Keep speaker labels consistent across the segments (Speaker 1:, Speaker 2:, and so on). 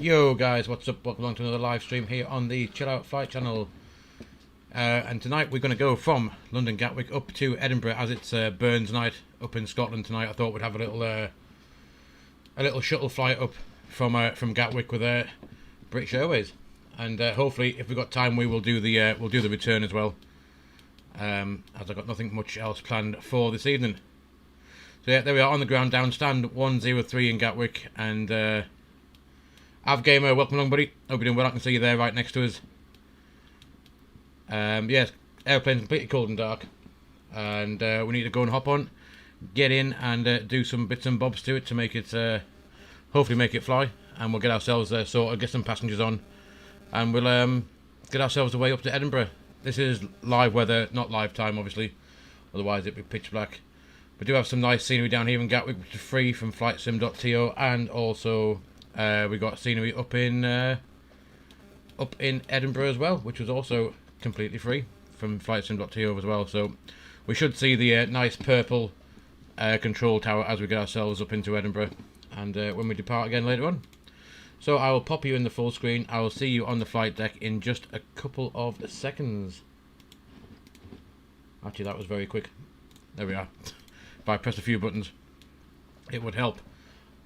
Speaker 1: Yo guys, what's up? Welcome along to another live stream here on the Chill Out Flight channel. And tonight we're going to go from London Gatwick up to Edinburgh, as it's Burns night up in Scotland tonight. I thought we'd have a little shuttle flight up from Gatwick with British Airways, and hopefully, if we've got time, we will do the return as well. As I've got nothing much else planned for this evening. So yeah, there we are on the ground down stand 103 in Gatwick, and Avgamer, welcome along, buddy. Hope you're doing well. I can see you there right next to us. Yes, airplane's completely cold and dark, and we need to go and hop on, get in, and do some bits and bobs to it to make it, hopefully make it fly, and we'll get ourselves sorted, get some passengers on, and we'll get ourselves away up to Edinburgh. This is live weather, not live time, obviously, otherwise it'd be pitch black. We do have some nice scenery down here in Gatwick, which is free from flightsim.to, and also we got scenery up in Edinburgh as well, which was also completely free from flightsim.to as well. So we should see the nice purple control tower as we get ourselves up into Edinburgh, and when we depart again later on. So I will pop you in the full screen. I will see you on the flight deck in just a couple of seconds. Actually, that was very quick. There we are. If I press a few buttons, it would help.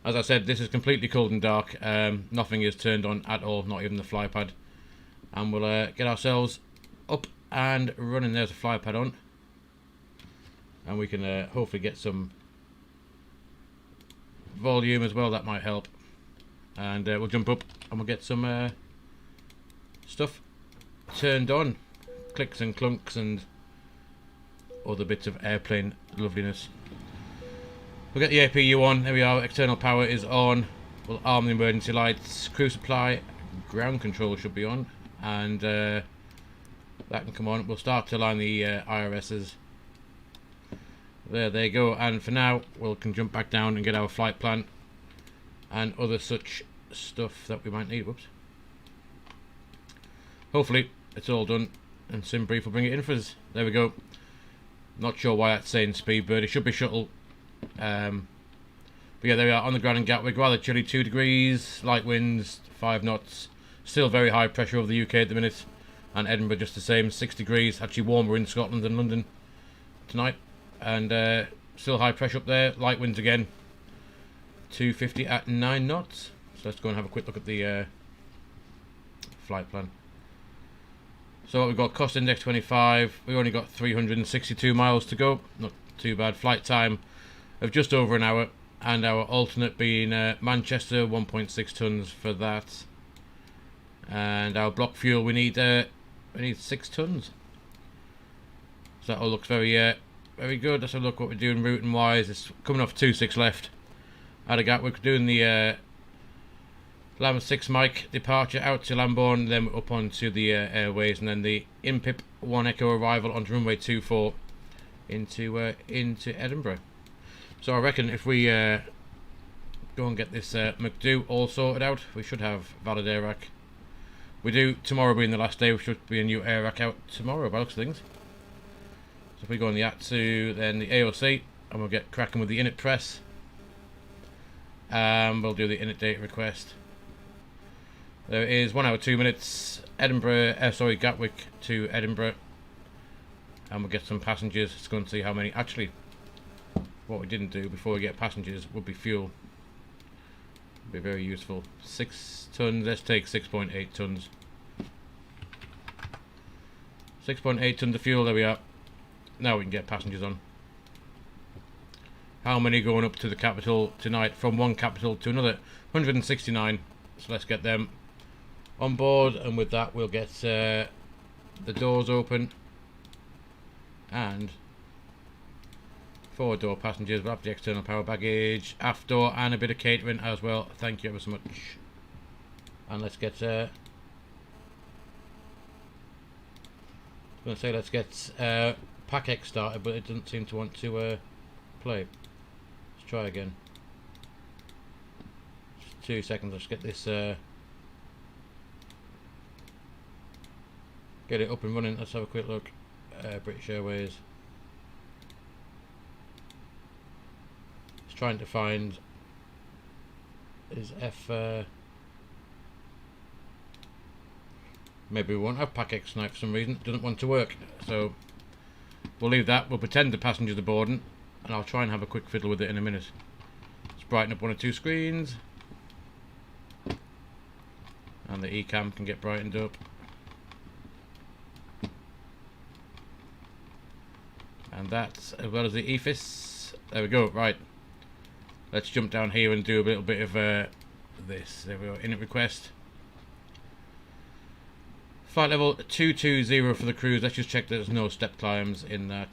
Speaker 1: As I said, this is completely cold and dark. Nothing is turned on at all, not even the fly pad. And we'll get ourselves up and running. There's a fly pad on, and we can hopefully get some volume as well. That might help. And we'll jump up and we'll get some stuff turned on. Clicks and clunks and other bits of airplane loveliness. We'll get the APU on. There we are. External power is on. We'll arm the emergency lights. Crew supply, ground control should be on, and that can come on. We'll start to line the IRSs. There they go. And for now, we can jump back down and get our flight plan and other such stuff that we might need. Whoops. Hopefully, it's all done, and SimBrief will bring it in for us. There we go. Not sure why that's saying Speedbird. It should be shuttle. But yeah, there we are on the ground in Gatwick. Rather chilly, 2 degrees, light winds, 5 knots. Still very high pressure over the UK at the minute, and Edinburgh just the same, 6 degrees. Actually warmer in Scotland than London tonight, and still high pressure up there. Light winds again, 250 at 9 knots. So let's go and have a quick look at the flight plan. So we've got cost index 25. We've only got 362 miles to go. Not too bad. Flight time of just over an hour, and our alternate being Manchester, 1.6 tons for that. And our block fuel, we need 6 tons. So that all looks very very good. Let's have a look what we're doing routing wise. It's coming off 26 left out of Gatwick. We're doing the Lambeth 6 Mike departure out to Lambourne, then up onto the airways, and then the INPIP 1 Echo arrival onto runway 24 into Edinburgh. So I reckon if we go and get this McDo all sorted out, we should have valid air rack. We do, tomorrow being the last day, we should be a new air rack out tomorrow by looks of things. So if we go on the ATSU, then the AOC, and we'll get cracking with the init press. We'll do the init date request. There is 1 hour 2 minutes, Gatwick to Edinburgh, and we'll get some passengers. Let's go and see how many. Actually, what we didn't do before we get passengers would be fuel. Be very useful. 6 tons. Let's take 6.8 tons. 6.8 tons of fuel. There we are. Now we can get passengers on. How many going up to the capital tonight from one capital to another? 169. So let's get them on board, and with that we'll get the doors open, and forward door passengers. We'll have the external power baggage, aft door, and a bit of catering as well. Thank you ever so much. And let's get let's get PackX started, but it doesn't seem to want to play. Let's try again. Just 2 seconds. Let's get this get it up and running. Let's have a quick look. British Airways. It's trying to find is F Maybe we won't have PACX tonight for some reason. It doesn't want to work. So we'll leave that. We'll pretend the passengers are boarding, and I'll try and have a quick fiddle with it in a minute. Let's brighten up one or two screens. And the eCam can get brightened up. And that's as well as the EFIS. There we go. Right. Let's jump down here and do a little bit of this. There we go. Init request. Flight level 220 for the cruise. Let's just check that there's no step climbs in that,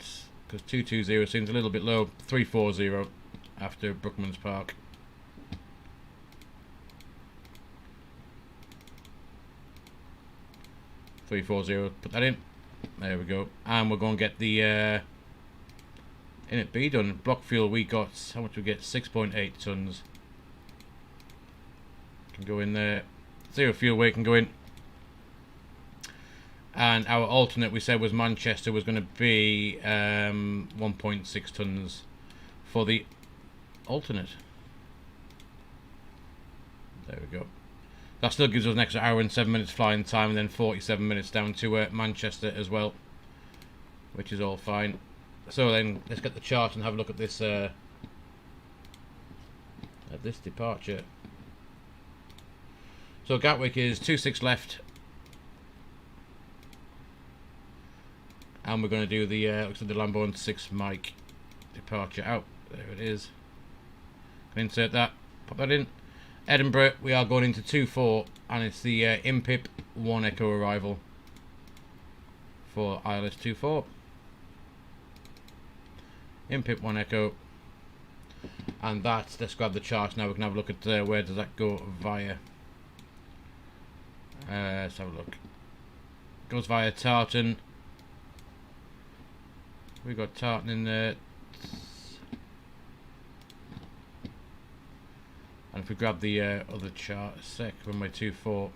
Speaker 1: because 220 seems a little bit low. 340 after Brookman's Park. Put that in. There we go. And we're going to get the init B done. Block fuel we got, how much we get? 6.8 tons. Can go in there. Zero fuel weight can go in. And our alternate we said was Manchester was going to be 1.6 tons for the alternate. There we go. That still gives us an extra hour and 7 minutes flying time, and then 47 minutes down to Manchester as well, which is all fine. So then let's get the chart and have a look at this departure. So Gatwick is 26 left. And we're going to do the looks like the Lamborghini 6 Mike departure out. There it is. Can insert that. Pop that in. Edinburgh, we are going into 2-4, and it's the IMPIP 1 Echo arrival for ILS 24. IMPIP 1 Echo. And that's, let's grab the chart now. We can have a look at where does that go via. Let's have a look. Goes via Tartan. We got Tartan in there. And if we grab the other chart a sec, runway 24.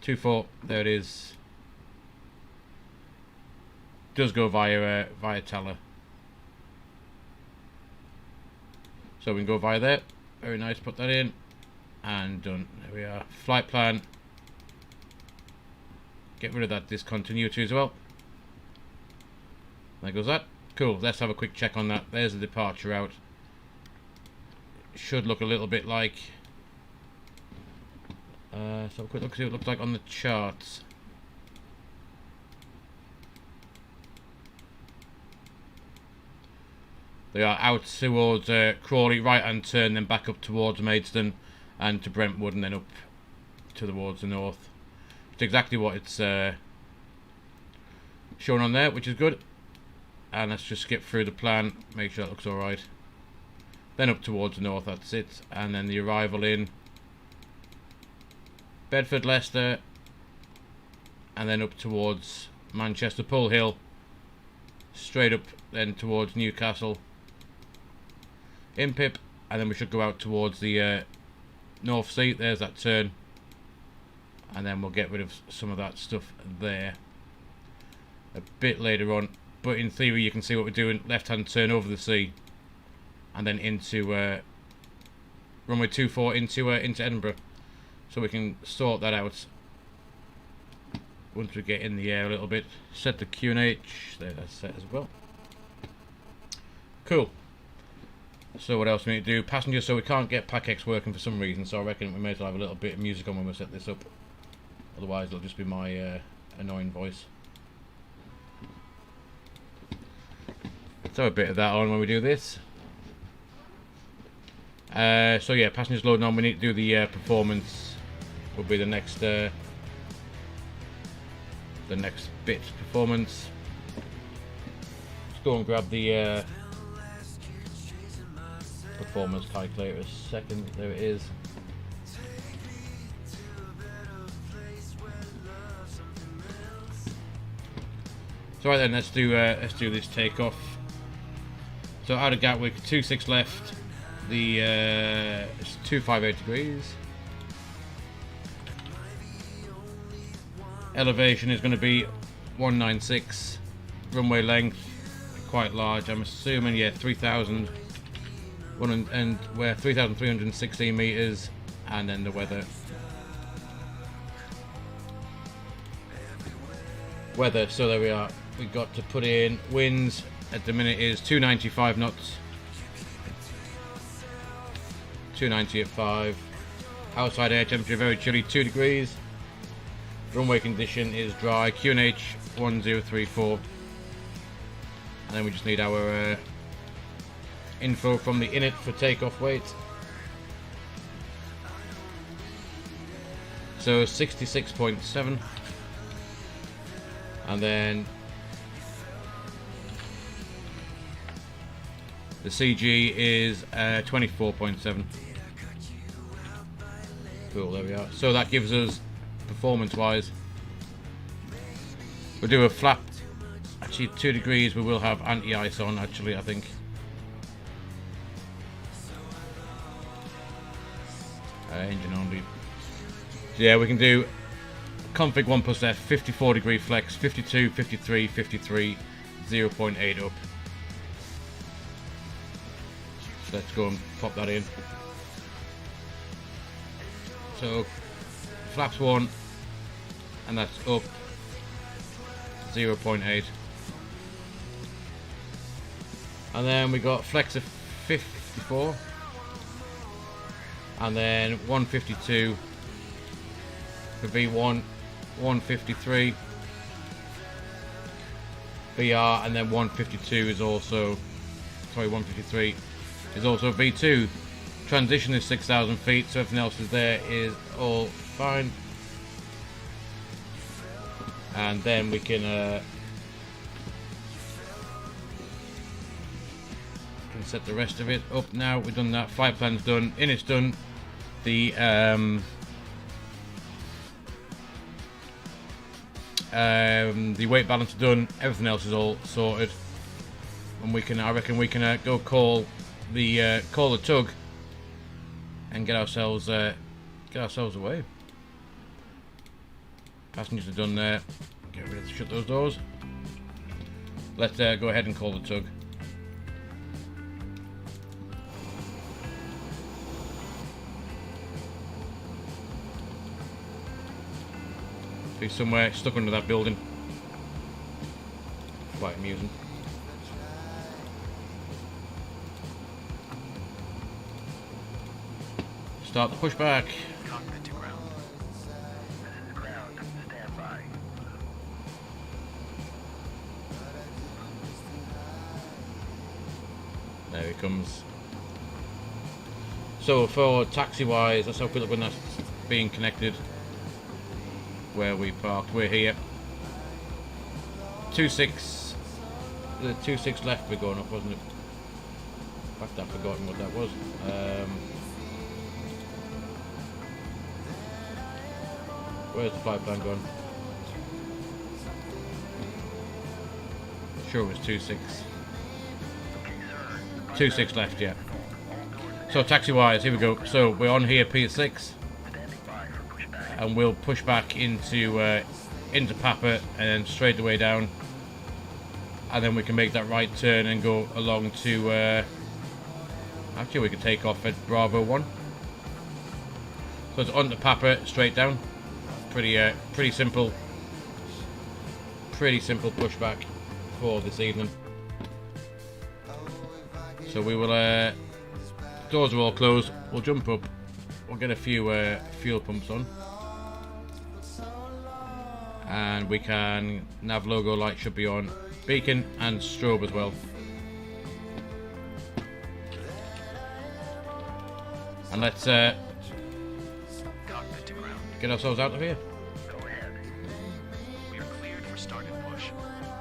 Speaker 1: 24, there it is. Does go via Tala. So we can go via there. Very nice, put that in. And done. There we are. Flight plan. Get rid of that discontinuity as well. There goes that. Cool, let's have a quick check on that. There's the departure route. Should look a little bit like so a quick look, see what it looks like on the charts. They are out towards Crawley, right hand turn, then back up towards Maidstone and to Brentwood, and then up towards the north. It's exactly what it's shown on there, which is good. And let's just skip through the plan, make sure that looks alright. Then up towards the north, that's it. And then the arrival in Bedford, Leicester, and then up towards Manchester, Pull Hill, straight up then towards Newcastle, IMPIP, and then we should go out towards the North Sea. There's that turn, and then we'll get rid of some of that stuff there a bit later on. But in theory, you can see what we're doing. Left-hand turn over the sea, and then into runway 24 into Edinburgh. So we can sort that out once we get in the air a little bit. Set the QNH. There, that's set as well. Cool. So what else we need to do? Passengers, so we can't get PACX working for some reason, so I reckon we may as well have a little bit of music on when we set this up. Otherwise it'll just be my annoying voice. Throw a bit of that on when we do this. So yeah, passengers loading on. We need to do the performance. Will be the next bit performance. Let's go and grab the performance calculator a second. There it is. So right then, let's do this takeoff. So out of Gatwick, 26 left. The it's 258 degrees. Elevation is going to be 196. Runway length quite large. I'm assuming, yeah, 3,000 and we're 3,316 meters. And then the weather weather. So there we are. We've got to put in winds. At the minute is 295 knots. 290 at 5. Outside air temperature very chilly, 2 degrees. Runway condition is dry, QNH 1034. And then we just need our info from the init for takeoff weight. So 66.7. And then the CG is 24.7. Cool, there we are. So that gives us, performance-wise, we'll do a flap. Actually, 2 degrees. We will have anti-ice on. Actually, I think. Engine only. So yeah, we can do config 1 plus F, 54 degree flex, 52, 53, 53, 0.8 up. So let's go and pop that in. So flaps 1, and that's up 0.8. And then we got flex of 54, and then 152 for V1, 153 VR, and then 152 is also, sorry, 153 is also V2. Transition is 6,000 feet, so everything else is there is all fine. And then we can set the rest of it up now. We've done that. Flight plan's done. Init's done. The weight balance is done. Everything else is all sorted. And we can, I reckon, we can go call the tug and get ourselves away. Passengers are done there. Get rid of, shut those doors. Let's go ahead and call the tug. Be somewhere stuck under that building. Quite amusing. Start the pushback.
Speaker 2: Cockpit to ground. This is ground. Stand by.
Speaker 1: There he comes. So for taxi wise, let's have a quick look when that's being connected. Where we parked, we're here. 26. The 26 left we're going up, wasn't it? In fact, I've forgotten what that was. Where's the flight plan gone? Sure it was 26. 26 left, yeah. So taxi wise, here we go. So we're on here P6. And we'll push back into Papa and then straight the way down. And then we can make that right turn and go along to... actually, we can take off at Bravo 1. So it's on to Papa, straight down. Pretty simple. Pretty simple pushback for this evening. So we will... doors are all closed. We'll jump up. We'll get a few fuel pumps on. And we can, nav logo light should be on, beacon and strobe as well. And let's get ourselves out of here.
Speaker 2: Go ahead. We are cleared for start and push.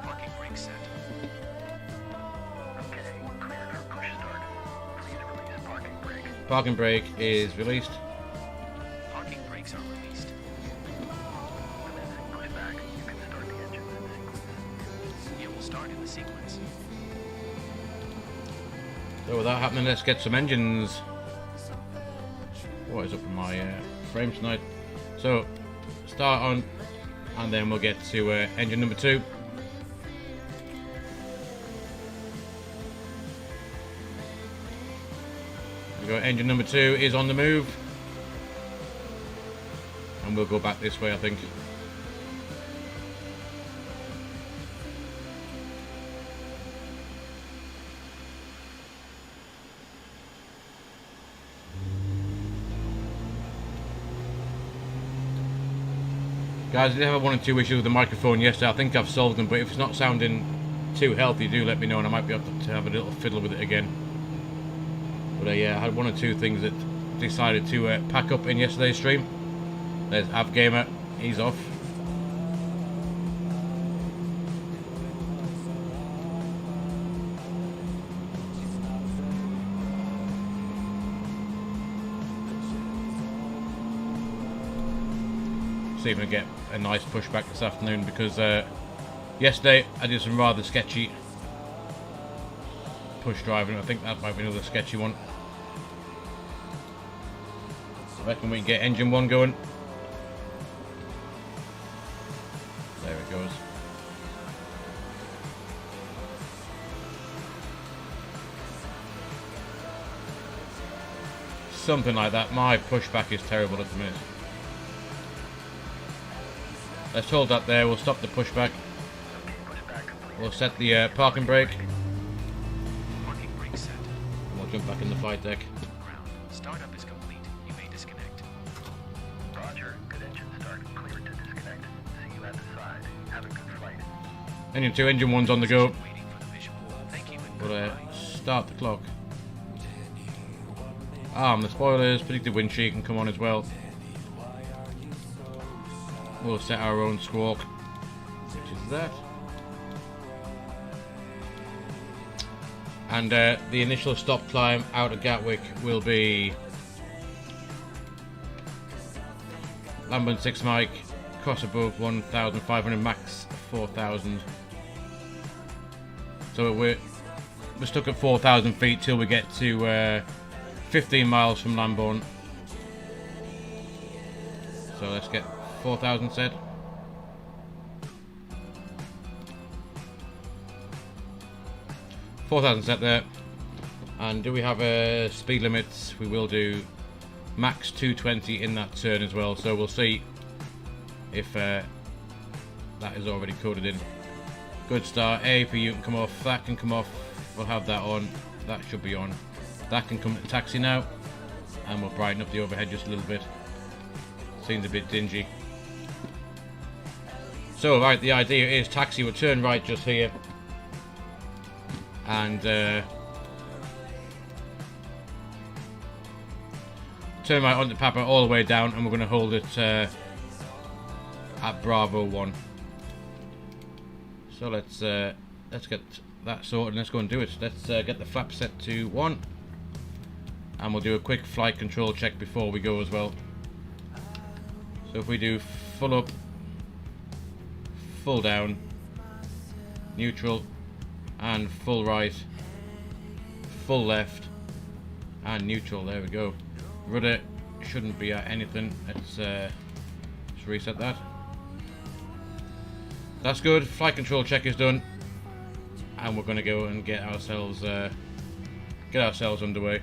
Speaker 2: Parking brake set. Okay, cleared for push start. Please release parking brake.
Speaker 1: Parking brake is released.
Speaker 2: Parking brakes are released. Pushback. You can start the engine in sequence. It will start in the sequence.
Speaker 1: So with that happening, let's get some engines. What is up with my frame tonight? So start on, and then we'll get to engine number 2. We go. Engine number 2 is on the move, and we'll go back this way, I think. Guys, I did have one or two issues with the microphone yesterday. I think I've solved them, but if it's not sounding too healthy, do let me know and I might be able to have a little fiddle with it again. But yeah, I had one or two things that decided to pack up in yesterday's stream. There's Avgamer, he's off. See if we can get a nice pushback this afternoon, because yesterday I did some rather sketchy push driving. I think that might be another sketchy one. I reckon we can get engine 1 going. There it goes. Something like that. My pushback is terrible at the minute. Let's hold that there. We'll stop the pushback. We'll set the parking brake.
Speaker 2: Parking brake set.
Speaker 1: And we'll jump back in the flight deck.
Speaker 2: Ground. Startup is complete. You may disconnect.
Speaker 3: Roger. Good engine start. Clear to disconnect. See you at the side. Have a good flight.
Speaker 1: Engine 2, engine 1's on the go.
Speaker 2: Waiting for the visual. Thank you and
Speaker 1: We'll
Speaker 2: goodbye.
Speaker 1: start the clock. The spoilers, predicted wind sheet can come on as well. We'll set our own squawk, which is that. And the initial stop climb out of Gatwick will be Lambert 6 Mike, cross above 1,500, max 4,000. So we're stuck at 4,000 feet till we get to 15 miles from Lambourne. So let's get 4,000 set. Set there. And do we have a speed limit? We will do max 220 in that turn as well. So we'll see if that is already coded in. Good start. APU can come off. That can come off. We'll have that on. That should be on. That can come to taxi now. And we'll brighten up the overhead just a little bit. Seems a bit dingy. So right, the idea is taxi will turn right just here. And turn right onto Papa all the way down, and we're going to hold it at Bravo 1. So let's get that sorted and let's go and do it. Let's get the flap set to 1, and we'll do a quick flight control check before we go as well. So if we do full up, full down, neutral, and full right, full left, and neutral. There we go. Rudder shouldn't be at anything. Let's reset that. That's good. Flight control check is done, and we're going to go and get ourselves underway.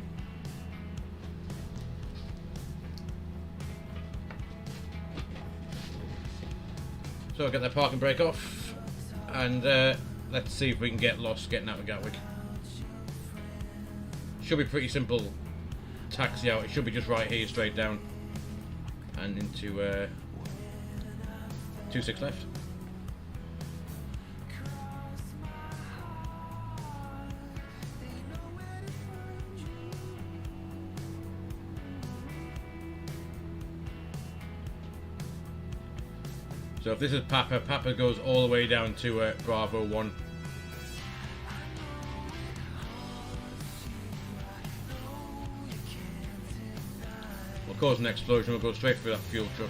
Speaker 1: So I'll get that parking brake off, and let's see if we can get lost getting out of Gatwick. Should be pretty simple taxi out. It should be just right here, straight down, and into 26 left. So if this is Papa, Papa goes all the way down to Bravo 1. We'll cause an explosion, we'll go straight for that fuel truck.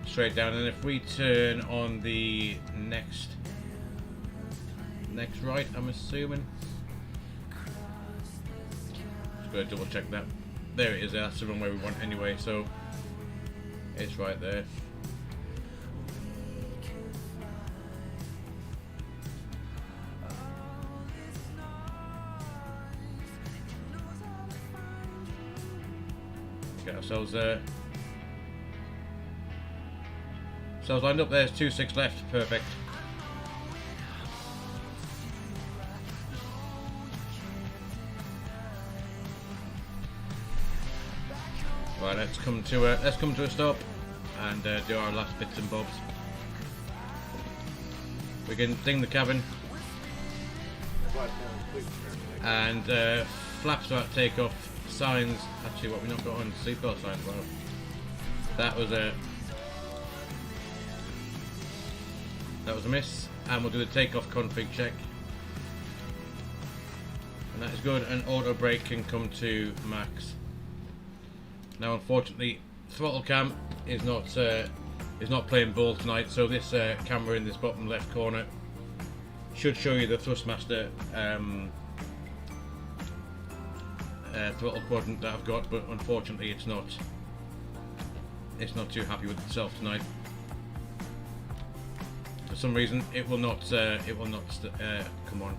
Speaker 1: Straight down, and if we turn on the next right, I'm assuming. Just go double check that. There it is. That's the runway we want anyway, so it's right there. get ourselves lined up. There's 2-6 left, perfect. Right, let's come to a stop and do our last bits and bobs. We can ding the cabin and flaps about takeoff. Signs, actually, what we not got on seatbelt signs. Well, that was a miss, and we'll do the takeoff config check, and that is good. And auto brake can come to max. Now, unfortunately, throttle cam is not playing ball tonight, so this camera in this bottom left corner should show you the Thrustmaster throttle quadrant that I've got, but unfortunately it's not too happy with itself tonight. For some reason, it will not come on.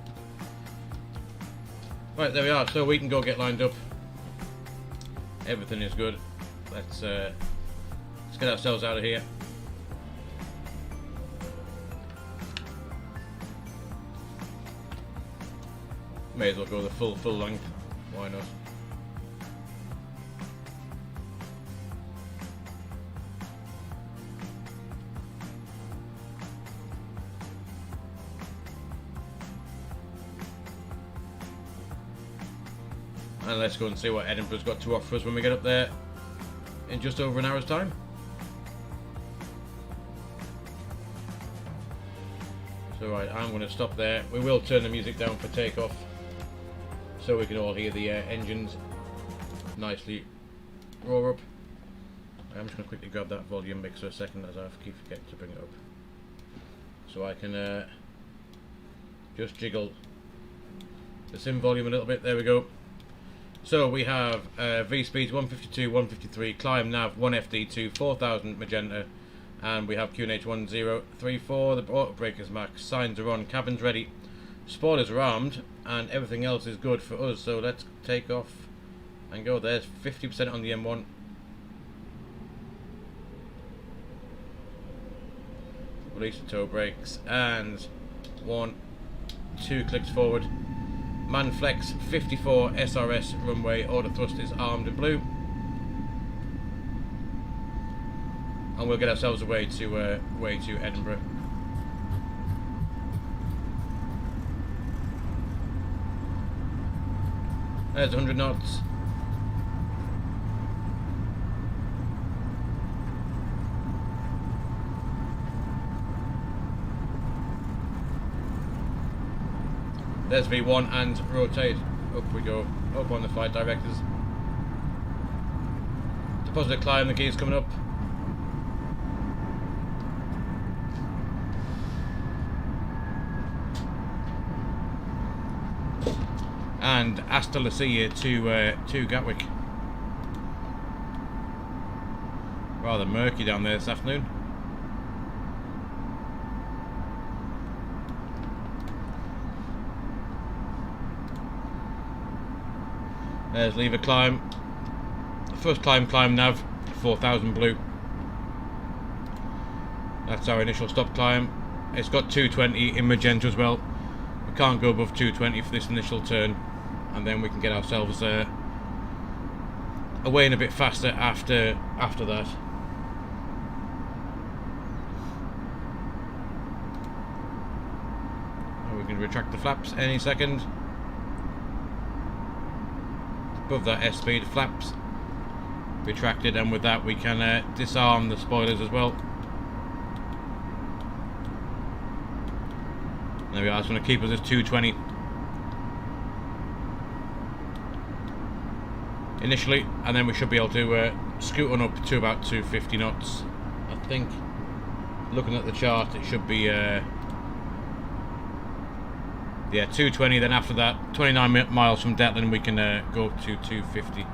Speaker 1: Right, there we are. So we can go get lined up. Everything is good. Let's get ourselves out of here. May as well go the full length. Why not? And let's go and see what Edinburgh's got to offer us when we get up there in just over an hour's time. So right, I'm going to stop there. We will turn the music down for takeoff so we can all hear the engines nicely roar up. I'm just going to quickly grab that volume mixer a second, as I keep forgetting to bring it up, so I can just jiggle the sim volume a little bit. There we go. So we have V speeds 152, 153, climb nav 1FD2, 4000 magenta, and we have QNH 1034. The auto brake is max, signs are on, cabin's ready, spoilers are armed, and everything else is good for us. So let's take off and go. There's 50% on the M1. Release the toe brakes, and 1, 2 clicks forward. Man flex 54 SRS runway, auto thrust is armed in blue, and we'll get ourselves away to Edinburgh. There's 100 knots. There's V1 and rotate. Up we go. Up on the flight directors. To positive climb, the gear's coming up. And hasta la see to Gatwick. Rather murky down there this afternoon. There's lever climb. First climb nav 4000 blue. That's our initial stop climb. It's got 220 in magenta as well. We can't go above 220 for this initial turn, and then we can get ourselves away in a bit faster after that. And we can retract the flaps any second. Above that S speed, flaps retracted, and with that we can disarm the spoilers as well. There we are. It's going to keep us at 220 initially, and then we should be able to scoot on up to about 250 knots. I think, looking at the chart, it should be yeah, 220. Then after that, 29 miles from Detland, we can go to 250.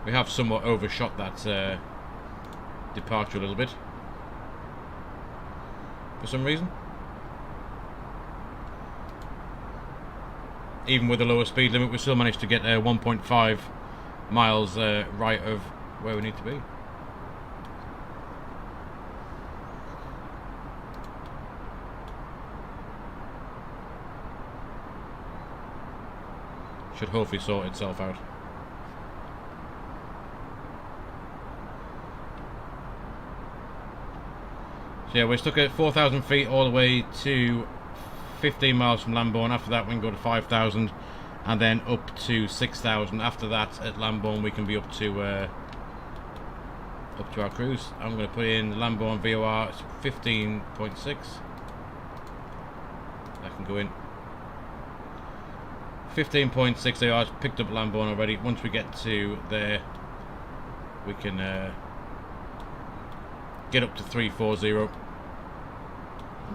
Speaker 1: We have somewhat overshot that departure a little bit for some reason. even with the lower speed limit, we still managed to get 1.5 miles right of where we need to be. Should hopefully sort itself out. So yeah, we're stuck at 4,000 feet all the way to 15 miles from Lambourne. After that we can go to 5,000 and then up to 6,000. After that at Lambourne we can be up to our cruise. I'm going to put in Lambourne VOR. It's 15.6. That can go in. 15.6 they are. Picked up Lambourne already. Once we get to there we can get up to 340.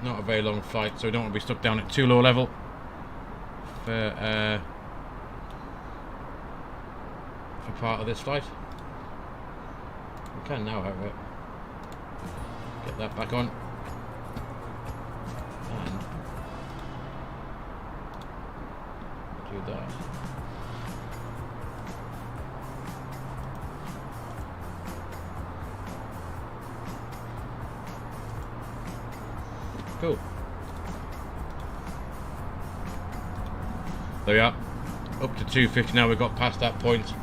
Speaker 1: Not a very long flight, so we don't want to be stuck down at too low level for part of this flight. We can now, however, get that back on and do that. Cool. There we are. Up to 250 now. We've got past that point.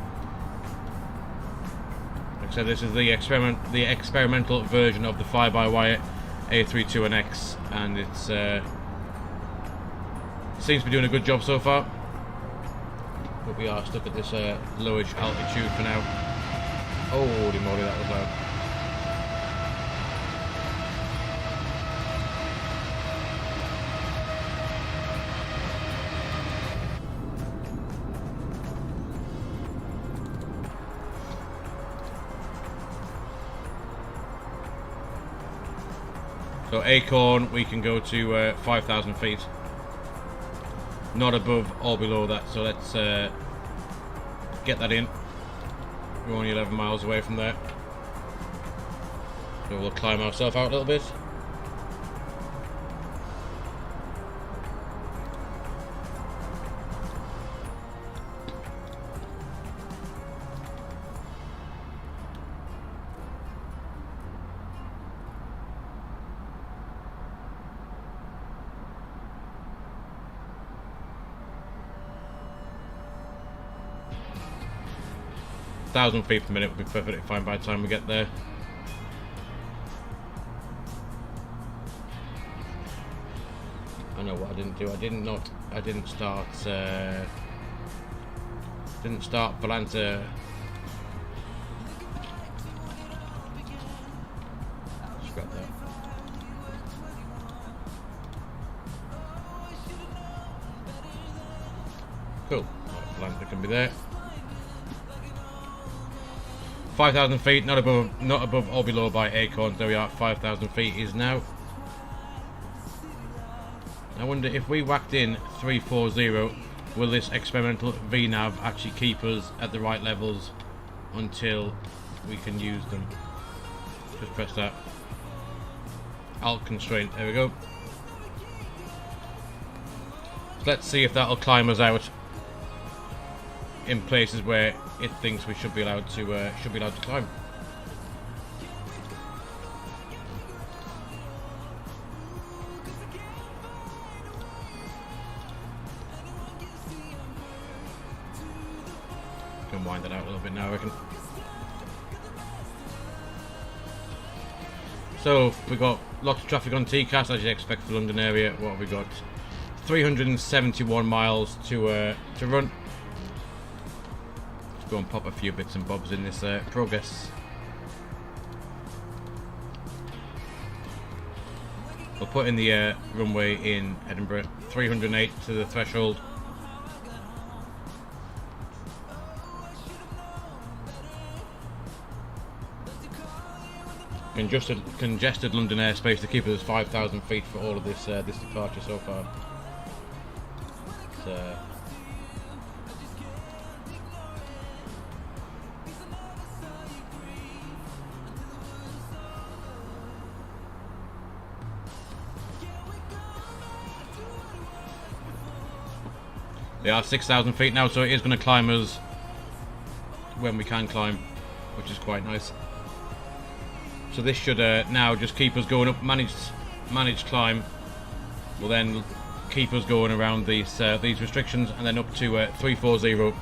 Speaker 1: Like I said, this is the experimental version of the fly-by-wire A32NX, and it's seems to be doing a good job so far. But we are stuck at this lowish altitude for now. Holy moly, that was loud. So Acorn, we can go to 5,000 feet. Not above or below that, so let's get that in. We're only 11 miles away from there. So we'll climb ourselves out a little bit. Thousand feet per minute will be perfectly fine by the time we get there. I know what I didn't do. I didn't start Volanta. Scrap that. Cool. Right, Volanta can be there. 5,000 feet, not above or below by Acorn. There we are. 5,000 feet is now. I wonder if we whacked in 340, will this experimental VNAV actually keep us at the right levels until we can use them? Just press that. Alt constraint. There we go. So let's see if that'll climb us out in places where it thinks we should be allowed to climb. Can wind that out a little bit now, I reckon. So we've got lots of traffic on TCAS, as you'd expect for the London area. What have we got? 371 miles to run. Go and pop a few bits and bobs in this progress. We'll put in the runway in Edinburgh. 308 to the threshold. Congested London airspace to keep us 5,000 feet for all of this this departure so far. They are 6,000 feet now, so it is going to climb us when we can climb, which is quite nice. So this should now just keep us going up. Managed climb will then keep us going around these restrictions, and then up to 340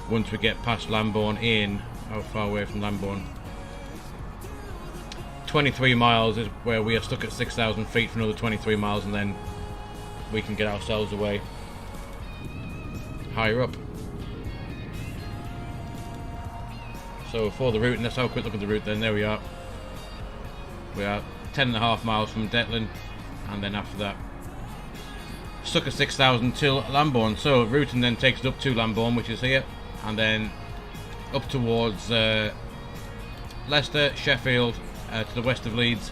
Speaker 1: once we get past Lambourne in. How far away from Lambourne? 23 miles is where we are stuck at 6,000 feet for another 23 miles, and then we can get ourselves away higher up. So for the route, and let's have a quick look at the route then. There we are. We are 10.5 miles from Detland, and then after that stuck at 6,000 till Lambourne. So routing then takes us up to Lambourne, which is here, and then up towards Leicester, Sheffield, to the west of Leeds,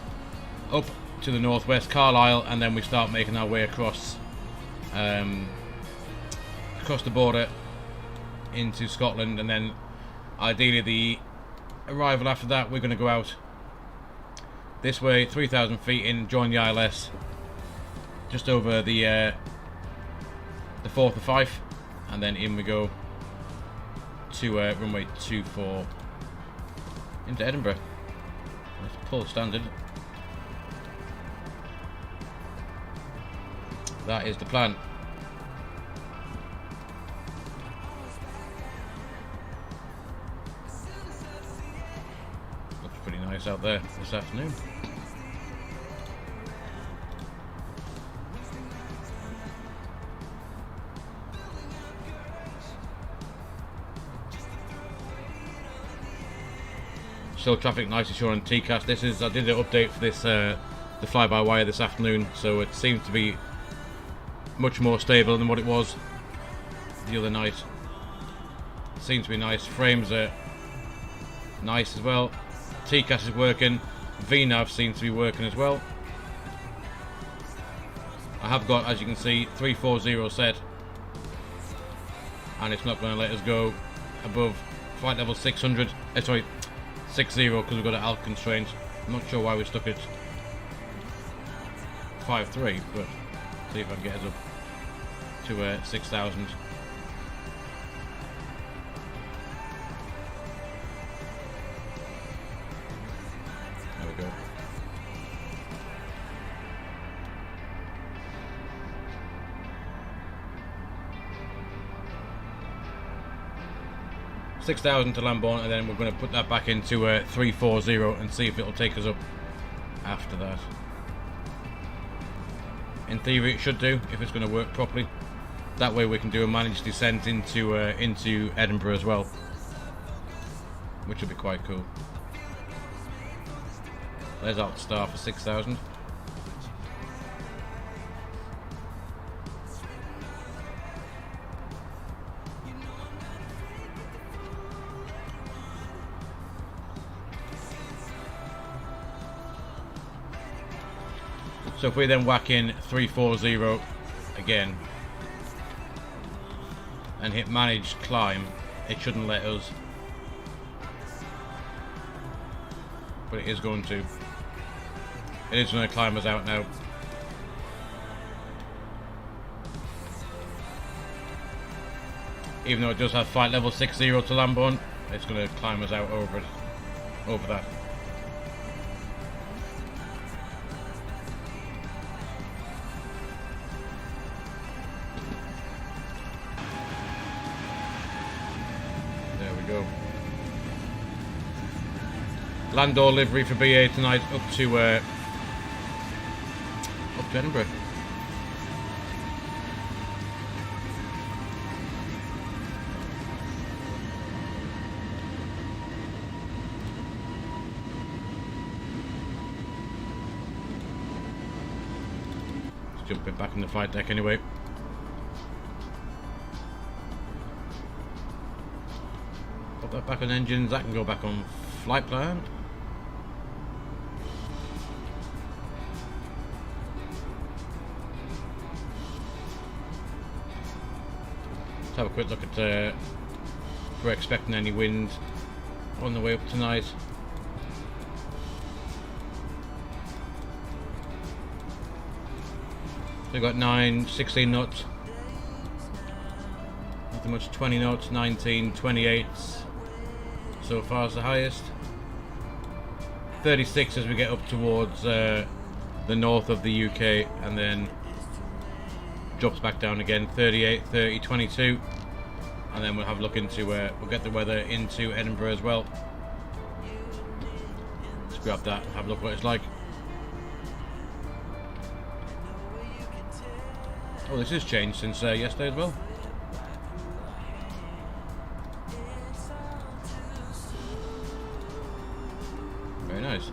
Speaker 1: up to the northwest, Carlisle, and then we start making our way across the border into Scotland, and then ideally the arrival after that we're going to go out this way, 3,000 feet in, join the ILS just over the Forth of Fife, and then in we go to runway 24 into Edinburgh. Let's pull standard. That is the plan. Looks pretty nice out there this afternoon. Still traffic nice and sure on TCAS. This is, I did an update for this the fly-by-wire this afternoon, so it seems to be much more stable than what it was the other night. Seems to be nice. Frames are nice as well. TCAS is working. VNAV seems to be working as well. I have got, as you can see, 340 set, and it's not going to let us go above flight level 600. Sorry, 60, because we've got an alt constraint. I'm not sure why we're stuck at 5.3, but see if I can get us up to 6,000. There we go. $6,000 to Lambourne, and then we're going to put that back into 340 and see if it'll take us up after that. In theory it should do, if it's going to work properly. That way we can do a managed descent into Edinburgh as well, which would be quite cool. There's Alt Star for 6,000. So if we then whack in 340 again and hit managed climb, it shouldn't let us, but it is going to. It is going to climb us out now. Even though it does have flight level 60 to Lambourne, it's going to climb us out over that. Landor livery for BA tonight up to Edinburgh. Let's jump it back on the flight deck anyway. Put that back on engines, that can go back on flight plan. Have a quick look at if we're expecting any wind on the way up tonight. We've got 16 knots. nothing much. 20 knots, 19, 28 so far is the highest. 36 as we get up towards the north of the UK, and then drops back down again. 38, 30, 22, and then we'll have a look into we'll get the weather into Edinburgh as well. Let's grab that, have a look what it's like. Oh, this has changed since yesterday as well. Very nice.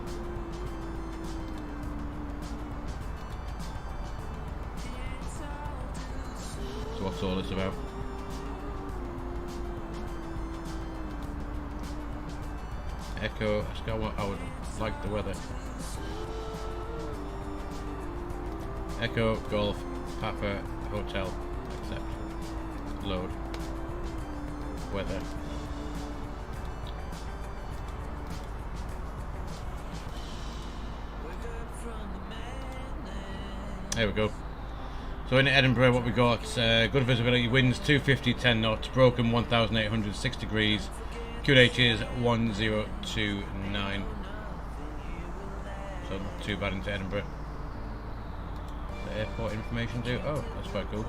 Speaker 1: So what's all this about? Echo, I would like the weather. Echo, Golf, Papa, Hotel, accept. Load. Weather. There we go. So in Edinburgh, what we got, good visibility, winds 250, 10 knots, broken 1,806 degrees, QH is 1029. So not too bad into Edinburgh. The airport information too. Oh, that's quite cool.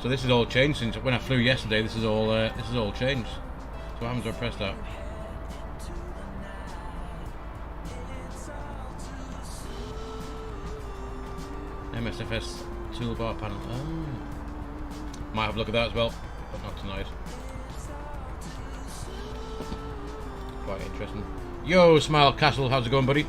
Speaker 1: So this is all changed since when I flew yesterday. This is all changed. So what happens if I press that? MSFS toolbar panel. Oh. Might have a look at that as well, but not tonight. Quite interesting. Yo, Smile Castle, how's it going, buddy?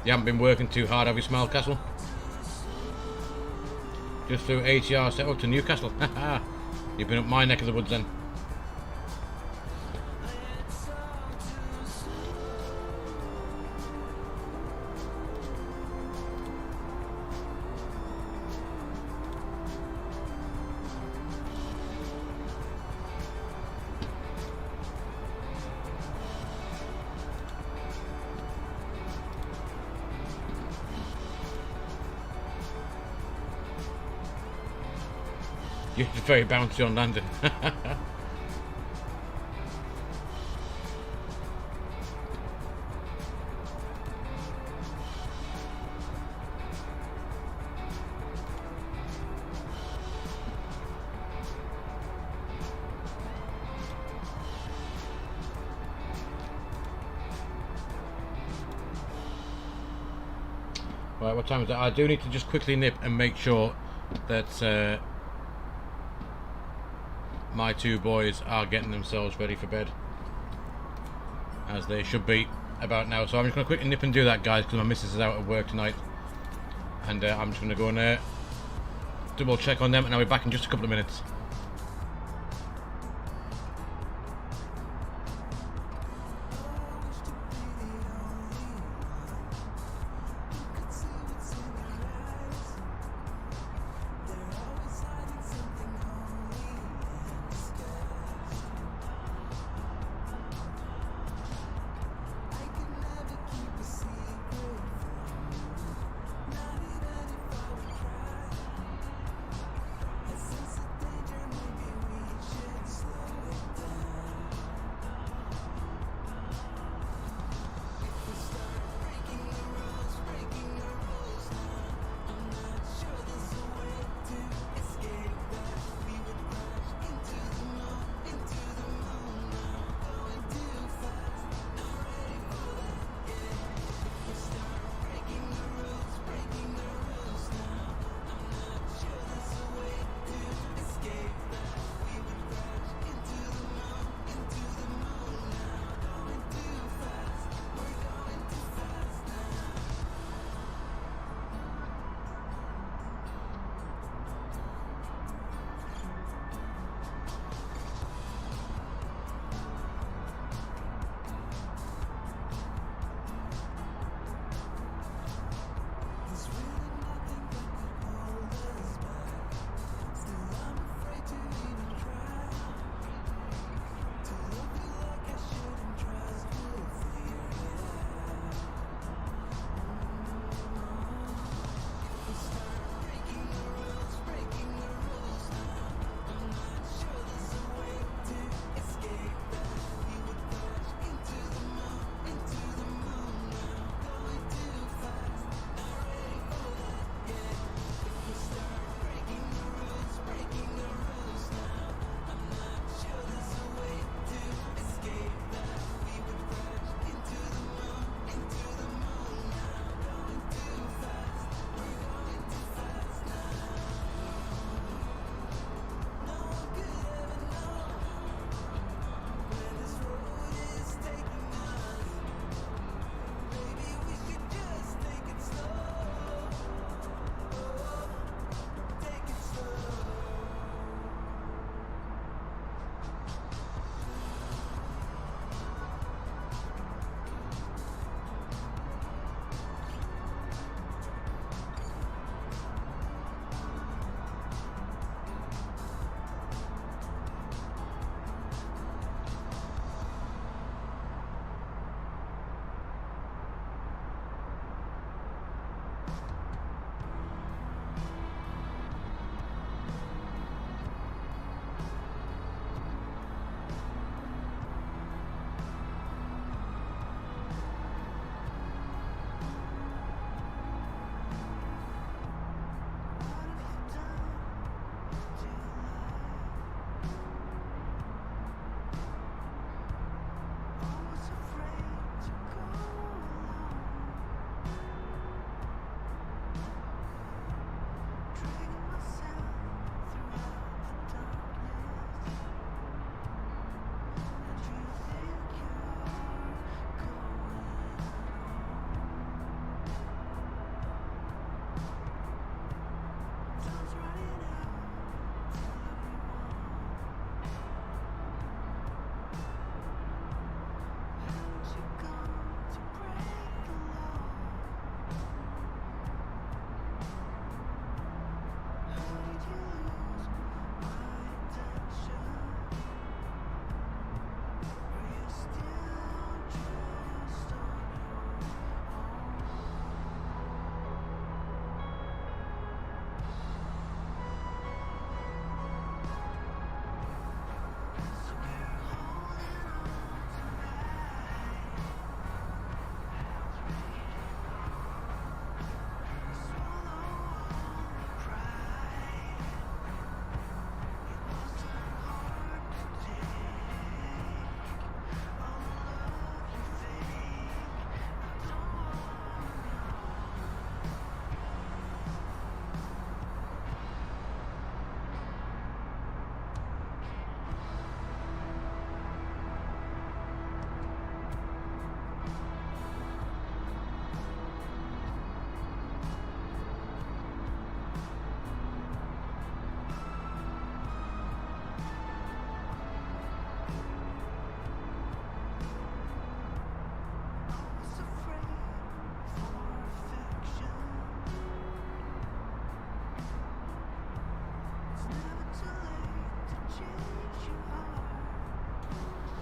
Speaker 1: You haven't been working too hard, have you, Smile Castle? Just through ATR set up to Newcastle. You've been up my neck of the woods then. You're very bouncy on landing. Right, what time is it? I do need to just quickly nip and make sure that my two boys are getting themselves ready for bed, as they should be about now. So I'm just going to quickly nip and do that, guys, because my missus is out at work tonight, and I'm just going to go and double check on them, and I'll be back in just a couple of minutes.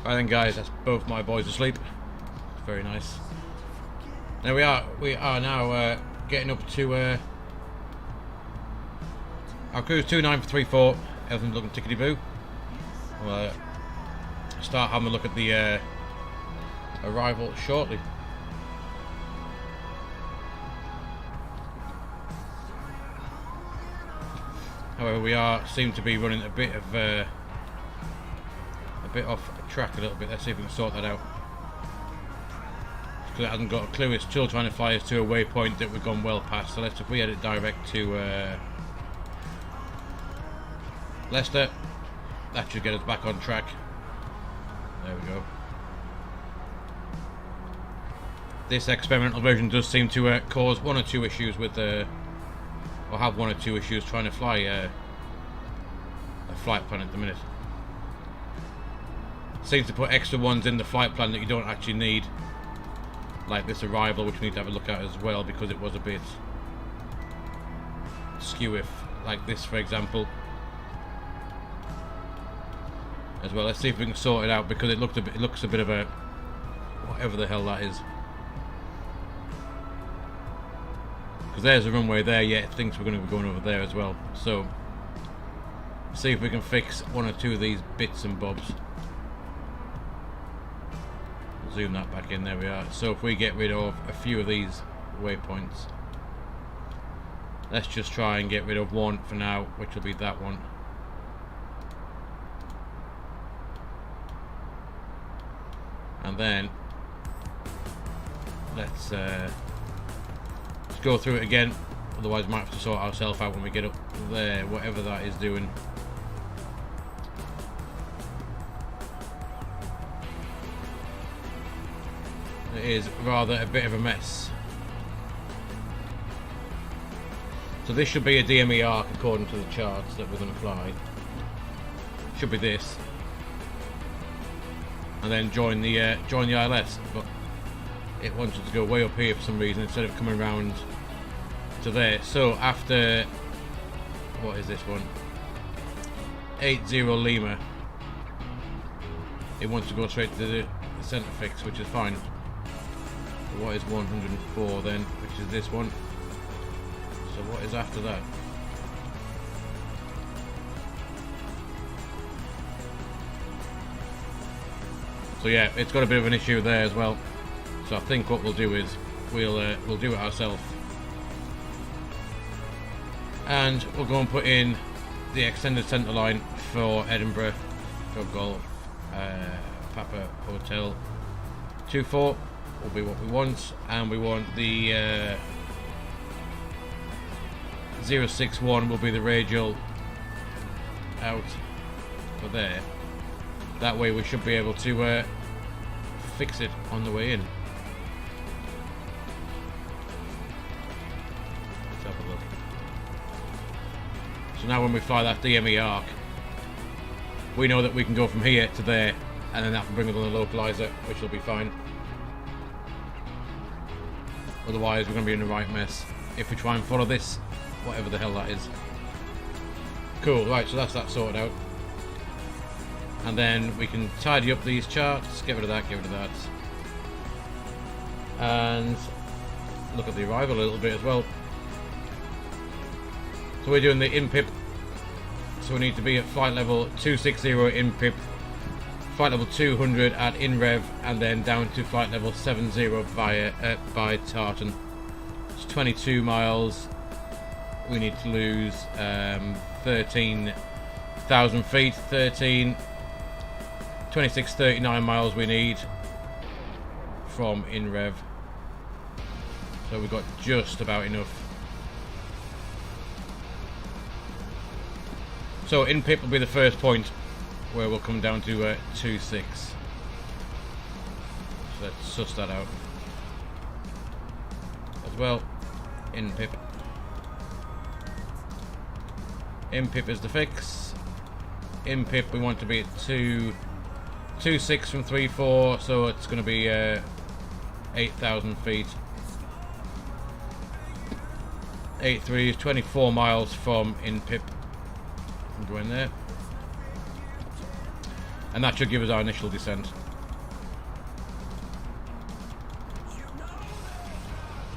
Speaker 1: Right then guys, that's both my boys asleep. Very nice. There we are now getting up to our cruise 29434. Everything's looking tickety boo. We'll start having a look at the arrival shortly. However, we seem to be running a bit off track a little bit. Let's see if we can sort that out. Because it hasn't got a clue. It's still trying to fly us to a waypoint that we've gone well past. So if we head direct to Leicester, that should get us back on track. There we go. This experimental version does seem to cause one or two issues with or have one or two issues trying to fly a flight plan at the minute. Seems to put extra ones in the flight plan that you don't actually need, like this arrival, which we need to have a look at as well, because it was a bit skew, if like this for example as well. Let's see if we can sort it out, because it looks a bit of a whatever the hell that is. Because there's a runway there, yet it thinks we're going to be going over there as well. So see if we can fix one or two of these bits and bobs. Zoom that back in. There we are. So if we get rid of a few of these waypoints, let's just try and get rid of one for now, which will be that one. And then let's go through it again, otherwise we might have to sort ourselves out when we get up there, whatever that is doing. It is rather a bit of a mess. So this should be a DME arc according to the charts that we're going to fly. Should be this, and then join the ILS, but it wanted to go way up here for some reason instead of coming around to there. So after, what is this one? 80 Lima, it wants to go straight to the centre fix, which is fine. So what is 104 then, which is this one? So what is after that? So yeah, it's got a bit of an issue there as well. So I think what we'll do is we'll do it ourselves, and we'll go and put in the extended centre line for Edinburgh, for Golf, Papa Hotel, 24 will be what we want, and we want the 061 will be the radial out for there. That way we should be able to fix it on the way in. Let's have a look. So now when we fly that DME arc, we know that we can go from here to there, and then that will bring us on the localizer, which will be fine. Otherwise we're going to be in the right mess if we try and follow this, whatever the hell that is. Cool, right, so that's that sorted out. And then we can tidy up these charts, get rid of that, get rid of that. And look at the arrival a little bit as well. So we're doing the in-pip. So we need to be at flight level 260 in-pip, flight level 200 at in-rev, and then down to flight level 70 by Tartan. It's 22 miles. We need to lose 13,000 feet, 2639 miles we need from in-rev. So we've got just about enough. So in-pip will be the first point where we'll come down to 2.6. So let's suss that out as well. In-pip. In-pip is the fix. In-pip we want to be at 2.6 from 3.4, so it's going to be 8,000 feet. 8.3 is 24 miles from in-pip. Go in there, and that should give us our initial descent,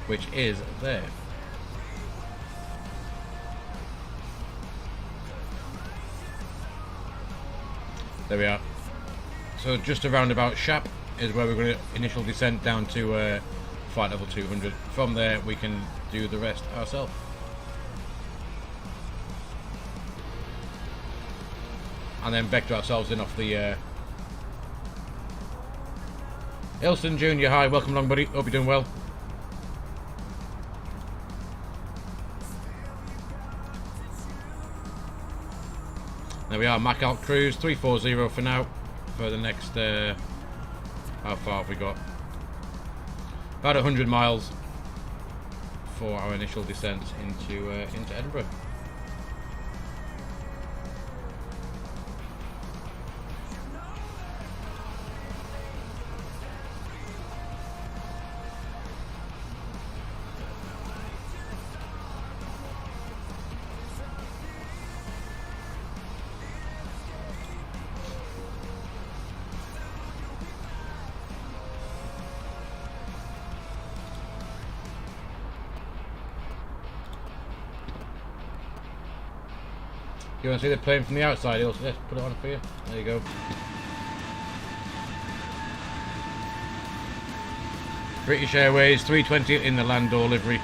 Speaker 1: which is there. There we are. So just around about Shap is where we're going to initial descent down to flight level 200. From there we can do the rest ourselves. And then vector ourselves in off the Ilson Jr. Hi, welcome along, buddy. Hope you're doing well. There we are, Mac Alt Cruise 340 for now. For the next how far have we got? About 100 miles for our initial descent into Edinburgh. You want to see the plane from the outside? Let's put it on for you. There you go. British Airways 320 in the Landor livery.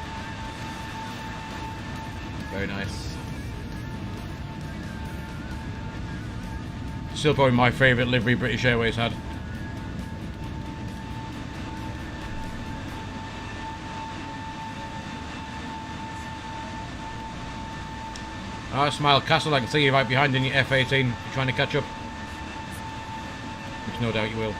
Speaker 1: Very nice. Still probably my favourite livery British Airways had. Ah, Smile Castle, I can see you right behind in your F-18. You're trying to catch up. Which no doubt you will.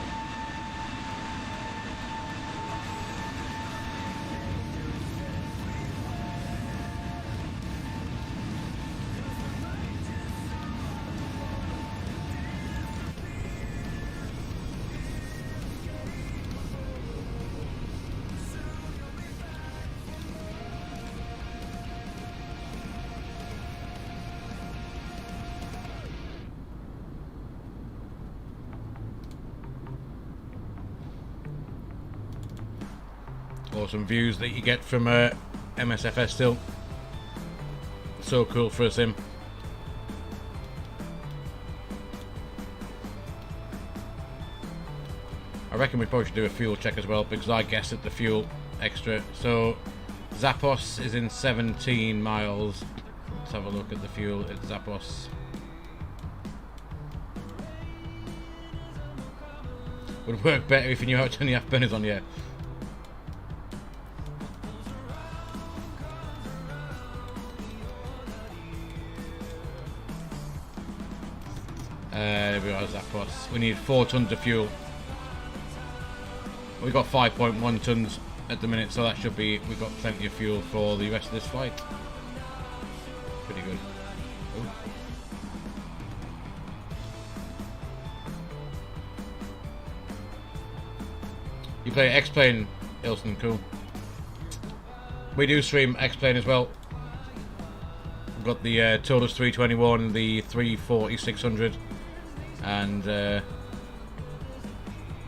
Speaker 1: Awesome views that you get from MSFS still. So cool for a sim. I reckon we probably should do a fuel check as well, because I guessed at the fuel extra. So Zappos is in 17 miles. Let's have a look at the fuel at Zappos. Would work better if you knew how to turn the afterburners on, yeah. There we go, how's that cost? We need 4 tons of fuel. We've got 5.1 tons at the minute, so that should be, we've got plenty of fuel for the rest of this flight. Pretty good. Ooh. You play X-Plane, Ilson, cool. We do stream X-Plane as well. We've got the Taurus 321, the 340 600, and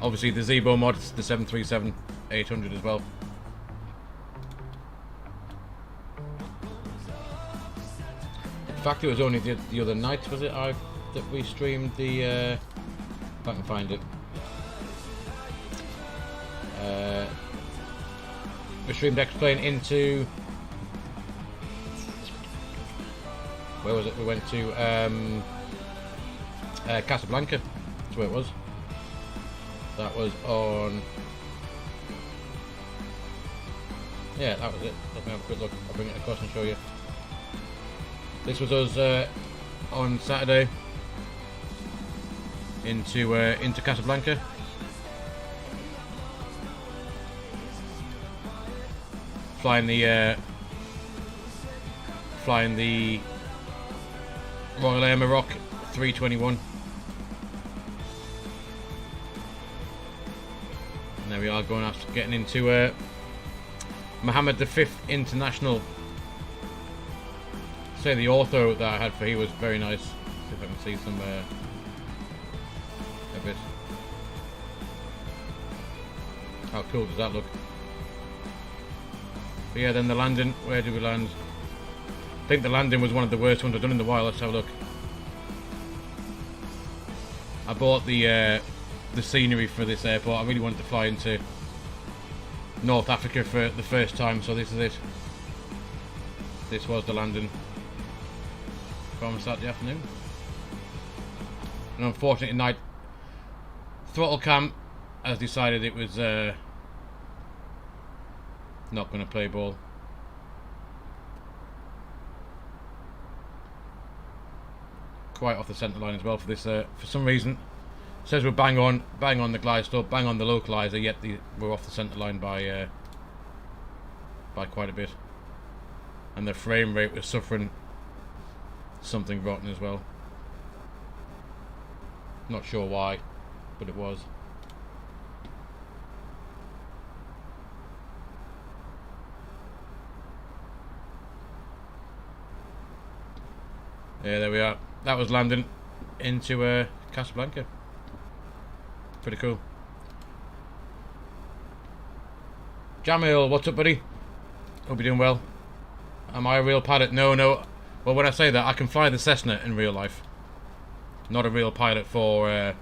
Speaker 1: obviously the Zebo mod, the 737 800 as well. In fact, it was only the other night, was it, that we streamed the, if I can find it. We streamed X-Plane into, where was it? We went to Casablanca. That's where it was. That was on, yeah, that was it. Let me have a quick look. I'll bring it across and show you. This was us on Saturday into Casablanca. Flying the Royal Air Maroc 321. And there we are, going after getting into Mohammed V International. Say the ortho that I had for he was very nice. See if I can see some a bit. How cool does that look? But yeah, then the landing. Where do we land? I think the landing was one of the worst ones I've done in a while. Let's have a look. I bought the scenery for this airport. I really wanted to fly into North Africa for the first time, so this is it. This was the landing from Saturday afternoon. And unfortunately tonight, throttle cam has decided it was not going to play ball. Quite off the centre line as well for this. For some reason, it says we're bang on the glide slope, bang on the localizer, yet we're off the centre line by quite a bit. And the frame rate was suffering something rotten as well. Not sure why, but it was. Yeah, there we are. That was landing into Casablanca. Pretty cool. Jamil, what's up, buddy? Hope you're doing well. Am I a real pilot? No. Well, when I say that, I can fly the Cessna in real life. Not a real pilot for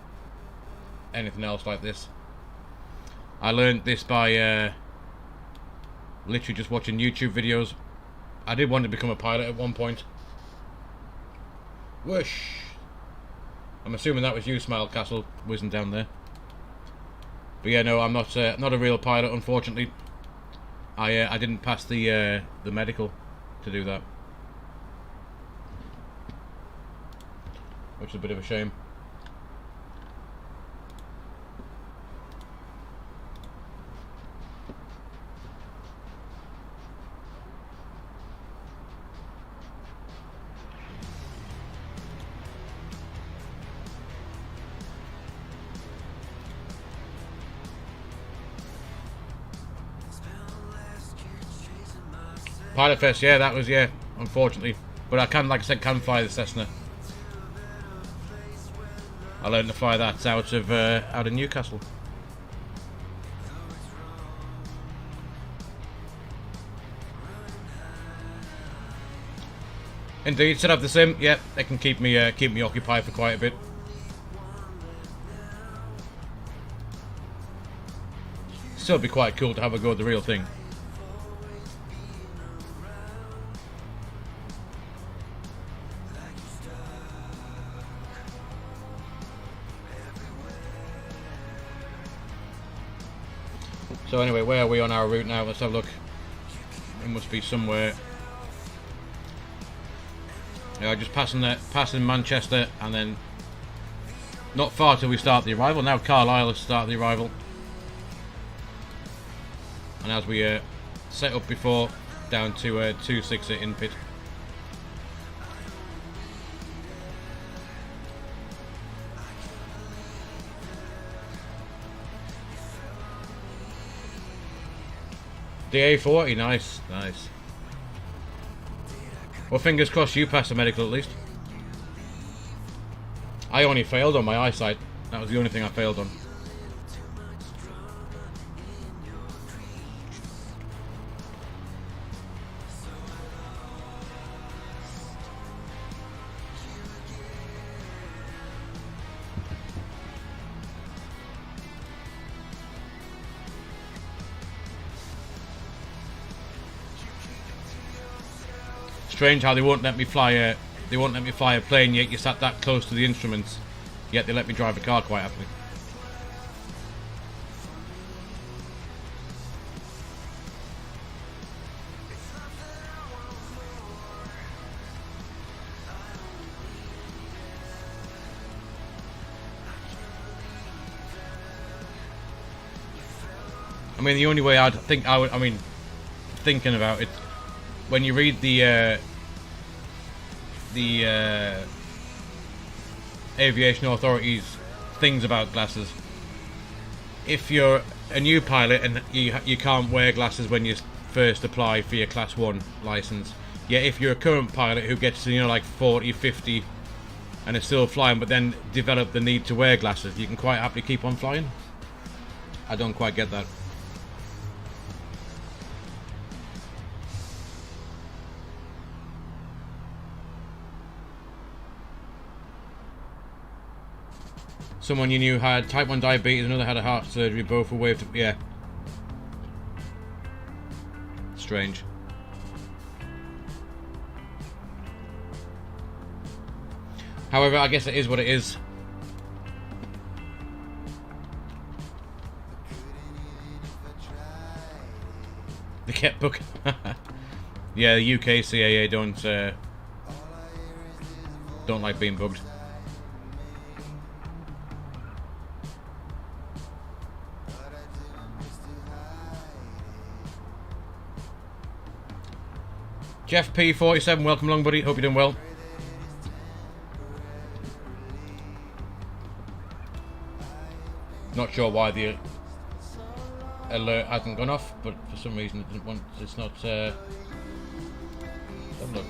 Speaker 1: anything else like this. I learned this by literally just watching YouTube videos. I did want to become a pilot at one point. Whoosh! I'm assuming that was you, Smile Castle, whizzing down there. But yeah, no, I'm not a real pilot, unfortunately. I didn't pass the medical to do that, which is a bit of a shame. Pilot Fest, yeah, that was, yeah, unfortunately. But I can, like I said, can fly the Cessna. I learned to fly that out of Newcastle. Indeed, still have the sim. Yeah, they can keep me occupied for quite a bit. Still be quite cool to have a go at the real thing. So anyway, where are we on our route now? Let's have a look. It must be somewhere. Yeah, just passing Manchester, and then not far till we start the arrival. Now Carlisle has started the arrival. And as we set up before, down to 26 at in-pit. The A40, nice, nice. Well, fingers crossed you passed the medical at least. I only failed on my eyesight. That was the only thing I failed on. Strange how they won't let me fly a plane, yet you sat that close to the instruments, yet they let me drive a car quite happily. I mean, the only way thinking about it, when you read the aviation authorities things about glasses, if you're a new pilot and you can't wear glasses when you first apply for your class 1 license, yet if you're a current pilot who gets to, you know, like 40, 50 and is still flying but then develop the need to wear glasses, you can quite happily keep on flying. I don't quite get that. Someone you knew had type 1 diabetes, another had a heart surgery, both were waived. Yeah. Strange. However, I guess it is what it is. They kept booking. Yeah, the UK CAA don't like being bugged. Jeff P47, welcome along, buddy. Hope you're doing well. Not sure why the alert hasn't gone off, but for some reason it didn't want. It's not. Have a look.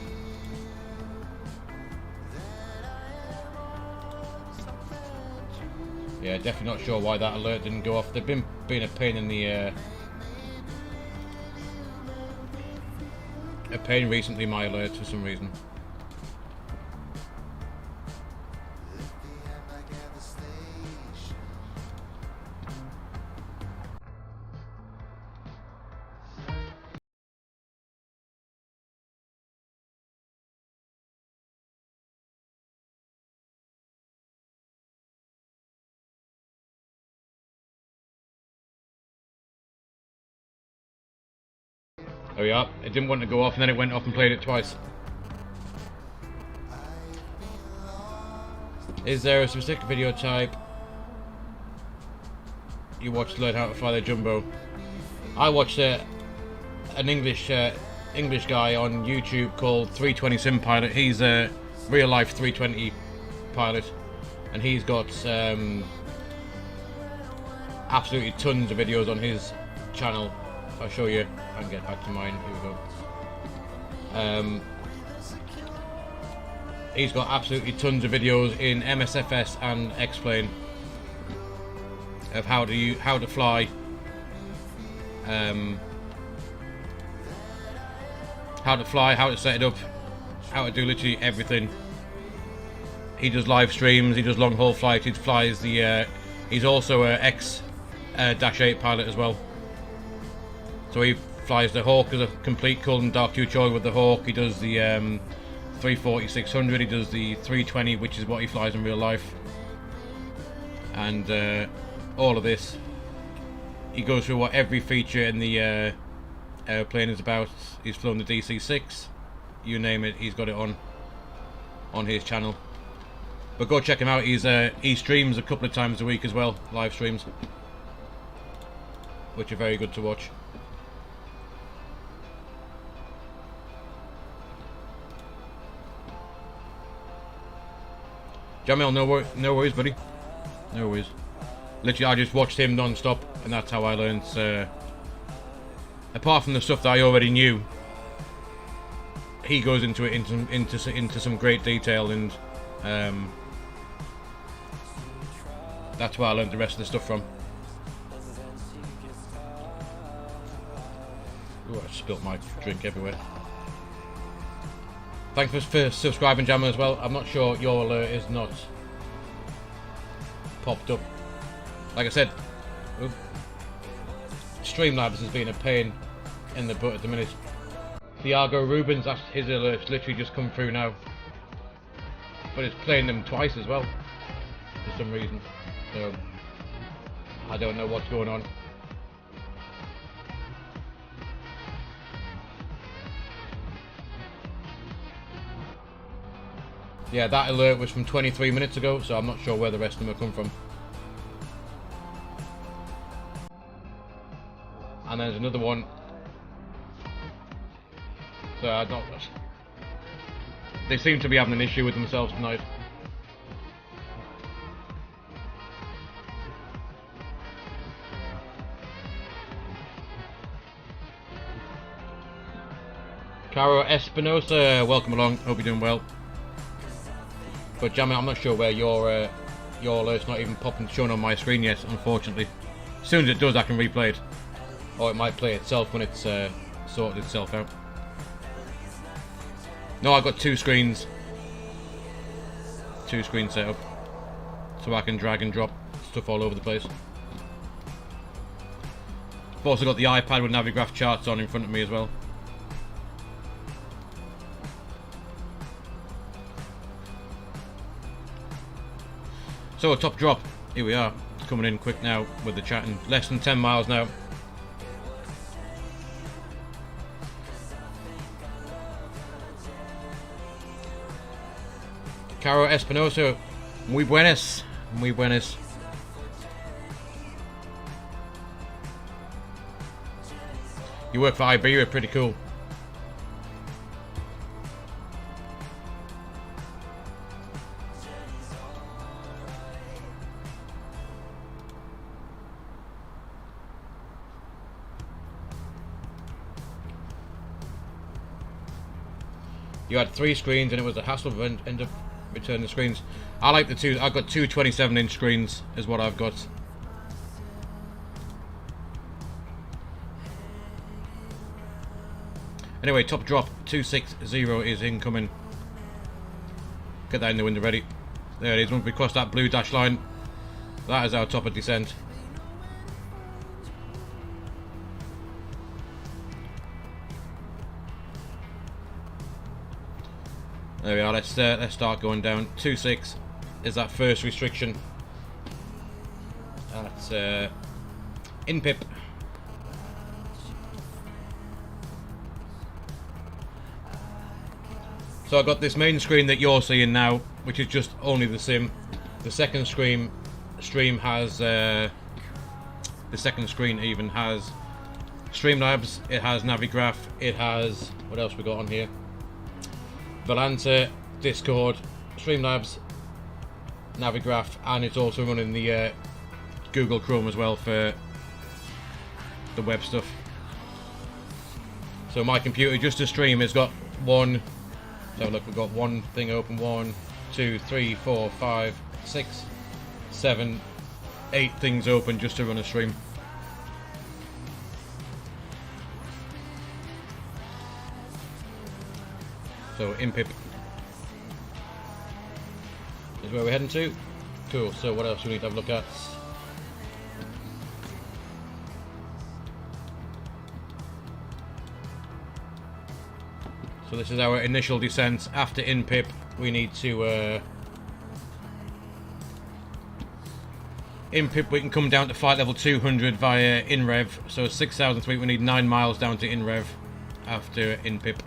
Speaker 1: Yeah, definitely not sure why that alert didn't go off. They've been being a pain in the. A pain recently, my alerts, for some reason. There we are. It didn't want to go off and then it went off and played it twice. Is there a specific video type you watched to learn how to fly the Jumbo? I watched an English guy on YouTube called 320 Sim Pilot. He's a real life 320 pilot and he's got absolutely tons of videos on his channel. I'll show you. I can get back to mine. Here we go. He's got absolutely tons of videos in MSFS and X-Plane of how to fly, how to set it up, how to do literally everything. He does live streams. He does long haul flights. He flies the. He's also a X-8 pilot as well. So he flies the Hawk as a complete cold and dark tutorial with the Hawk. He does the 340-600. He does the 320, which is what he flies in real life. And all of this, he goes through what every feature in the airplane is about. He's flown the DC-6, you name it, he's got it on his channel. But go check him out. He streams a couple of times a week as well, live streams, which are very good to watch. Jamil, no worries, buddy. No worries. Literally, I just watched him non-stop, and that's how I learned. Apart from the stuff that I already knew, he goes into it into some great detail, and that's where I learned the rest of the stuff from. Ooh, I spilt my drink everywhere. Thanks for subscribing, Jammer, as well. I'm not sure your alert is not popped up. Like I said, Streamlabs has been a pain in the butt at the minute. Thiago Rubens, that's his alert's literally just come through now. But it's playing them twice as well, for some reason. So, I don't know what's going on. Yeah, that alert was from 23 minutes ago, so I'm not sure where the rest of them have come from. And there's another one. So I don't. They seem to be having an issue with themselves tonight. Caro Espinosa, welcome along. Hope you're doing well. But Jamie, I'm not sure where your alert's not even shown on my screen yet, unfortunately. As soon as it does, I can replay it. Or it might play itself when it's sorted itself out. No, I've got two screens. Two screens set up. So I can drag and drop stuff all over the place. I've also got the iPad with Navigraph charts on in front of me as well. So a top drop, here we are, coming in quick now with the chatting. Less than 10 miles now. Caro Espinosa, muy buenas, muy buenas. You work for Iberia, pretty cool. You had 3 screens and it was a hassle to end up returning the screens. I like the two. I've got two 27-inch screens is what I've got. Anyway, top drop 260 is incoming. Get that in the window ready. There it is. Once we cross that blue dash line, that is our top of descent. There we are. Let's start going down. 26 is that first restriction. That's in pip. So I've got this main screen that you're seeing now, which is just only the sim. The second stream has the second screen even has Streamlabs. It has Navigraph. It has what else we got on here? Volanta, Discord, Streamlabs, Navigraph, and it's also running the Google Chrome as well for the web stuff. So my computer, just to stream, has got one. So look, we've got one thing open. 1, 2, 3, 4, 5, 6, 7, 8 things open just to run a stream. So InPip is where we're heading to. Cool. So what else do we need to have a look at? So this is our initial descent. After InPip, we need to in pip we can come down to flight level 200 via in rev. So 6,000 feet, we need 9 miles down to in rev after in pip.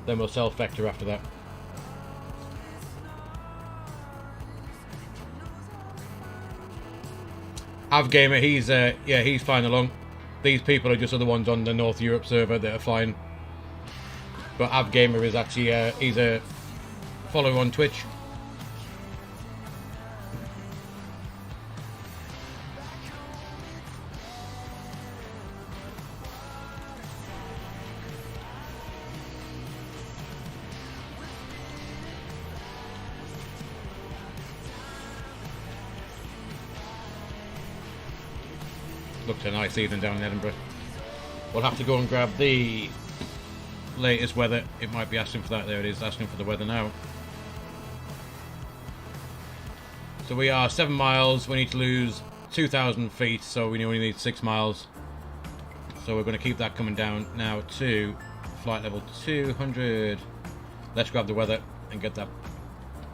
Speaker 1: Then we'll self vector after that. Avgamer, he's flying along. These people are just other ones on the North Europe server that are flying. But Avgamer is actually he's a follower on Twitch. Looks a nice evening down in Edinburgh. We'll have to go and grab the latest weather. It might be asking for that. There it is, asking for the weather now. So we are 7 miles. We need to lose 2,000 feet, so we only need 6 miles. So we're going to keep that coming down now to flight level 200. Let's grab the weather and get that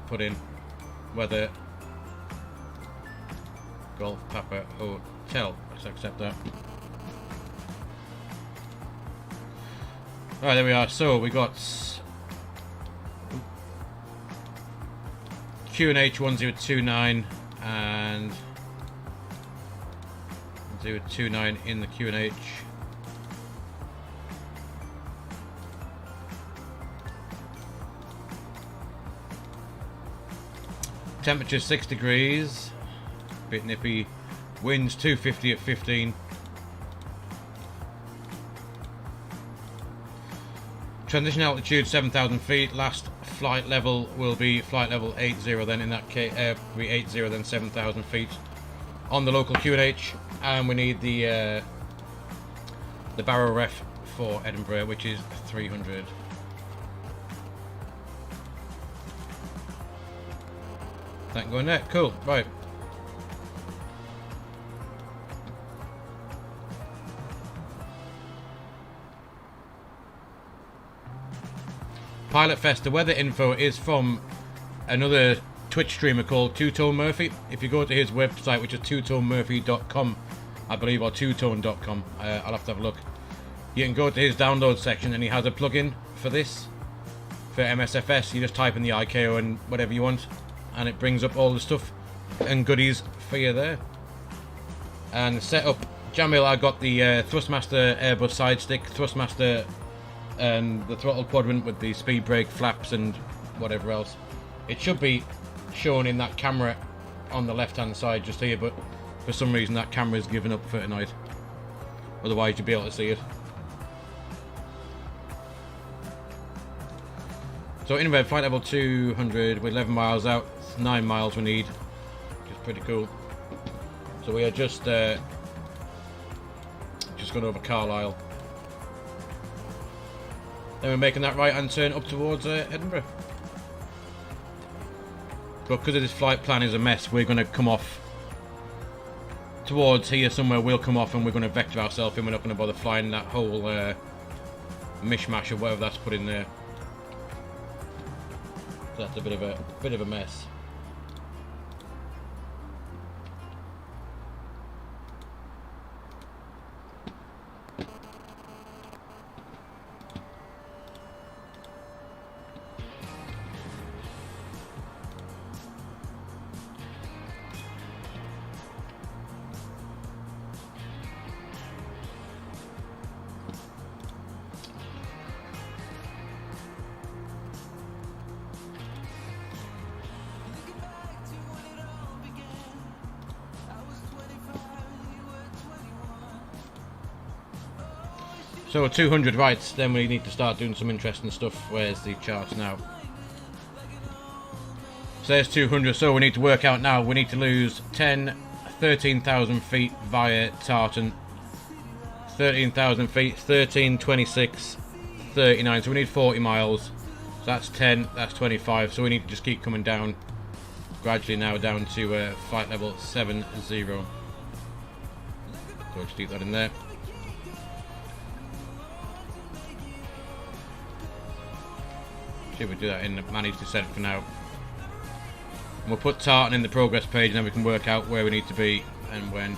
Speaker 1: put in. Weather. Golf Papa Hotel. Let's accept that. Alright, there we are. So we got QNH 1029 and 029 in the QNH. Temperature 6 degrees. Bit nippy. Winds 250 at 15. Transition altitude 7,000 feet. Last flight level will be flight level 80. Then in that case, we 80 then 7,000 feet on the local QNH, and we need the barrel ref for Edinburgh, which is 300. That can go in there. Cool. Right. Pilot Fest, the weather info is from another Twitch streamer called Two Tone Murphy. If you go to his website, which is twotonemurphy.com, I believe, or twotone.com, I'll have to have a look. You can go to his download section and he has a plugin for this, for MSFS. You just type in the IKO and whatever you want, and it brings up all the stuff and goodies for you there. And setup, Jamil, I got the Thrustmaster Airbus side stick, Thrustmaster, and the throttle quadrant with the speed brake flaps and whatever else. It should be shown in that camera on the left hand side just here, but for some reason that camera is given up for tonight. Otherwise you'll be able to see it. So in red, flight level 200, we're 11 miles out. It's 9 miles we need, which is pretty cool. So we are just gone over Carlisle. Then we're making that right hand turn up towards Edinburgh. But because of this flight plan is a mess, we're going to come off towards here somewhere. We'll come off and we're going to vector ourselves in. We're not going to bother flying that whole mishmash or whatever that's put in there. So that's a bit of a mess. So 200 right, then we need to start doing some interesting stuff. Where's the charts now? So there's 200, so we need to work out now. We need to lose 13,000 feet via Tartan. 13,000 feet, 13, 26, 39. So we need 40 miles. So that's 10, that's 25. So we need to just keep coming down gradually now down to flight level 70. So just keep that in there. See if we do that in the manage descent for now. We'll put tartan in the progress page and then we can work out where we need to be and when.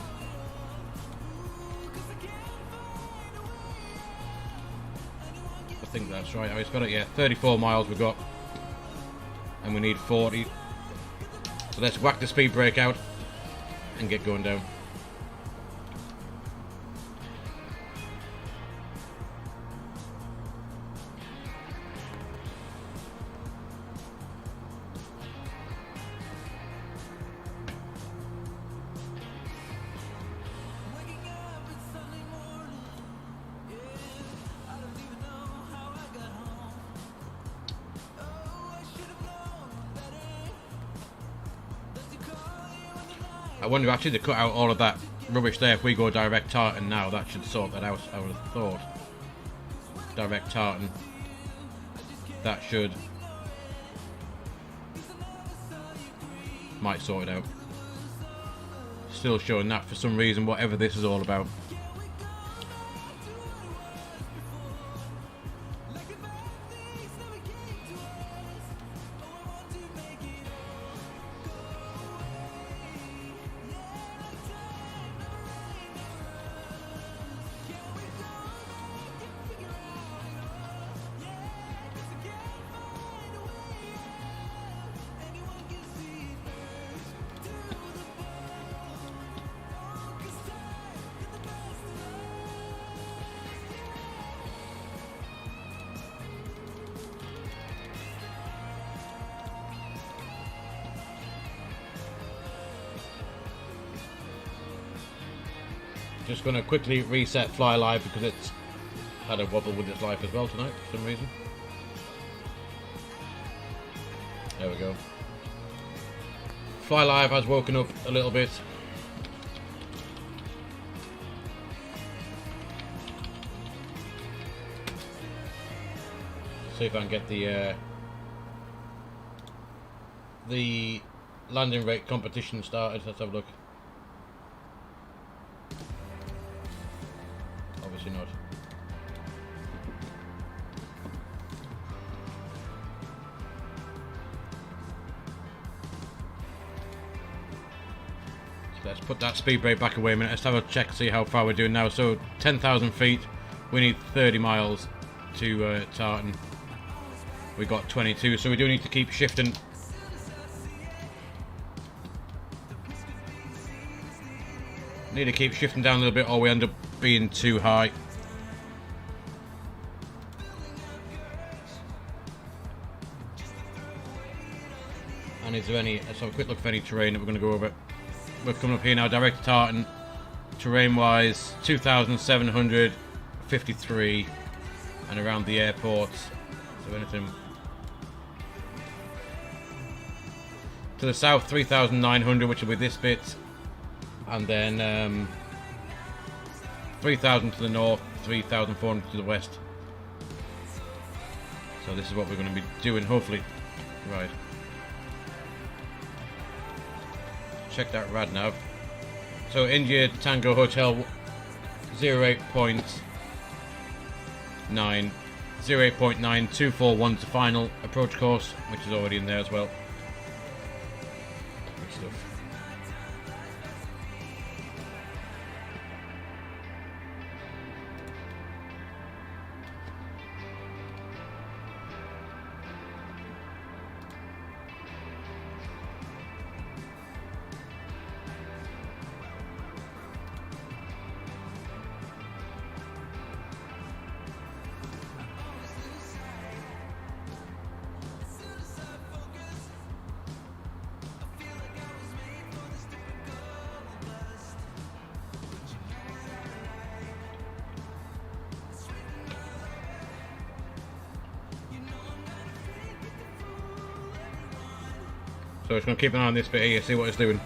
Speaker 1: I think that's right. I spelled it, yeah. 34 miles we've got. And we need 40. So let's whack the speed brake out and get going down. I wonder actually to cut out all of that rubbish there. If we go direct tartan now, that should sort that out, I would have thought. Direct tartan. That should. Might sort it out. Still showing that for some reason, whatever this is all about. Just going to quickly reset Fly Live because it's had a wobble with its life as well tonight for some reason. There we go. Fly Live has woken up a little bit. See if I can get the landing rate competition started. Let's have a look. Obviously not. So let's put that speed brake back away a minute. Let's have a check, see how far we're doing now. So 10,000 feet. We need 30 miles to Tartan. We got 22, so we do need to keep shifting. Need to keep shifting down a little bit or we end up being too high. And is there any, let's have a quick look for any terrain that we're going to go over. We're coming up here now, direct to Tartan. Terrain wise, 2,753 and around the airport. So anything to the south, 3,900, which will be this bit. And then 3,000 to the north, 3,400 to the west. So this is what we're going to be doing, hopefully. Right. Check that rad nav. So India Tango Hotel 08.9241 to final approach course, which is already in there as well. Good stuff. So just going to keep an eye on this bit here, see what it's doing.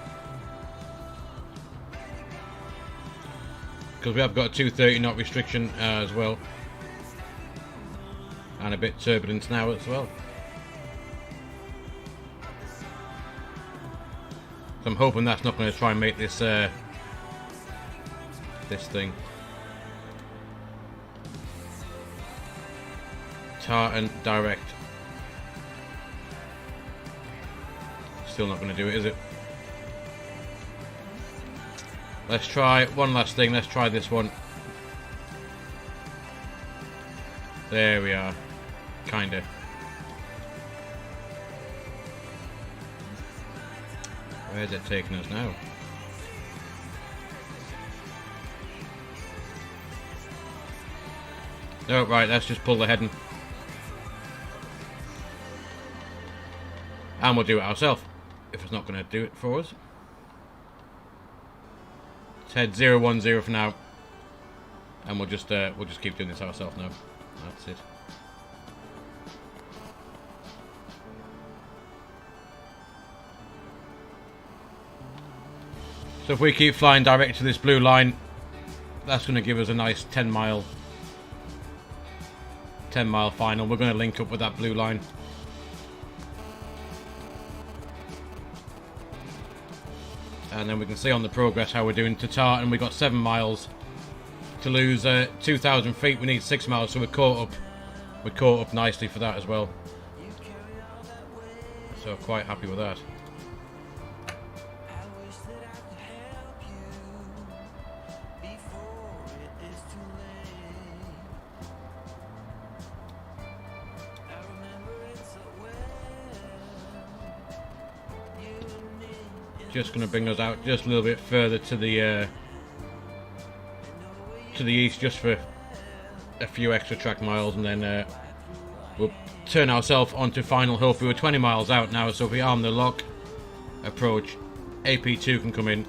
Speaker 1: Because we have got a 230 knot restriction as well. And a bit turbulence now as well. So I'm hoping that's not going to try and make this this thing. Tartan direct. Still not going to do it, is it? Let's try one last thing. Let's try this one. There we are. Kinda. Where's it taking us now? Oh, right, let's just pull the heading. And we'll do it ourselves, if it's not going to do it for us. Let's head 010 for now. And we'll just keep doing this ourselves now. That's it. So if we keep flying direct to this blue line, that's going to give us a nice 10 mile final. We're going to link up with that blue line. And then we can see on the progress how we're doing to Tartan. We got 7 miles to lose 2,000 feet. We need 6 miles, so we're caught up nicely for that as well. So quite happy with that. Just going to bring us out just a little bit further to the east, just for a few extra track miles, and then we'll turn ourselves onto final. Hopefully we're 20 miles out now, so if we arm the lock approach, AP2 can come in.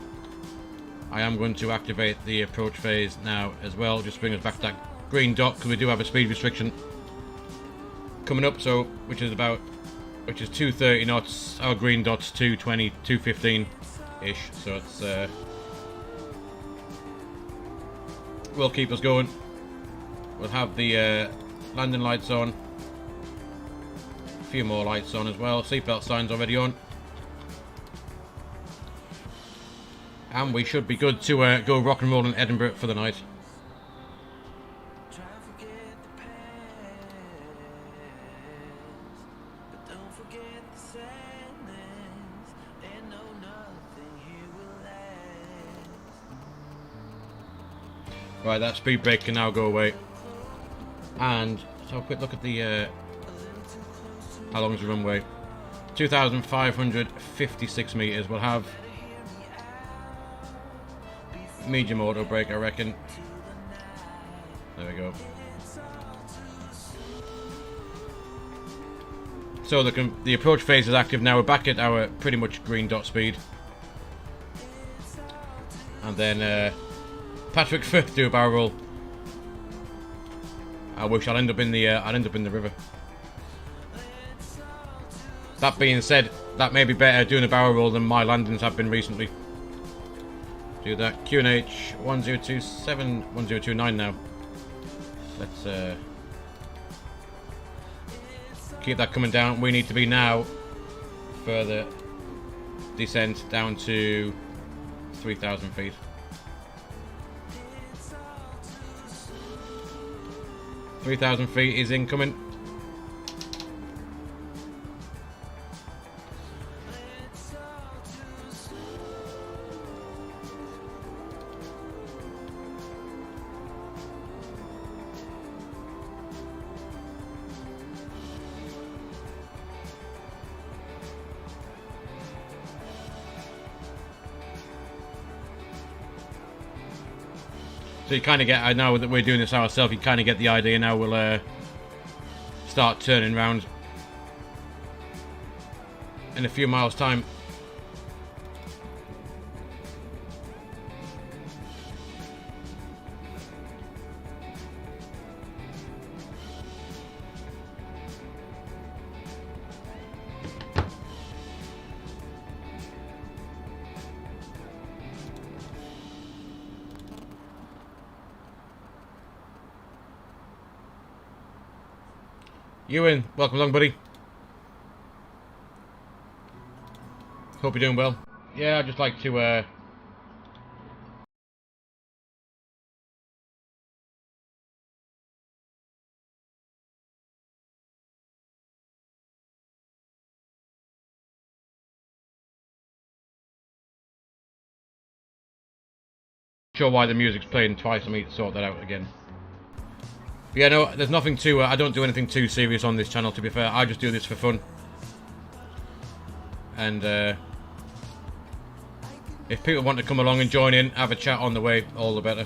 Speaker 1: I am going to activate the approach phase now as well, just bring us back to that green dot, because we do have a speed restriction coming up, so which is 230 knots. Our green dot's 220, 215 ish, so it's will keep us going. We'll have the landing lights on, a few more lights on as well. Seatbelt signs already on, and we should be good to go rock and roll in Edinburgh for the night. Right, that speed brake can now go away. And so a quick look at the how long is the runway? 2,556 meters. We'll have medium auto brake, I reckon. There we go. So the approach phase is active now. We're back at our pretty much green dot speed. And then Patrick first do a barrel roll. I wish I'll end up in the river. That being said, that may be better doing a barrel roll than my landings have been recently. Do that. QNH 1027 1029 now. Let's keep that coming down. We need to be now further descent down to 3,000 feet. 3,000 feet is incoming. So you kind of get, I know that we're doing this ourselves, you kind of get the idea now. We'll start turning round in a few miles time. Ewan, welcome along, buddy. Hope you're doing well. Yeah, I'd just like to Sure why the music's playing twice. I need to sort that out again. But yeah, no, there's nothing too. I don't do anything too serious on this channel. To be fair, I just do this for fun. And if people want to come along and join in, have a chat on the way, all the better.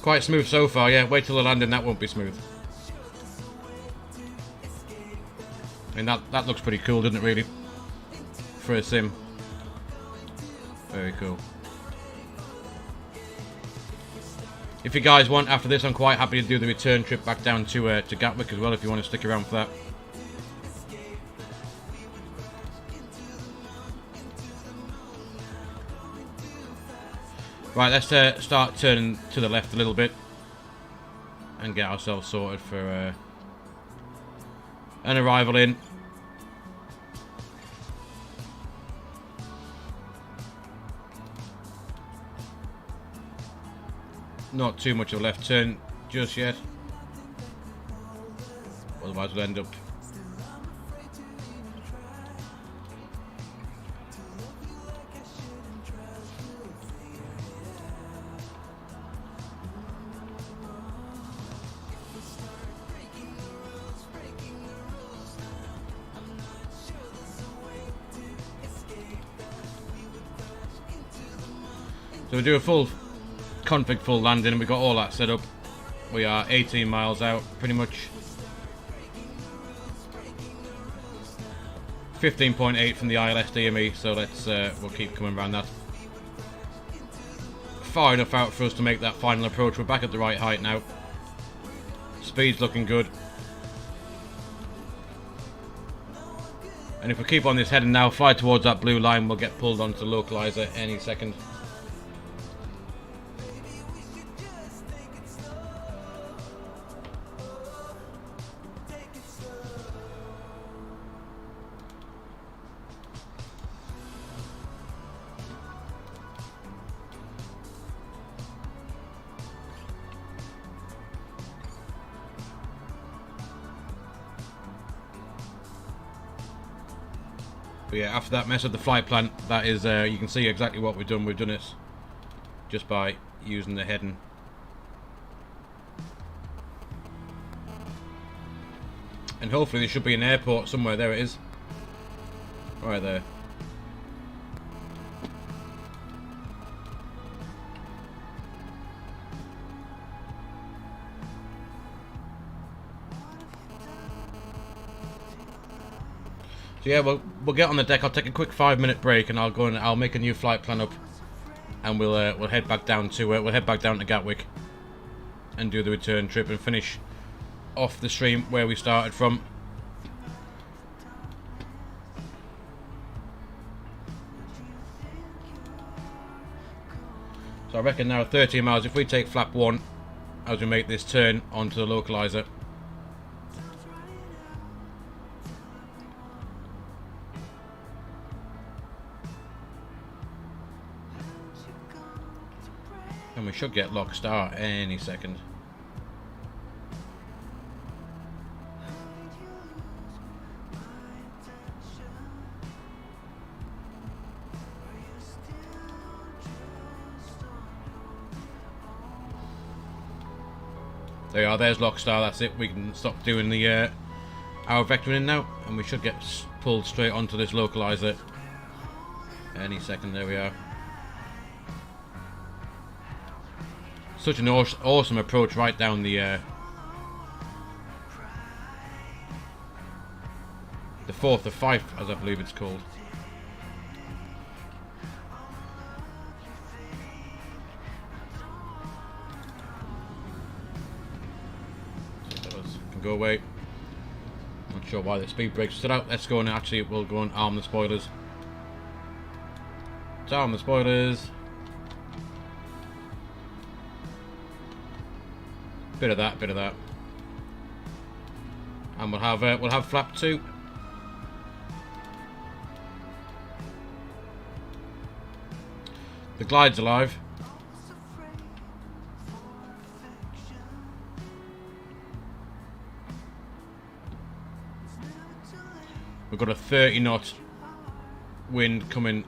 Speaker 1: Quite smooth so far, yeah. Wait till the landing, that won't be smooth. I mean, that looks pretty cool, doesn't it, really? For a sim. Very cool. If you guys want, after this, I'm quite happy to do the return trip back down to Gatwick as well, if you want to stick around for that. Right, let's start turning to the left a little bit and get ourselves sorted for an arrival in. Not too much of a left turn just yet, otherwise we'll end up so we do a full config full landing and we got all that set up. We are 18 miles out, pretty much 15.8 from the ILS DME, so let's we'll keep coming around that. Far enough out for us to make that final approach. We're back at the right height now. Speed's looking good. And if we keep on this heading now, fly towards that blue line, we'll get pulled onto the localizer any second. But yeah, after that mess of the flight plan, that is, you can see exactly what we've done. We've done it just by using the heading. And hopefully there should be an airport somewhere. There it is. Right there. So yeah, we'll get on the deck. I'll take a quick 5-minute break, and I'll make a new flight plan up, and we'll head back down to Gatwick, and do the return trip and finish off the stream where we started from. So I reckon now 13 miles. If we take flap 1 as we make this turn onto the localizer. And we should get lock start any second. There you are, there's lock star, that's it. We can stop doing the our vectoring now, and we should get pulled straight onto this localizer any second. There we are. Such an awesome approach right down the 4th of Fife, as I believe it's called. Can go away. Not sure why the speed brakes stood out. Let's go and actually we'll go and arm the spoilers. Let's arm the spoilers. Bit of that, and we'll have flap 2. The glide's alive. we've got a 30 knot wind coming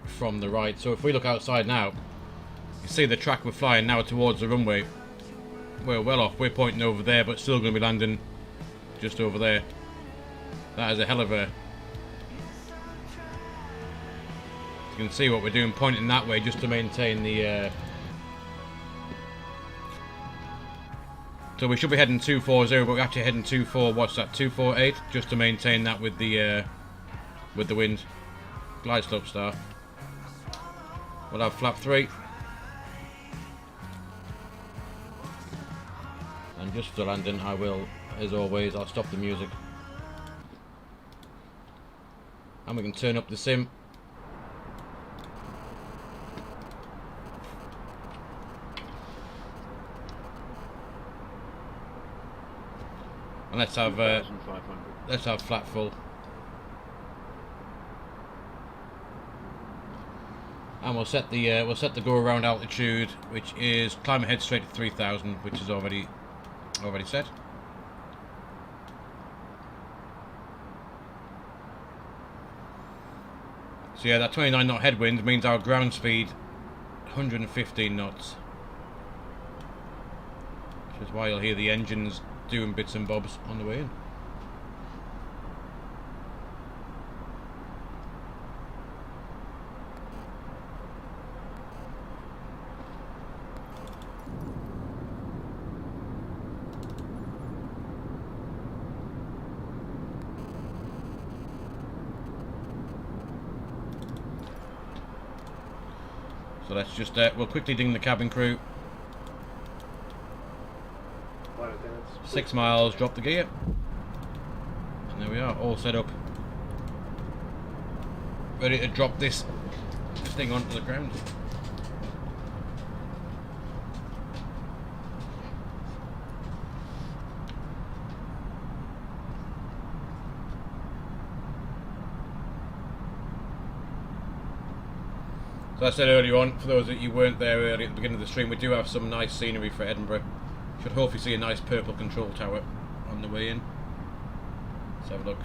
Speaker 1: from the right. So if we look outside now, you see the track we're flying now towards the runway. We're well off. We're pointing over there, but still going to be landing just over there. That is a hell of a... You can see what we're doing, pointing that way just to maintain the... So we should be heading 240, but we're actually heading 24. What's that? 248, just to maintain that with the wind. Glide slope start. We'll have flap 3. And just for the landing, I will, as always, I'll stop the music. And we can turn up the sim. And let's have flat full. And we'll set the go around altitude, which is climb ahead straight at 3000, which is already set. So yeah, that 29 knot headwind means our ground speed 115 knots, which is why you'll hear the engines doing bits and bobs on the way in. So let's just, we'll quickly ding the cabin crew. 6 miles, drop the gear. And there we are, all set up. Ready to drop this thing onto the ground. So I said earlier on, for those that you weren't there early at the beginning of the stream, we do have some nice scenery for Edinburgh. Should hopefully see a nice purple control tower on the way in. Let's have a look.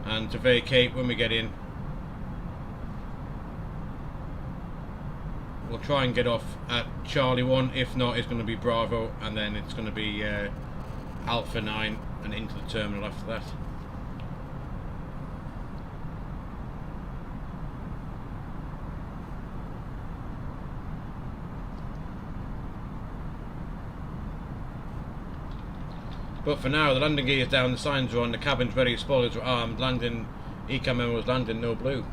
Speaker 1: And to vacate when we get in, we'll try and get off at Charlie 1. If not, it's going to be Bravo, and then it's going to be Alpha 9 and into the terminal after that. But for now, the landing gear is down, the signs are on, the cabin's ready, spoilers are armed, landing, ECAM memos landing, no blue.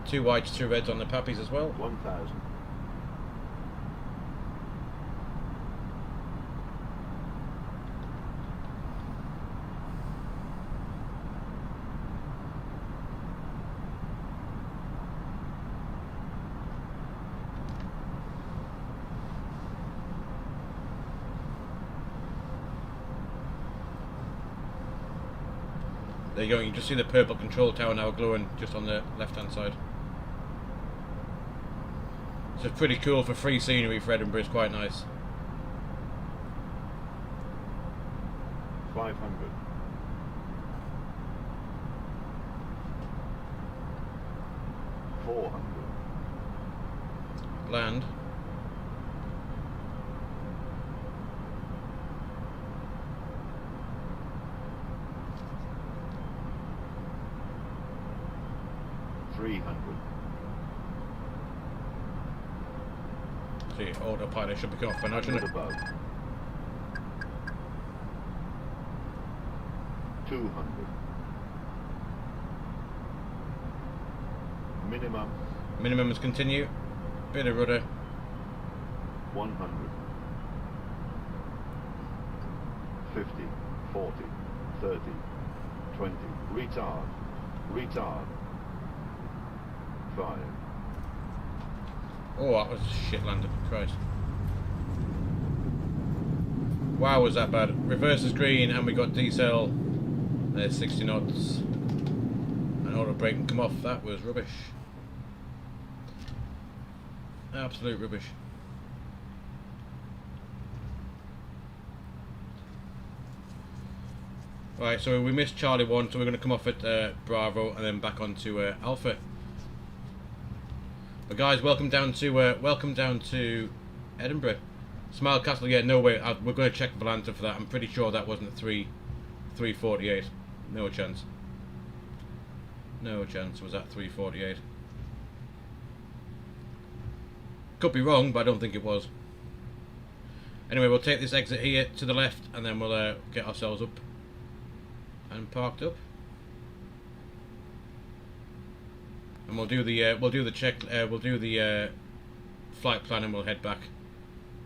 Speaker 1: Two whites, two reds on the pappies as well.
Speaker 4: 1000.
Speaker 1: There you go, you can just see the purple control tower now glowing just on the left hand side. So it's pretty cool for free scenery for Edinburgh, it's quite nice.
Speaker 4: 500. 400.
Speaker 1: Land.
Speaker 4: 300.
Speaker 1: See, autopilot should be going off by now, shouldn't it?
Speaker 4: Above. 200. Minimum.
Speaker 1: Minimum is continue. Bit of rudder.
Speaker 4: 100. 50. 40. 30. 20. Retard. Retard. 5.
Speaker 1: Oh, that was a shit landing, Christ. Wow, was that bad. Reverse is green and we got decel. There's 60 knots. And auto brake can come off. That was rubbish. Absolute rubbish. Right, so we missed Charlie 1, so we're going to come off at Bravo and then back onto Alpha. But guys, welcome down to Edinburgh. Smile Castle, yeah, no way. We're going to check Volanta for that. I'm pretty sure that wasn't 348. No chance. No chance was that 348. Could be wrong, but I don't think it was. Anyway, we'll take this exit here to the left, and then we'll get ourselves up and parked up, and we'll do the flight plan, and we'll head back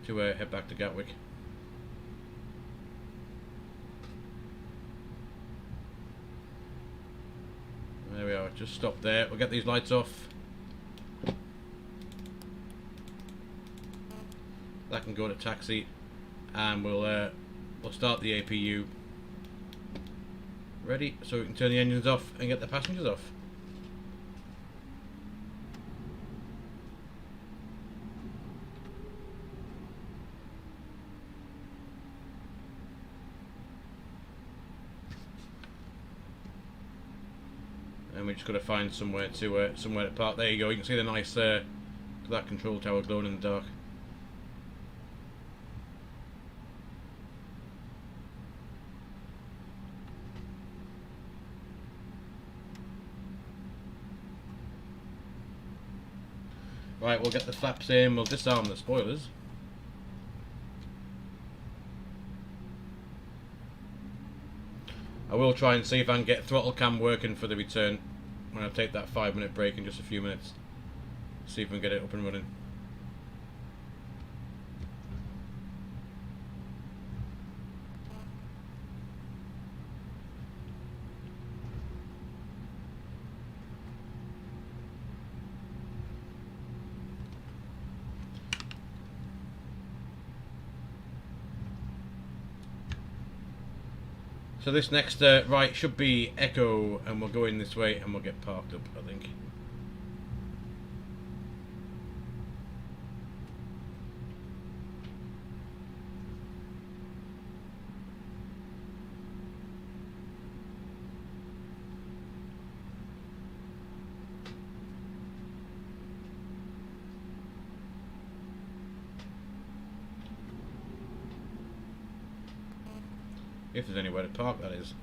Speaker 1: to Gatwick. There we are. Just stop there. We'll get these lights off. That can go to taxi, and we'll start the APU. Ready, so we can turn the engines off and get the passengers off. And we just got to find somewhere to park. There you go. You can see the nice that control tower glowing in the dark. Right, we'll get the flaps in, we'll disarm the spoilers. I will try and see if I can get throttle cam working for the return when I take that 5-minute break in just a few minutes. See if we can get it up and running. So this next right should be Echo, and we'll go in this way and we'll get parked up, I think. If there's anywhere to park, that is.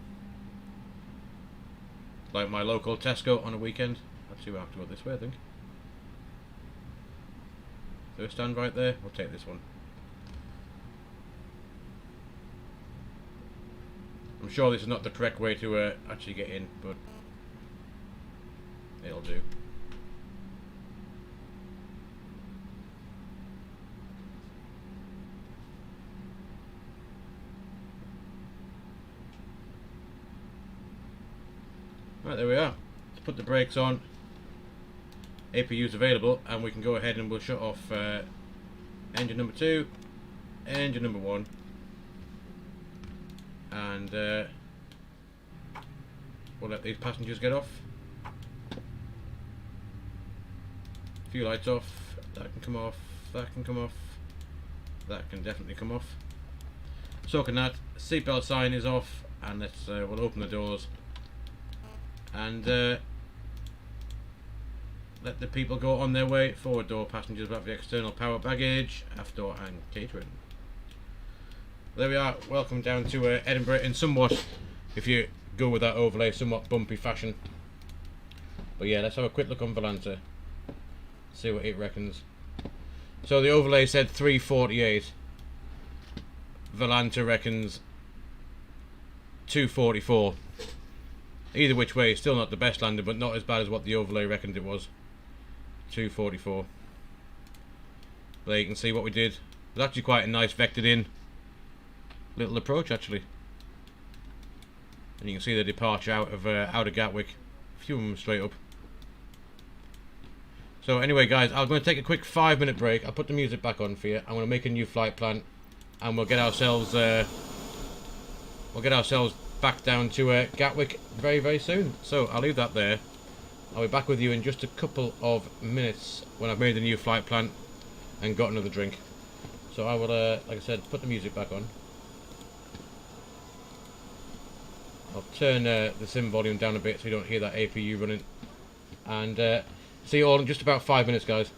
Speaker 1: Like my local Tesco on a weekend. Actually, we'll have to go this way, I think. First stand right there. We'll take this one. I'm sure this is not the correct way to actually get in, but it'll do. Right, there we are. Let's put the brakes on. APU's available, and we can go ahead and we'll shut off engine number 2, engine number 1, and we'll let these passengers get off. A few lights off. That can come off. That can come off. That can definitely come off. So can that. Seatbelt sign is off, and let's we'll open the doors. And let the people go on their way. Forward door passengers without the external power baggage, aft door and catering. There we are. Welcome down to Edinburgh in somewhat, if you go with that overlay, somewhat bumpy fashion. But yeah, let's have a quick look on Volanta. See what it reckons. So the overlay said 348. Volanta reckons 244. Either which way, still not the best landing, but not as bad as what the overlay reckoned it was. 244. There you can see what we did. It was actually quite a nice vectored in little approach, actually. And you can see the departure out of Gatwick. A few of them straight up. So anyway, guys, I'm going to take a quick 5-minute break. I'll put the music back on for you. I'm going to make a new flight plan. and we'll get ourselves back down to Gatwick very, very soon. So I'll leave that there. I'll be back with you in just a couple of minutes when I've made the new flight plan and got another drink. So I will, like I said, put the music back on. I'll turn the sim volume down a bit so you don't hear that APU running. And see you all in just about 5 minutes, guys.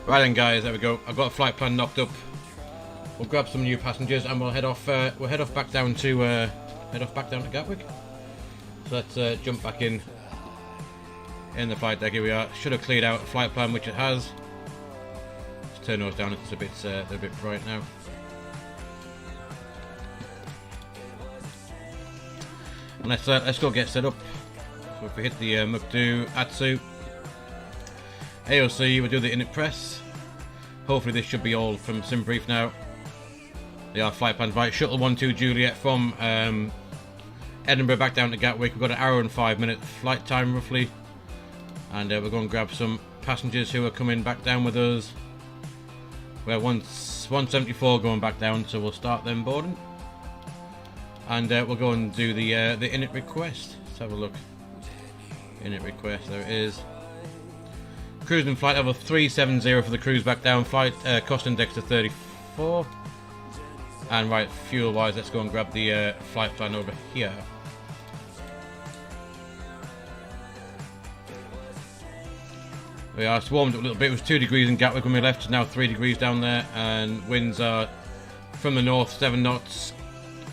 Speaker 1: Right then, guys, there we go. I've got a flight plan knocked up. We'll grab some new passengers and we'll head off. We'll head off back down to Gatwick. So let's jump back in the flight deck. Here we are. Should have cleared out a flight plan, which it has. Let's turn those down. It's a bit bright now. And let's go get set up. So if we hit the Mukdu Atsu AOC, we'll do the init press. Hopefully this should be all from SimBrief now. They are flight plans right. Shuttle 12 Juliet from Edinburgh back down to Gatwick. We've got an hour and 5 minute flight time roughly. And we're going to grab some passengers who are coming back down with us. We're 174 going back down, so we'll start them boarding. And we'll go and do the init request. Let's have a look. Init request, there it is. Cruising flight level 370 for the cruise back down. Flight cost index to 34. And right, fuel wise, let's go and grab the flight plan over here. We are swarmed up a little bit. It was 2 degrees in Gatwick when we left. It's now 3 degrees down there, and winds are from the north 7 knots.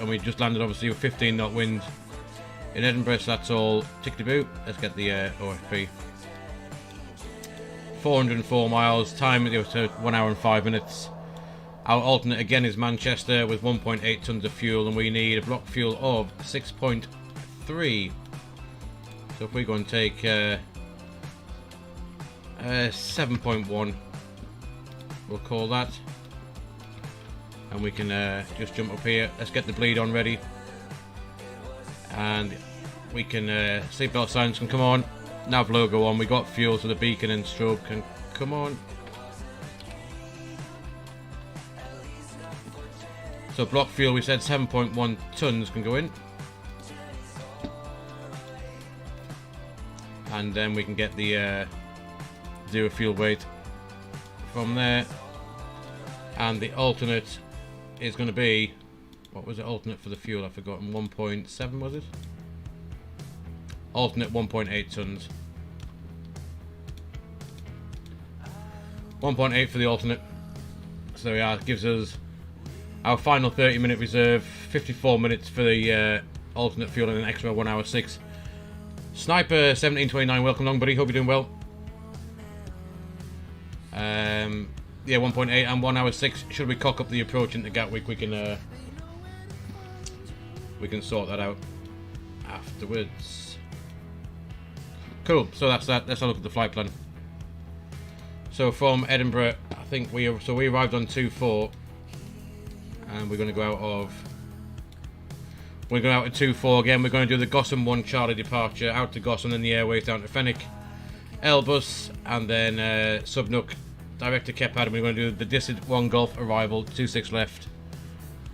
Speaker 1: And we just landed obviously with 15 knot wind in Edinburgh, so that's all tickety-boo. Let's get the OFP. 404 miles, time it was 1 hour and 5 minutes. Our alternate again is Manchester with 1.8 tons of fuel, and we need a block fuel of 6.3. So if we go and take 7.1, we'll call that. And we can just jump up here. Let's get the bleed on ready. And we can, seatbelt signs can come on. Nav logo on. We got fuel, so the beacon and strobe can come on. So block fuel, we said 7.1 tons can go in. And then we can get the zero fuel weight from there. And the alternate is going to be, what was it alternate for the fuel? I've forgotten. 1.7 was it? Alternate 1.8 tons. 1.8 for the alternate. So there we are. It gives us our final 30-minute reserve. 54 minutes for the alternate fuel and an extra 1 hour 6. Sniper 1729, welcome along, buddy. Hope you're doing well. Yeah, 1.8 and 1 hour 6. Should we cock up the approach into Gatwick, we can sort that out afterwards. Cool. So that's that. Let's have a look at the flight plan. So from Edinburgh, I think we arrived on 2-4, and we're going to go out of. We're going out at 2-4 again. We're going to do the Gotham 1 Charlie departure out to Gotham, then the airways down to Fenwick, Elbus, and then Subnook direct to Keppad. We're going to do the Distant 1 Golf arrival 26 left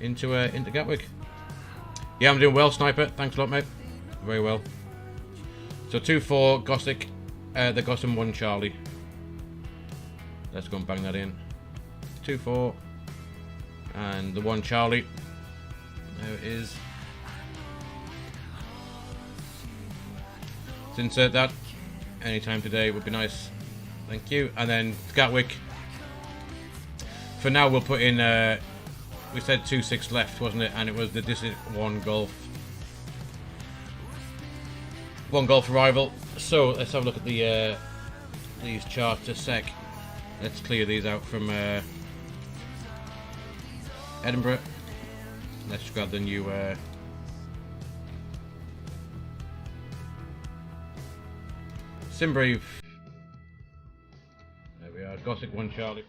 Speaker 1: into Gatwick. Yeah, I'm doing well, Sniper. Thanks a lot, mate. Very well. So 2-4 Gothic, the Gotham 1 Charlie. Let's go and bang that in. 2-4 and the 1 Charlie. There it is. Let's insert that anytime today would be nice. Thank you. And then Gatwick. For now, we'll put in. We said 2-6 left, wasn't it? And it was the Distant 1 Golf. 1 Golf arrival. So let's have a look at the these charts a sec. Let's clear these out from Edinburgh. Let's grab the new. SimBrief. There we are, Gothic 1 Charlie.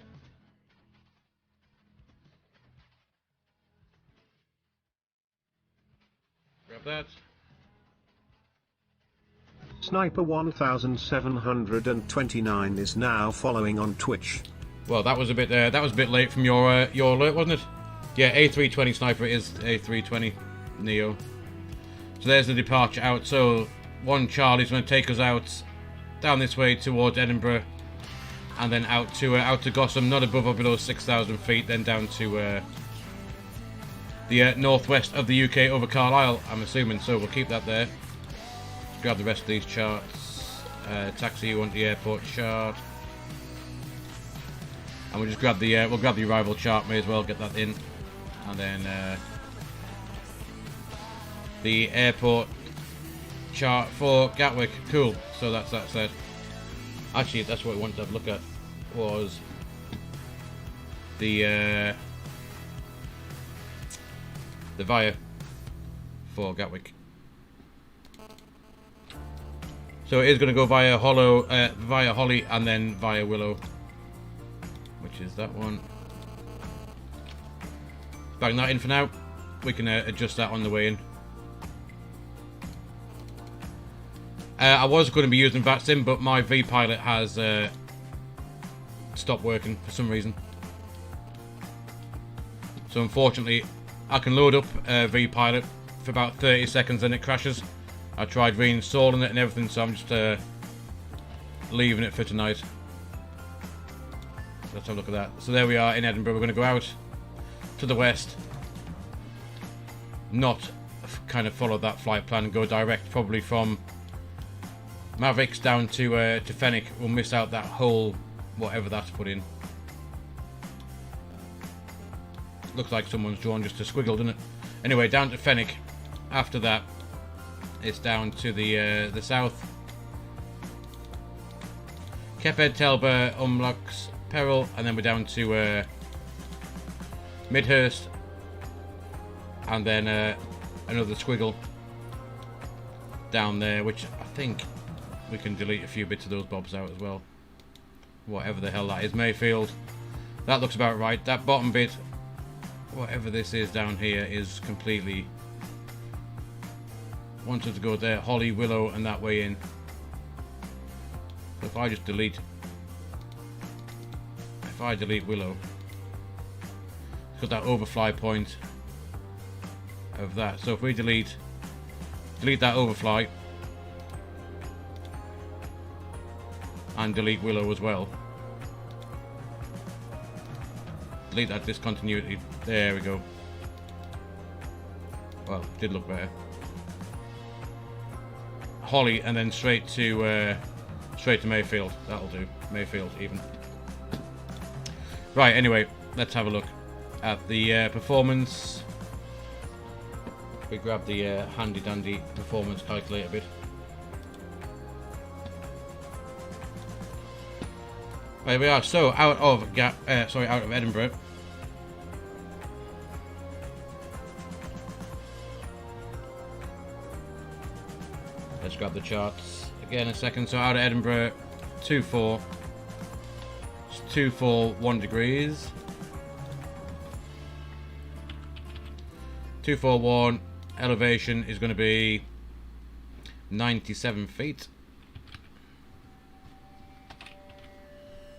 Speaker 1: Grab that.
Speaker 5: Sniper 1729 is now following on Twitch.
Speaker 1: Well, that was a bit late from your alert, wasn't it? Yeah, A320 Sniper is A320 Neo. So there's the departure out. So 1 Charlie's going to take us out down this way towards Edinburgh, and then out to Gotham, not above or below 6,000 feet, then down to the northwest of the UK over Carlisle, I'm assuming. So we'll keep that there. Grab the rest of these charts. Taxi you want the airport chart. And we'll just grab the we'll grab the arrival chart, may as well get that in, and then the airport chart for Gatwick. Cool. So that's that set. Actually, that's what we wanted to have a look at, was the via for Gatwick. So it is going to go via via Holly, and then via Willow, which is that one. Bang that in for now. We can adjust that on the way in. I was going to be using VATSIM, but my V-Pilot has stopped working for some reason. So unfortunately, I can load up V-Pilot for about 30 seconds and it crashes. I tried reinstalling it and everything, so I'm just leaving it for tonight. Let's have a look at that. So there we are in Edinburgh. We're going to go out to the west, not kind of follow that flight plan and go direct, probably from Mavericks down to Fenwick. We'll miss out that whole whatever that's put in. Looks like someone's drawn just a squiggle, doesn't it? Anyway, down to Fenwick. After that, it's down to the south. Keped, Telber, Umlux, Peril, and then we're down to Midhurst, and then another squiggle down there, which I think we can delete a few bits of those bobs out as well. Whatever the hell that is, Mayfield. That looks about right. That bottom bit, whatever this is down here, is completely wanted to go there. Holly, Willow, and that way in. So if I just delete, Willow, it's got that overfly point of that. So if we delete that overfly and delete Willow as well, delete that discontinuity. There we go. Well, did look better. Holly, and then straight to Mayfield. That'll do. Mayfield even. Right. Anyway, let's have a look at the performance. We grab the handy dandy performance calculator bit. There we are. So out of Edinburgh. Let's grab the charts again a second. So out of Edinburgh, 2-4. It's 241 degrees. 241. Elevation is going to be 97 feet.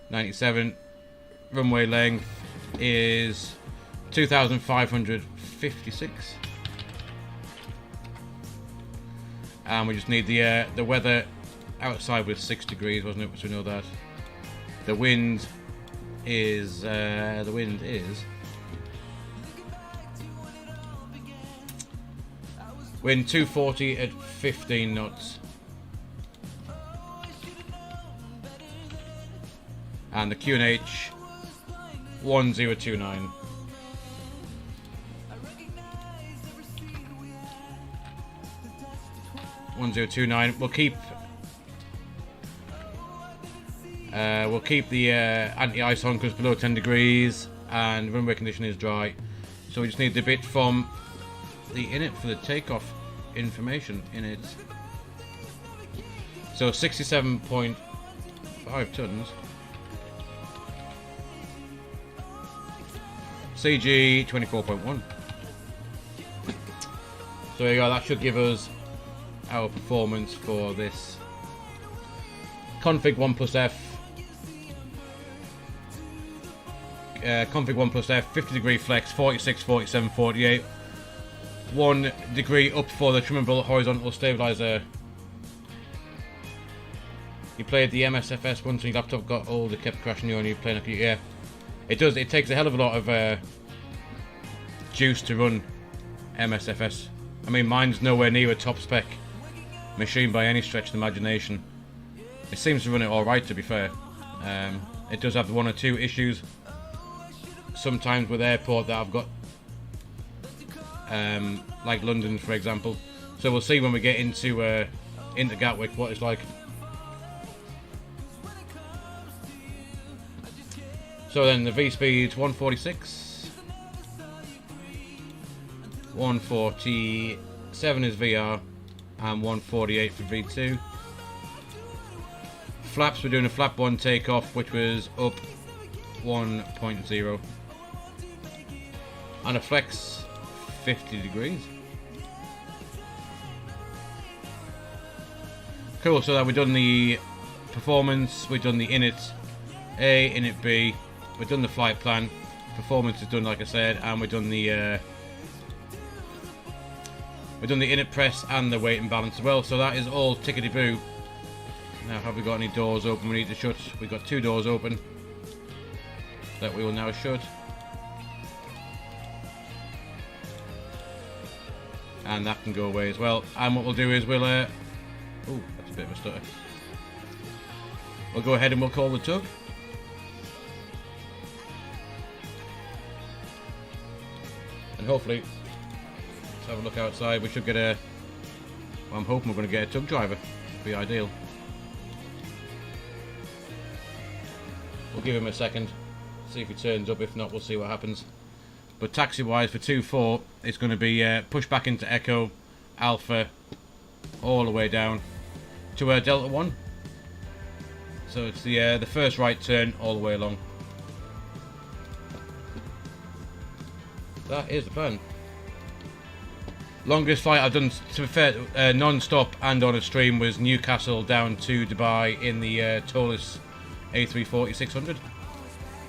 Speaker 1: 97. Runway length is 2,556. And we just need the weather. Outside was 6 degrees, wasn't it? So we know that. The wind is wind 240 at 15 knots. And the QNH 1029. We'll keep the anti-ice on because below 10 degrees and runway condition is dry. So we just need the bit from the init for the takeoff information in it. So 67.5 tons. CG 24.1. So there you go. That should give us our performance for this config 1+F. Config 1+F, 50 degree flex, 46, 47, 48. 1 degree up for the trimmable horizontal stabilizer. You played the MSFS once and your laptop got old, it kept crashing you and you playing. Yeah, it does. It takes a hell of a lot of juice to run MSFS. I mean, mine's nowhere near a top spec machine by any stretch of the imagination. It seems to run it alright, to be fair. It does have 1 or 2 issues sometimes with airport that I've got, like London, for example. So we'll see when we get into Gatwick what it's like. So then the V speed's 146, 147 is VR, and 148 for V2. Flaps, we're doing a flap 1 takeoff, which was up 1.0, and a flex 50 degrees. Cool, so that we've done the performance, we've done the init A, init B, we've done the flight plan, performance is done like I said, and we've done the init press and the weight and balance as well. So that is all tickety-boo. Now, have we got any doors open we need to shut? We've got 2 doors open that we will now shut. And that can go away as well. And what we'll do is we'll... oh, that's a bit of a stutter. We'll go ahead and we'll call the tug. And hopefully, let's have a look outside. We should get a... Well, I'm hoping we're going to get a tug driver. Be ideal. We'll give him a second, see if he turns up. If not, we'll see what happens. But taxi wise for 2-4, it's going to be Pushback into Echo, Alpha, all the way down to Delta 1. So it's the first right turn all the way along. That is the plan. Longest flight I've done, to be fair, non-stop and on a stream, was Newcastle down to Dubai in the Tolis A340-600.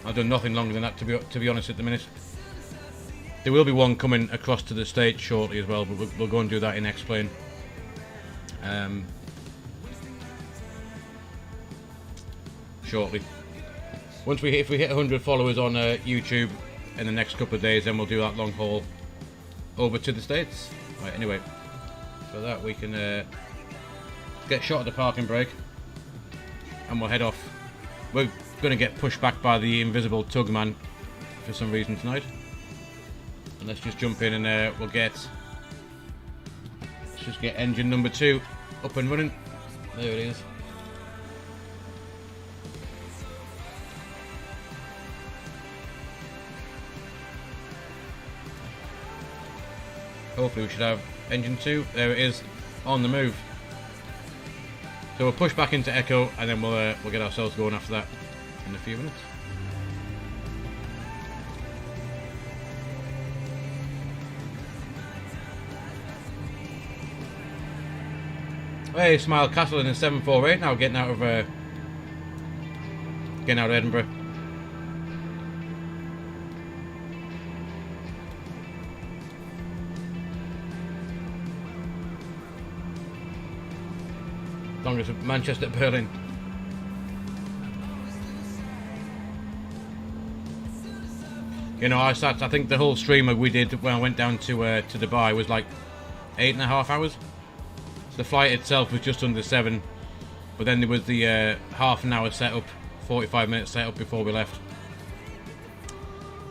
Speaker 1: I've done nothing longer than that, to be honest, at the minute. There will be one coming across to the States shortly as well, but we'll go and do that in X-Plane. Shortly. If we hit 100 followers on YouTube in the next couple of days, then we'll do that long haul over to the States. Right, anyway, for that we can get shot at the parking brake, and we'll head off. We're going to get pushed back by the invisible tug man for some reason tonight. And let's just jump in and let's just get engine number 2 up and running. There it is. Hopefully we should have engine 2. There it is, on the move. So we'll push back into Echo, and then we'll get ourselves going after that in a few minutes. Hey, Smile Castle in a 748 now, getting out of Edinburgh. Longest of Manchester to Berlin. You know, I think the whole stream we did when I went down to Dubai was like 8.5 hours. So the flight itself was just under 7, but then there was the half an hour setup, 45-minute setup before we left,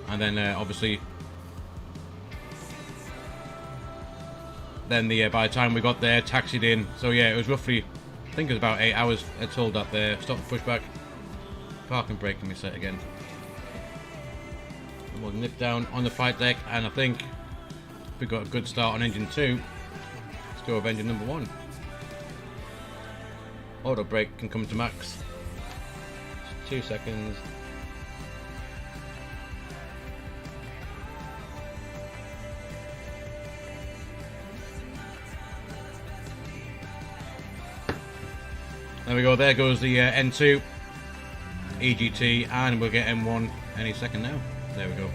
Speaker 1: and then obviously, then by the time we got there, taxied in. So yeah, it was roughly, I think it was about 8 hours. Let's hold that there. Stop the pushback. Parking brake can be set again. And we'll nip down on the flight deck, and I think we've got a good start on engine 2. Let's go with engine number 1. Auto brake can come to max. Just 2 seconds. There we go, there goes the N2 EGT, and we'll get M1 any second now. There we go.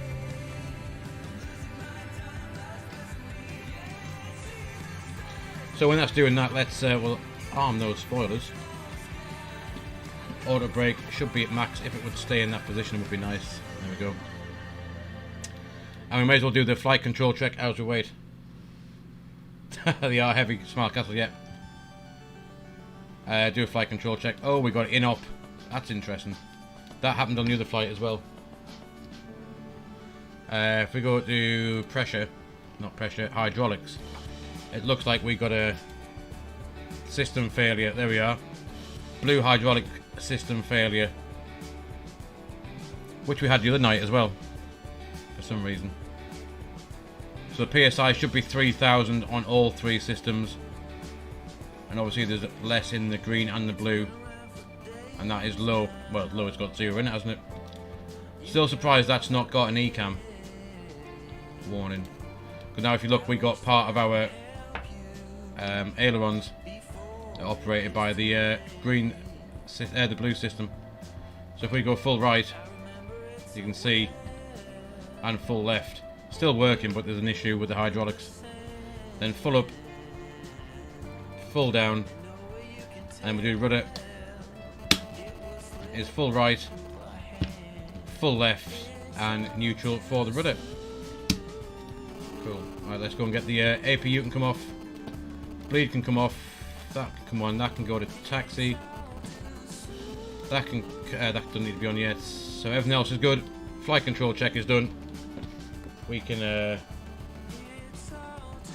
Speaker 1: So when that's doing that, let's we'll arm those spoilers. Auto brake should be at max. If it would stay in that position, it would be nice. There we go. And we may as well do the flight control check as we wait. They are heavy, Smart Castle, yeah. Do a flight control check. Oh, we got in-op. That's interesting. That happened on the other flight as well. If we go to pressure, not pressure, hydraulics, it looks like we got a system failure. There we are. Blue hydraulic system failure, which we had the other night as well, for some reason. So the PSI should be 3000 on all three systems, and obviously there's less in the green and the blue, and that is low. Well, low, it's got 0 in it, hasn't it? Still surprised that's not got an ECAM warning. Because now if you look, we got part of our ailerons operated by the the blue system. So if we go full right, you can see, and full left, still working, but there's an issue with the hydraulics. Then full up, full down, and we do rudder is full right, full left, and neutral for the rudder. Cool. Alright, let's go and get the APU can come off, bleed can come off, that can come on, that can go to taxi, that can that doesn't need to be on yet. So everything else is good. Flight control check is done. We can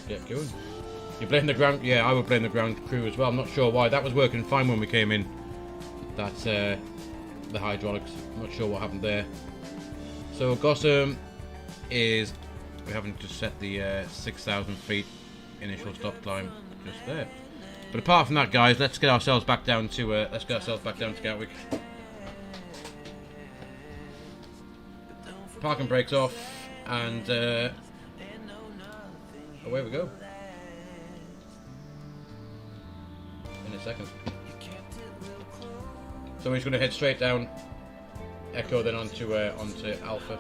Speaker 1: get going. You blame the ground? Yeah, I would blame the ground crew as well. I'm not sure why. That was working fine when we came in. That's the hydraulics. I'm not sure what happened there. So Gotham is, we haven't just set the 6,000 feet initial stop climb just there. But apart from that, guys, let's get ourselves back down to Gatwick. Parking brakes off, and away we go. In a second. So we're just going to head straight down Echo, then onto Alpha.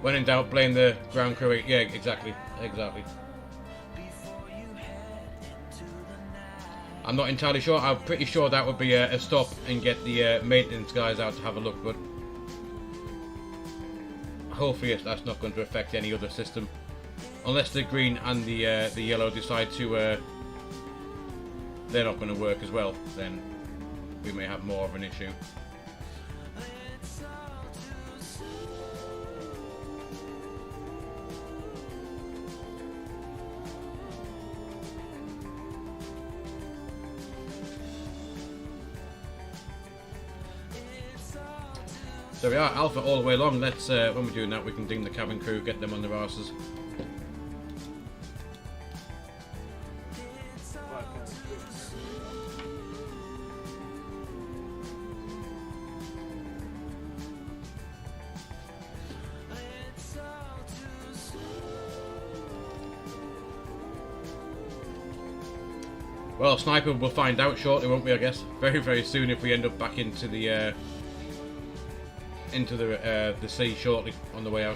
Speaker 1: When in doubt, blame the ground crew. Yeah, exactly. I'm not entirely sure. I'm pretty sure that would be a stop and get the maintenance guys out to have a look, but hopefully that's not going to affect any other system, unless the green and the yellow decide to they're not going to work as well. Then we may have more of an issue. So we are Alpha all the way along. Let's when we're doing that, we can ding the cabin crew, get them on their arses. Well, Sniper, we'll find out shortly, won't we? I guess very, very soon, if we end up back into the sea shortly on the way out.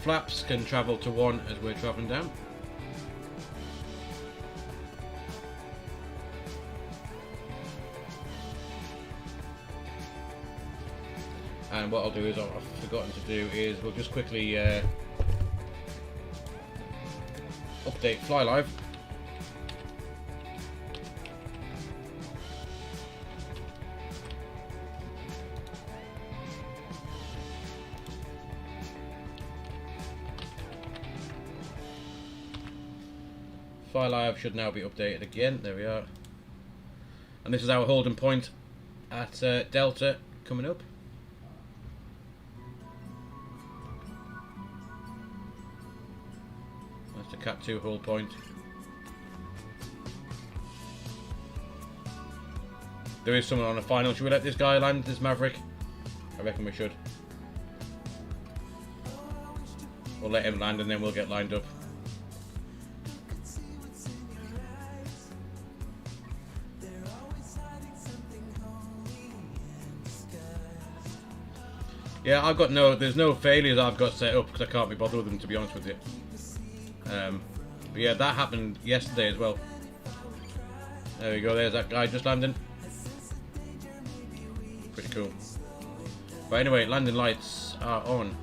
Speaker 1: Flaps can travel to 1 as we're travelling down. And what I'll do is, I've forgotten to do is, we'll just quickly update FlyLive. FlyLive should now be updated again. There we are. And this is our holding point at Delta coming up. That's the Cat 2 hold point. There is someone on the final. Should we let this guy land, this Maverick? I reckon we should. We'll let him land and then we'll get lined up. Yeah, I've got there's no failures I've got set up because I can't be bothered with them, to be honest with you. But yeah, that happened yesterday as well. There we go, there's that guy just landing. Pretty cool. But anyway, landing lights are on.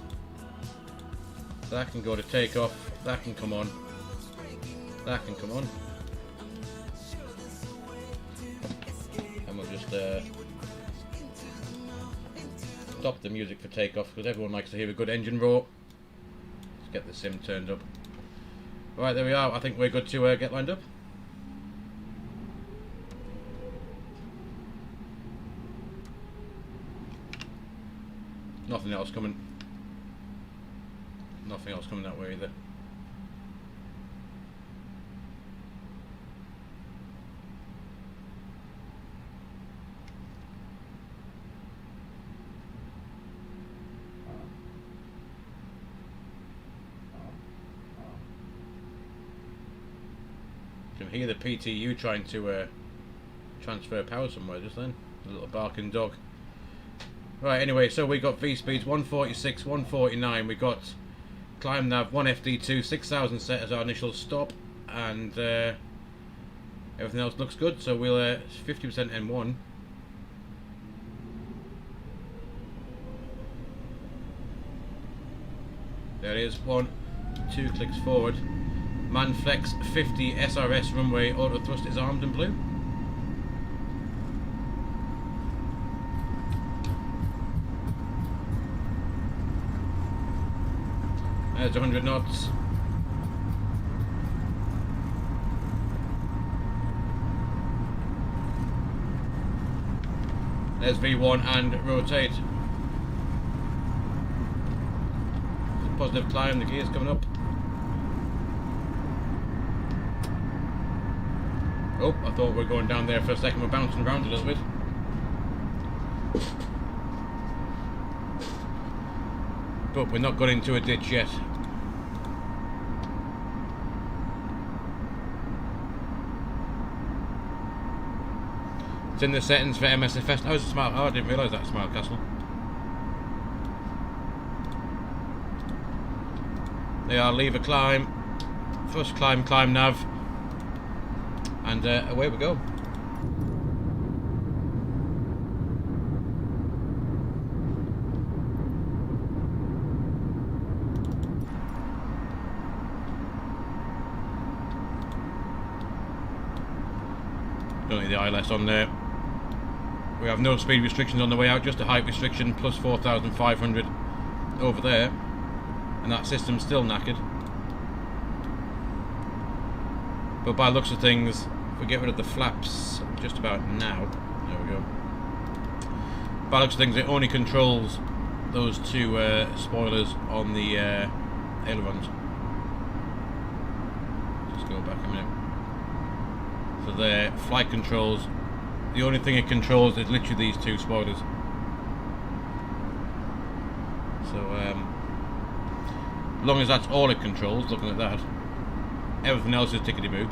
Speaker 1: That can go to takeoff, that can come on. That can come on. And we'll just stop the music for takeoff because everyone likes to hear a good engine roar. Let's get the sim turned up. Right, there we are. I think we're good to get lined up. Nothing else coming. Nothing else coming that way either. You can hear the PTU trying to transfer power somewhere just then. A little barking dog. Right, anyway, so we got V speeds 146, 149. We got climb nav 1 FD2, 6,000 set as our initial stop, and everything else looks good. So we'll 50% N1. There it is. 1, 2 clicks forward. Manflex 50 SRS runway auto thrust is armed and blue. There's 100 knots. There's V1 and rotate. Positive climb, the gear's coming up. Oh, I thought we were going down there for a second. We're bouncing around a little bit. But we're not got into a ditch yet. It's in the settings for MSFS. Oh, it's a smart. Oh, I didn't realise that smart castle. They are lever climb, first climb nav, and away we go. Don't need the ILS on there. We have no speed restrictions on the way out, just a height restriction plus 4,500 over there. And that system's still knackered. But by the looks of things, if we get rid of the flaps just about now, there we go. By the looks of things, it only controls those two spoilers on the ailerons. Just go back a minute. So there, flight controls. The only thing it controls is literally these two spoilers. So, as long as that's all it controls, looking at that, everything else is tickety-boo.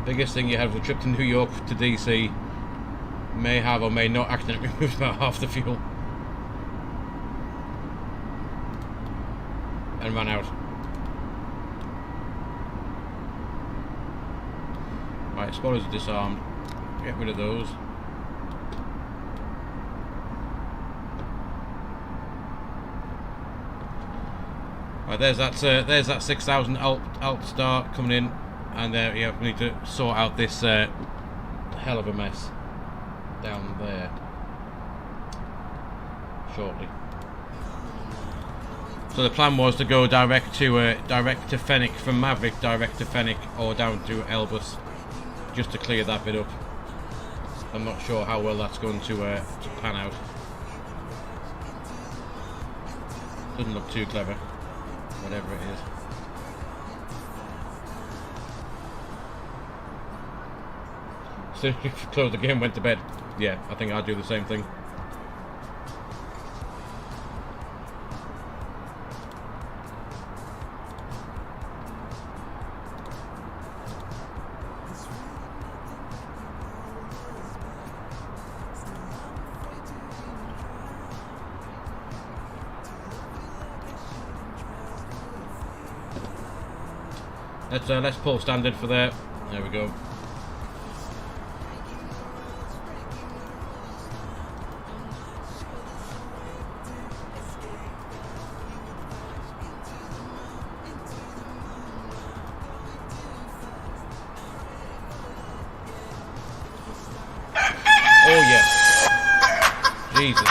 Speaker 1: Biggest thing you have with a trip to New York to DC may have or may not accidentally remove about half the fuel. And run out. Right, spoilers are disarmed. Get rid of those. Right, there's that 6,000 alt start coming in, and yeah, we need to sort out this hell of a mess down there shortly. So the plan was to go direct to Fenwick from Maverick, direct to Fenwick, or down to Elbus, just to clear that bit up. I'm not sure how well that's going to pan out. Doesn't look too clever, whatever it is. As soon as we closed the game, went to bed. Yeah, I think I'd do the same thing. Let's pull standard for there. There we go. Jesus.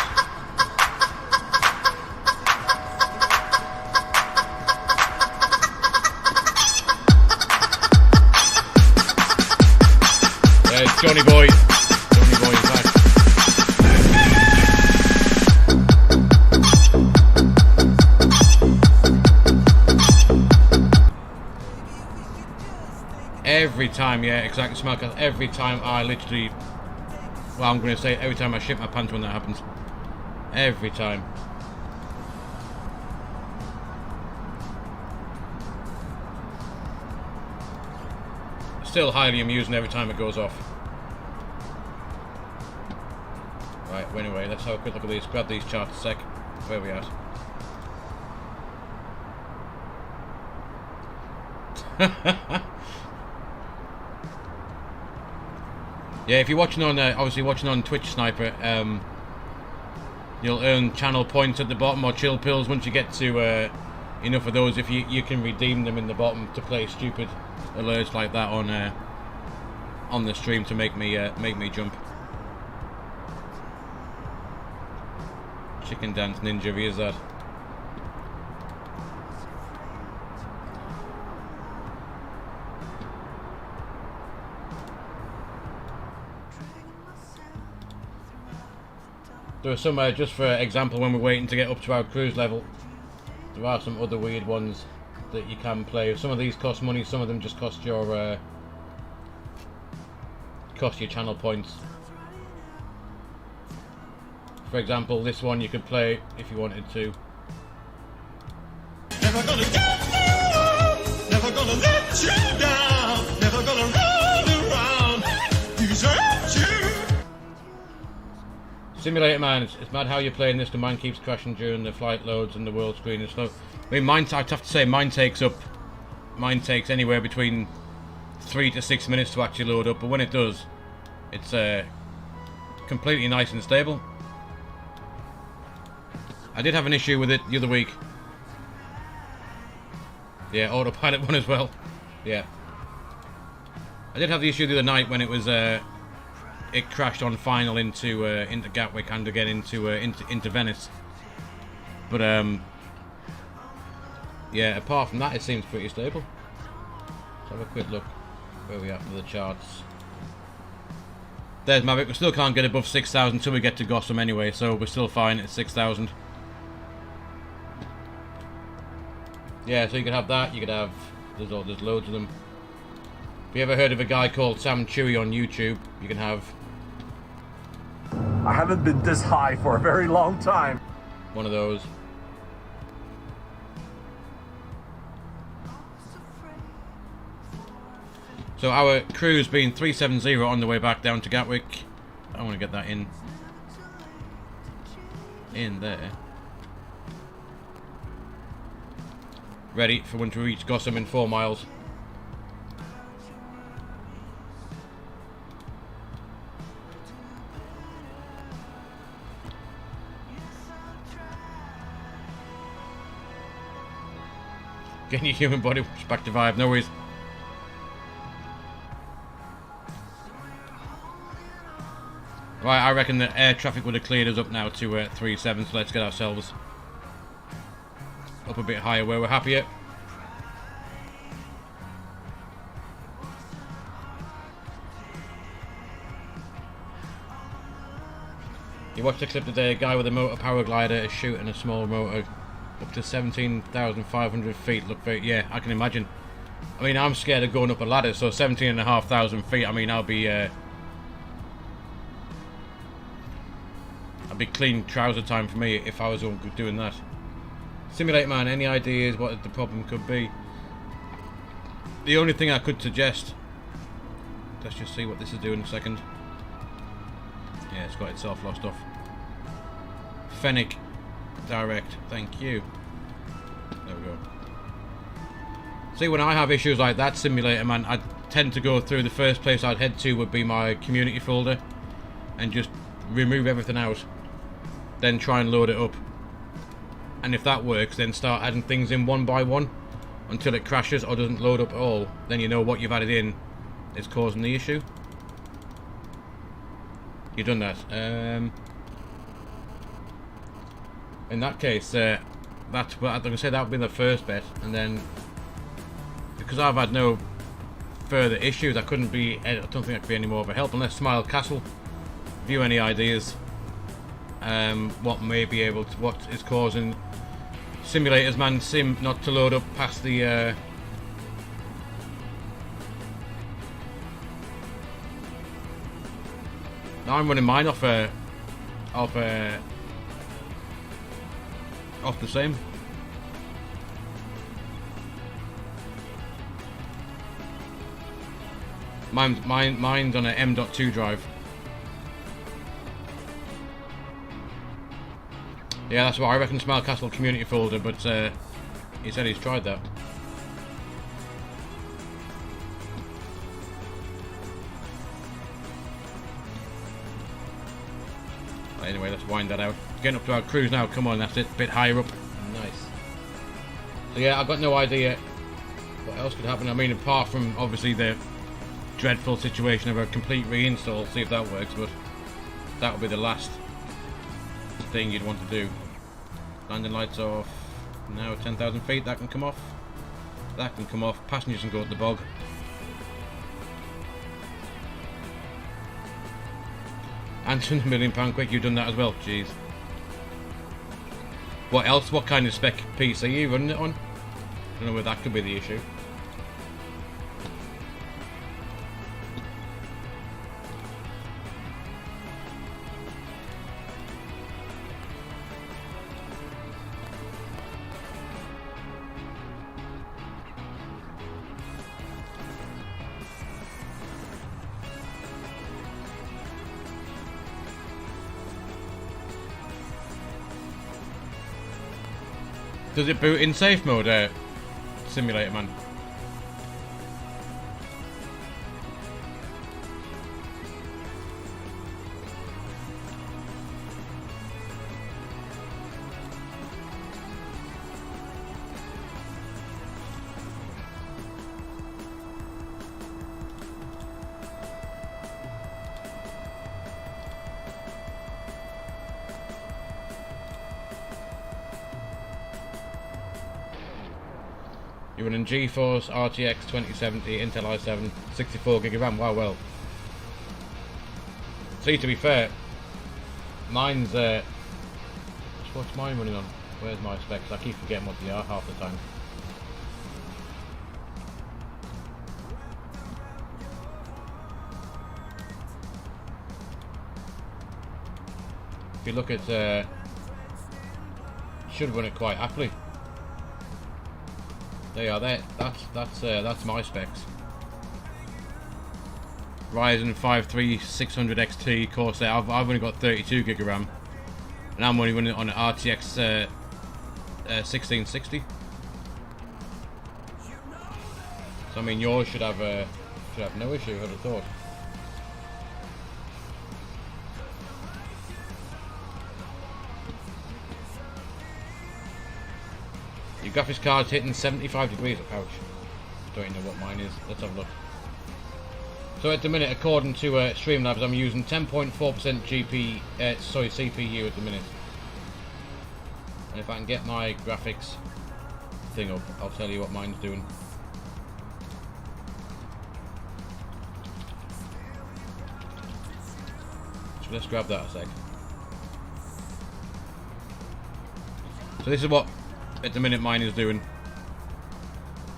Speaker 1: Yeah, it's Johnny Boy. Johnny Boy is back. Every time, yeah, exactly, Smack. Every time I literally, well, I'm going to say every time I shit my pants when that happens. Every time. Still highly amusing every time it goes off. Right, well, anyway, let's have a quick look at these. Grab these charts a sec. Where are we at? Yeah, if you're watching on, obviously watching on Twitch Sniper, you'll earn channel points at the bottom, or chill pills once you get to enough of those. If you can redeem them in the bottom to play stupid alerts like that on the stream to make me jump. Chicken dance ninja, is that? There are some, just for example, when we're waiting to get up to our cruise level, there are some other weird ones that you can play. Some of these cost money, some of them just cost your channel points. For example, this one you could play if you wanted to.
Speaker 6: Never gonna get you, never gonna let you down, never gonna run around, desert you.
Speaker 1: Simulator man, it's mad how you're playing this. The mine keeps crashing during the flight loads and the world screen is slow. I mean, mine, I'd have to say, mine takes anywhere between 3 to 6 minutes to actually load up, but when it does, it's completely nice and stable. I did have an issue with it the other week. Yeah, autopilot one as well. Yeah. I did have the issue the other night when it was it crashed on final into Gatwick and again into Venice. But yeah, apart from that, it seems pretty stable. Let's have a quick look where we are for the charts. There's Mavic. We still can't get above 6,000 until we get to Gotham anyway, so we're still fine at 6,000. Yeah, so you could have that. You could have there's loads of them. If you ever heard of a guy called Sam Chewy on YouTube, you can have.
Speaker 7: I haven't been this high for a very long time.
Speaker 1: One of those. So our crew's been 370 on the way back down to Gatwick. I want to get that in there. Ready for when to reach Gotham in 4 miles. Getting your human body back to vibe, no worries. Right, I reckon that air traffic would have cleared us up now to 37, so let's get ourselves up a bit higher where we're happier. You watched the clip today, a guy with a motor power glider is shooting a small motor up to 17,500 feet. Look, yeah, I can imagine. I mean, I'm scared of going up a ladder, so 17,500 feet, I mean, I'll be clean trouser time for me if I was doing that. Simulate man, any ideas what the problem could be? The only thing I could suggest, let's just see what this is doing in a second. Yeah, it's got itself lost off. Fennec direct, thank you. There we go. See, when I have issues like that, Simulator man, I tend to go through, the first place I'd head to would be my community folder and just remove everything out, then try and load it up, and if that works, then start adding things in one by one until it crashes or doesn't load up at all. Then you know what you've added in is causing the issue. You've done that. In that case, that's what I'm going to say. That would be the first bet, and then because I've had no further issues, I don't think I could be any more of a help unless Smile Castle view any ideas. What is causing simulators man sim not to load up past the now I'm running mine off the same. Mine's on an M.2 drive. Yeah, that's what I reckon. Smile Castle community folder, but he said he's tried that. Anyway, let's wind that out. Getting up to our cruise now. Come on, that's it. A bit higher up. Nice. So yeah, I've got no idea what else could happen. I mean, apart from obviously the dreadful situation of a complete reinstall. See if that works, but that would be the last thing you'd want to do. Landing lights off. Now 10,000 feet. That can come off. That can come off. Passengers can go up the bog. And £100 million quick. You've done that as well. Jeez. What else? What kind of spec piece are you running it on? I don't know whether that could be the issue. Does it boot in safe mode, Simulator Man? You're running GeForce RTX 2070 Intel i7 64GB RAM. Wow, well. See, to be fair, mine's what's mine running on? Where's my specs? I keep forgetting what they are half the time. If you look at, should run it quite happily. They are there. That's my specs. Ryzen 5 3600 XT Corsair. I've only got 32GB RAM, and I'm only running it on an RTX 1660. So I mean, yours should have no issue. I'd have thought. Your graphics card's hitting 75 degrees. Ouch. Don't even know what mine is. Let's have a look. So at the minute, according to Streamlabs, I'm using 10.4% CPU at the minute. And if I can get my graphics thing up, I'll tell you what mine's doing. So let's grab that a sec. So this is what at the minute mine is doing.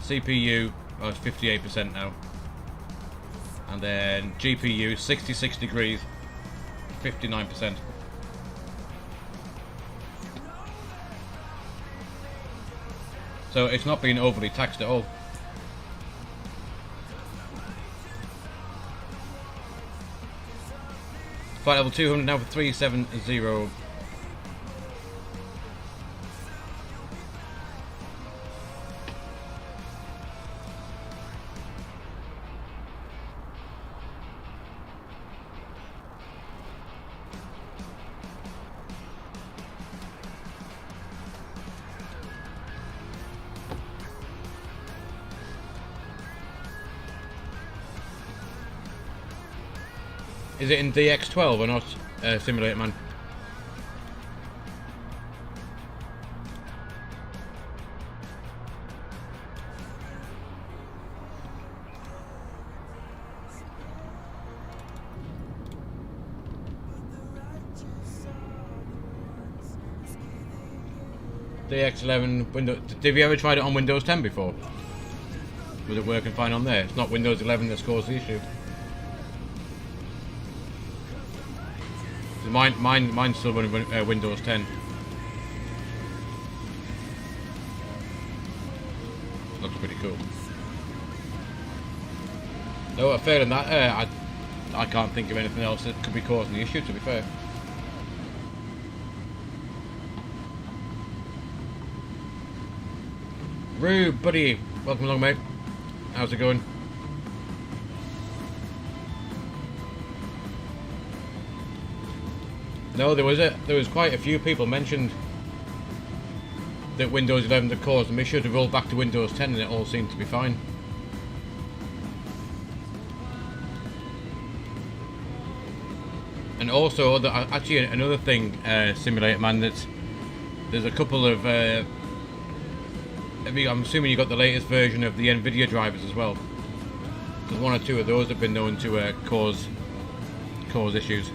Speaker 1: CPU, it's 58% now. And then GPU, 66 degrees, 59%. So it's not being overly taxed at all. Flight level 200 now for 370. Is it in DX12 or not, Simulator Man? The X11 Windows. Have you ever tried it on Windows 10 before? Was it working fine on there? It's not Windows 11 that's caused the issue. Mine's still running Windows 10. Looks pretty cool. No, failing that, I can't think of anything else that could be causing the issue, to be fair. Rube, buddy, welcome along, mate. How's it going? No, there was quite a few people mentioned that Windows 11 had caused them issue to roll back to Windows 10, and it all seemed to be fine. And also, actually, another thing, Simulator Man, there's a couple of. I'm assuming you got the latest version of the NVIDIA drivers as well. Because one or two of those have been known to cause issues.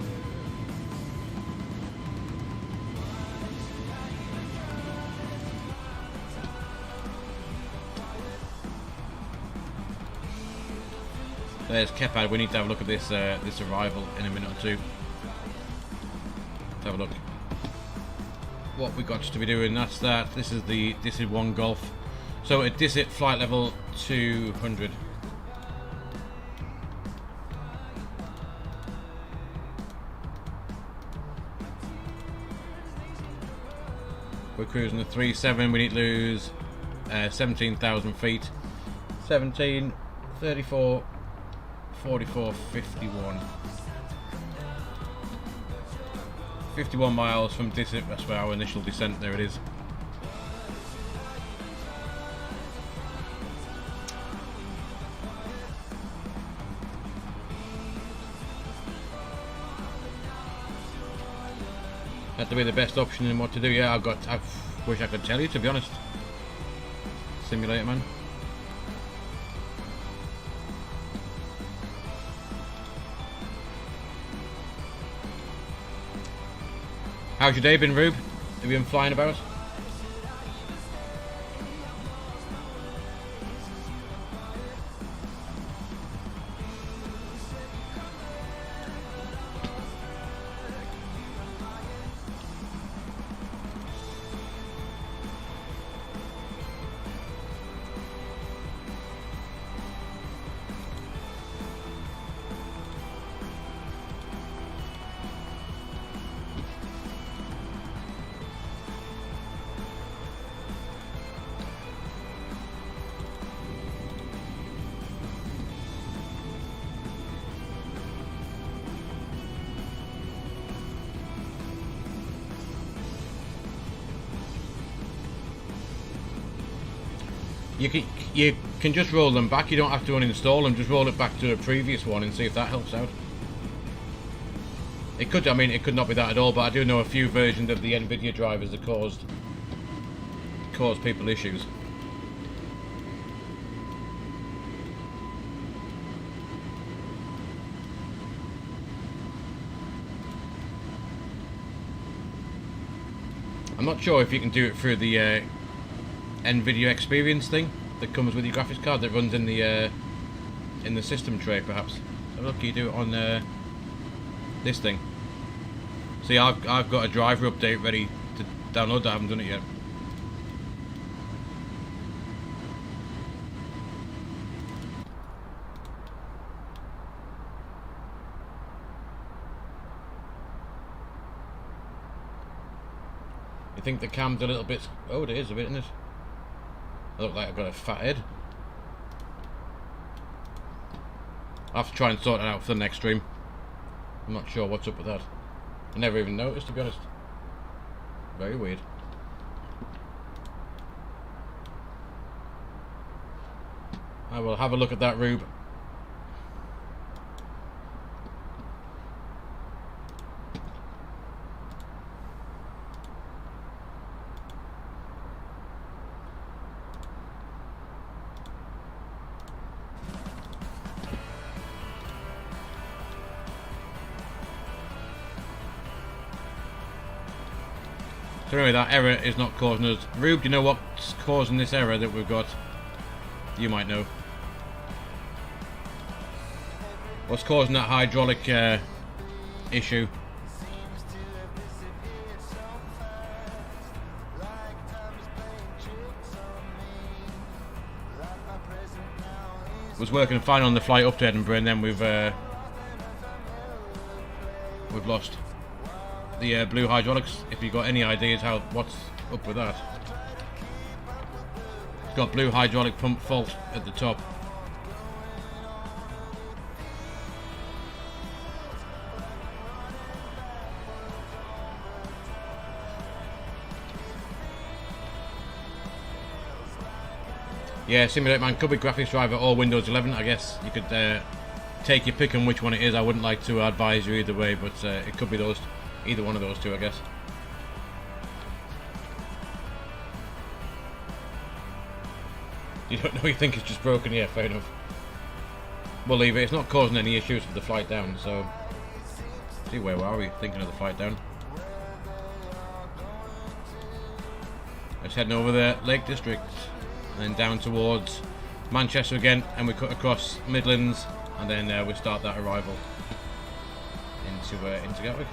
Speaker 1: There's Kepad. We need to have a look at this this arrival in a minute or two. Let's have a look. What we got to be doing? That's that. This is one Golf. So at DISIT flight level 200. We're cruising at 3.7. We need to lose 17,000 feet. 17, 34, 44, 51. 51 miles from DISIT. That's where our initial descent. There it is. Had to be the best option in what to do. Yeah, I wish I could tell you, to be honest. Simulator Man. How's your day been, Rube? Have you been flying about? You can just roll them back. You don't have to uninstall them. Just roll it back to the previous one and see if that helps out. It could. I mean, it could not be that at all. But I do know a few versions of the NVIDIA drivers that caused people issues. I'm not sure if you can do it through the NVIDIA experience thing that comes with your graphics card that runs in the system tray, perhaps. So look, you do it on this thing. See, I've got a driver update ready to download that. I haven't done it yet. You think the cam's a little bit? Oh, it is a bit, isn't it? I look like I've got a fat head. I'll have to try and sort it out for the next stream. I'm not sure what's up with that. I never even noticed, to be honest. Very weird. I will have a look at that, Rube. So anyway, that error is not causing us. Rube, do you know what's causing this error that we've got? You might know. What's causing that hydraulic issue? Was working fine on the flight up to Edinburgh, and then we've lost the blue hydraulics. If you've got any ideas what's up with that, it's got blue hydraulic pump fault at the top. Yeah, Simulate Man could be graphics driver or Windows 11. I guess you could take your pick on which one it is. I wouldn't like to advise you either way, but it could be either one of those two, I guess. You don't know, you think it's just broken? Yeah, fair enough. We'll leave it. It's not causing any issues with the flight down, so... See, where are we thinking of the flight down? Just heading over the Lake District. And then down towards Manchester again, and we cut across Midlands, and then we start that arrival into Gatwick.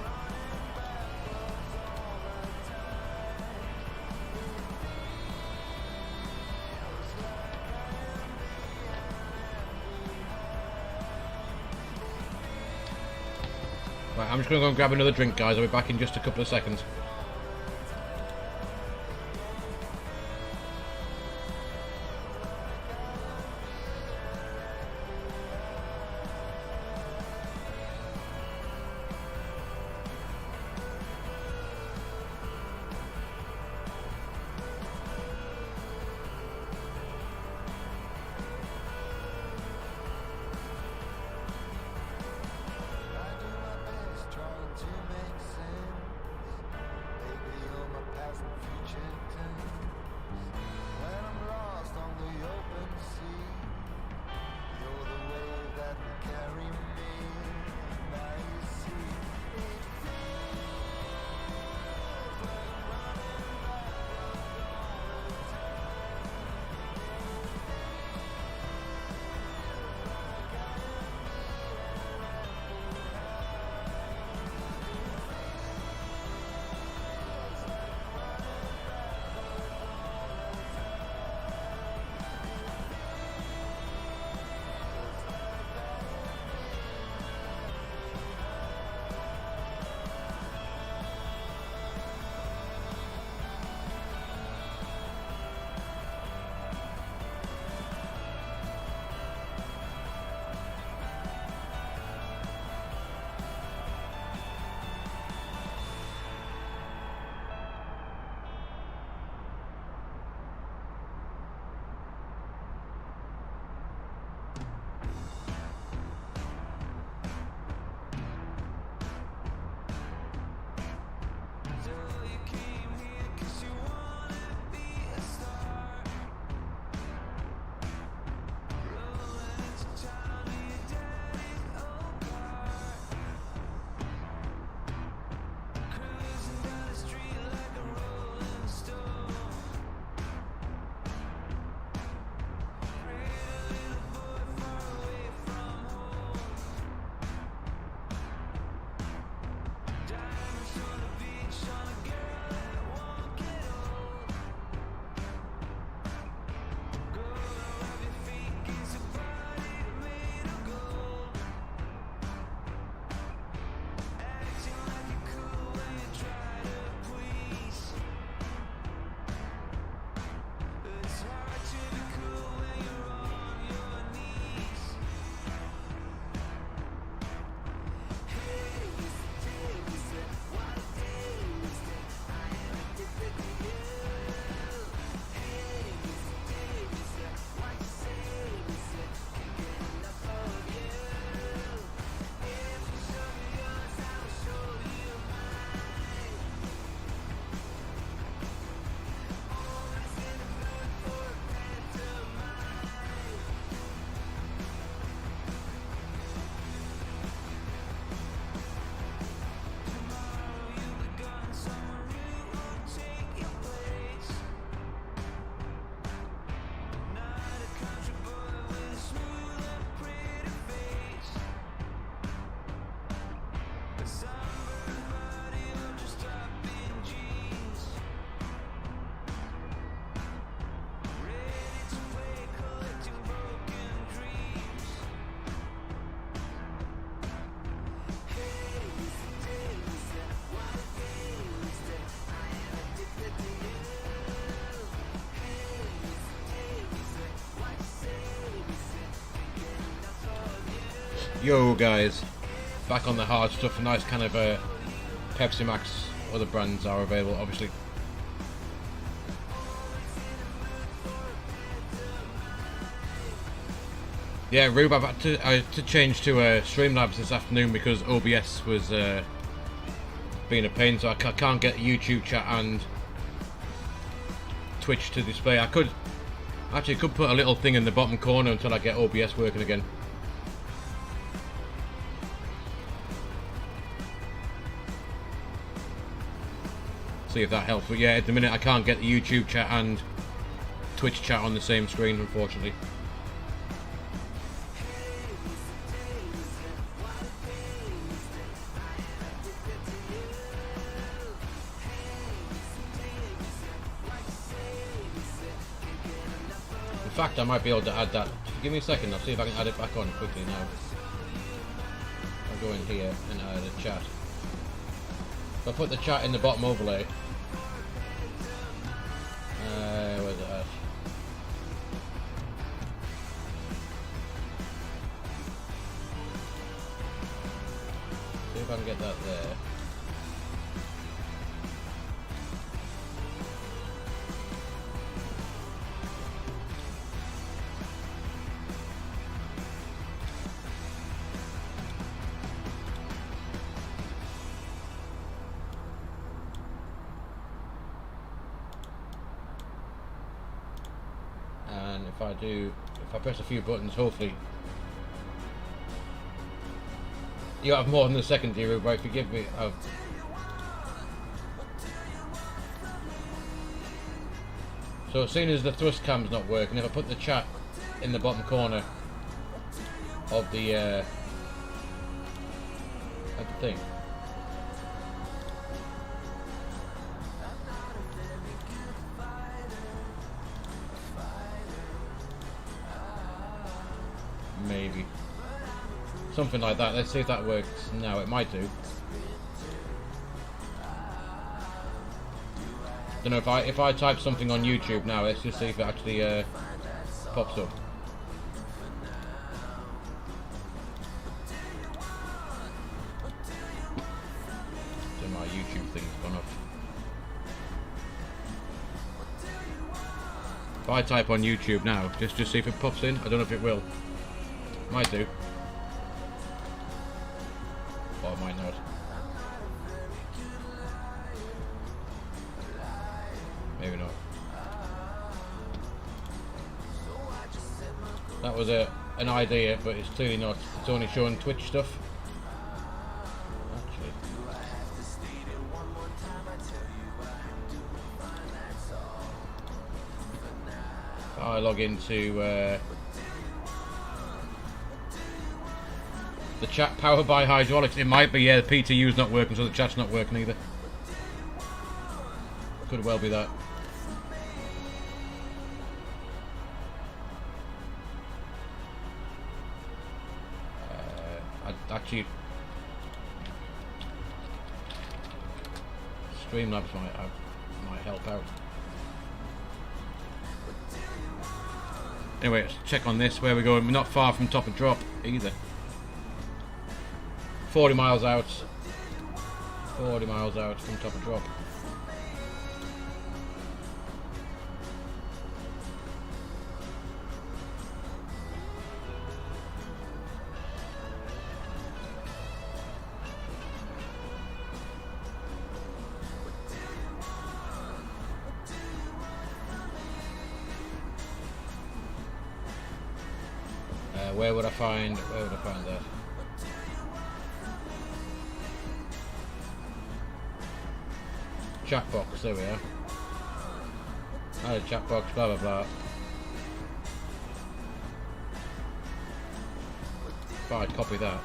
Speaker 1: Right, I'm just going to go and grab another drink, guys. I'll be back in just a couple of seconds. Yo guys, back on the hard stuff. A nice kind of Pepsi Max. Other brands are available, obviously. Yeah, Rube, I had to change to Streamlabs this afternoon because OBS was being a pain, so I can't get YouTube chat and Twitch to display. I could put a little thing in the bottom corner until I get OBS working again. See if that helps. But yeah, at the minute I can't get the YouTube chat and Twitch chat on the same screen, unfortunately. In fact, I might be able to add that. Give me a second, I'll see if I can add it back on quickly now. I'll go in here and add a chat. If I put the chat in the bottom overlay, where's it at? See if I can get that there. If I press a few buttons, hopefully you have more than a second, dear, right? Forgive me. So seeing as the thrust cam's not working, if I put the chat in the bottom corner of the thing. Maybe something like that. Let's see if that works now. It might do. Don't know if I type something on YouTube now. Let's just see if it actually pops up. So my YouTube thing's gone off. If I type on YouTube now, just see if it pops in. I don't know if it will. Might do. Or it might not. Maybe not. That was an idea, but it's clearly not. It's only showing Twitch stuff. Actually. If I log into the chat powered by hydraulics, it might be, yeah, the PTU's not working, so the chat's not working either. Could well be that. Actually, Streamlabs might help out. Anyway, let's check on this. Where we're going, we're not far from top of drop either. 40 miles out. 40 miles out from top of drop. Where would I find that? Chat box, there we are. Add a chat box, blah blah blah. If I copy that.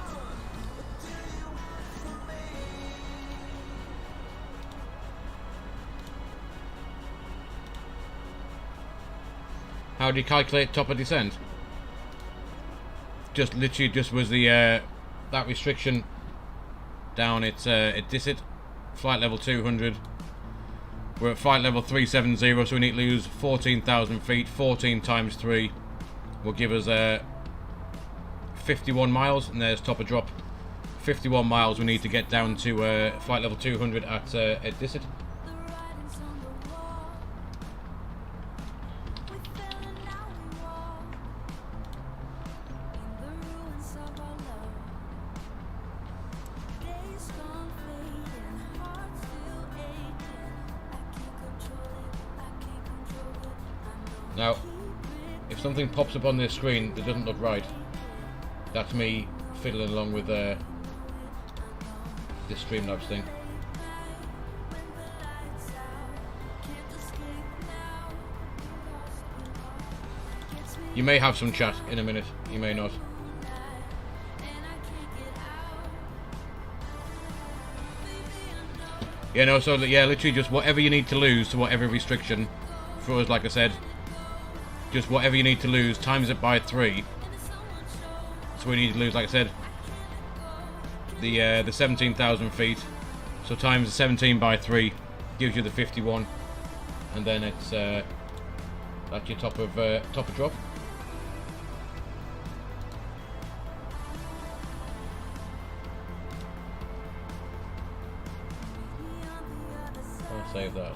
Speaker 1: How do you calculate top of descent? Just literally just was the that restriction down. It's at Disset, flight level 200. We're at flight level 370, so we need to lose 14,000 feet. 14 times 3 will give us 51 miles, and there's top of drop. 51 miles we need to get down to flight level 200 at Edinburgh. Now, if something pops up on this screen that doesn't look right, that's me fiddling along with this Streamlabs thing. You may have some chat in a minute, you may not. Yeah, no, so yeah, literally just whatever you need to lose to whatever restriction. For us, like I said, just whatever you need to lose, times it by 3. So we need to lose, like I said, the 17,000 feet. So times the 17 by 3 gives you the 51, and then it's that's your top of drop. I'll save that.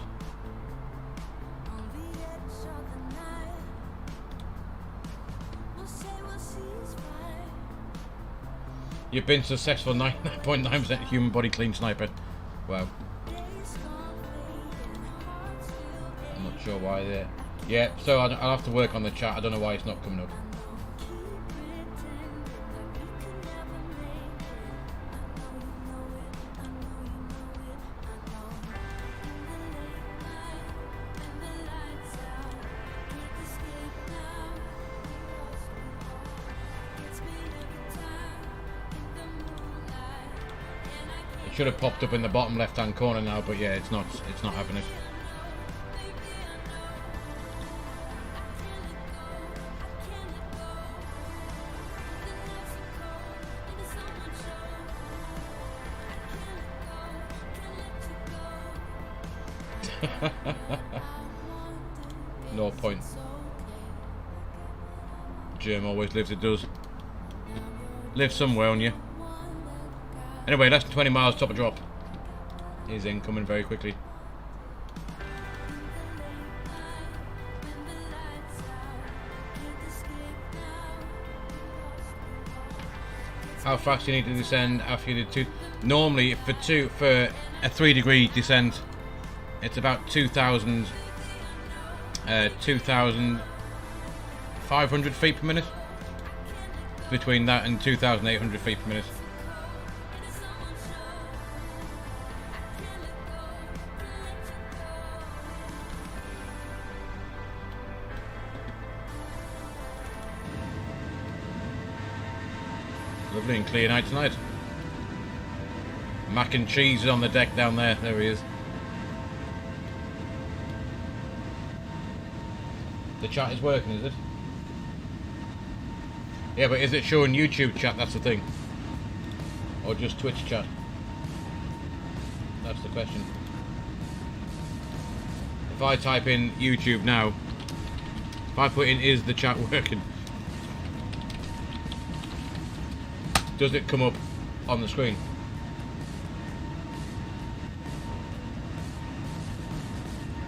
Speaker 1: You've been successful 99.9% human body clean sniper. Wow. I'm not sure why there. Yeah, so I'll have to work on the chat. I don't know why it's not coming up. Should have popped up in the bottom left hand corner now, but yeah, it's not having it. No point. Germ always lives, it does. Live somewhere on you. Anyway, less than 20 miles, top of drop. Is incoming very quickly. How fast you need to descend after you did 2? Normally, for a 3-degree descent, it's about 2,500 feet per minute. Between that and 2,800 feet per minute. Lovely and clear night tonight. Mac and cheese is on the deck down there. There he is. The chat is working, is it? Yeah, but is it showing YouTube chat? That's the thing. Or just Twitch chat? That's the question. If I type in YouTube now, if I put in "is the chat working," does it come up on the screen?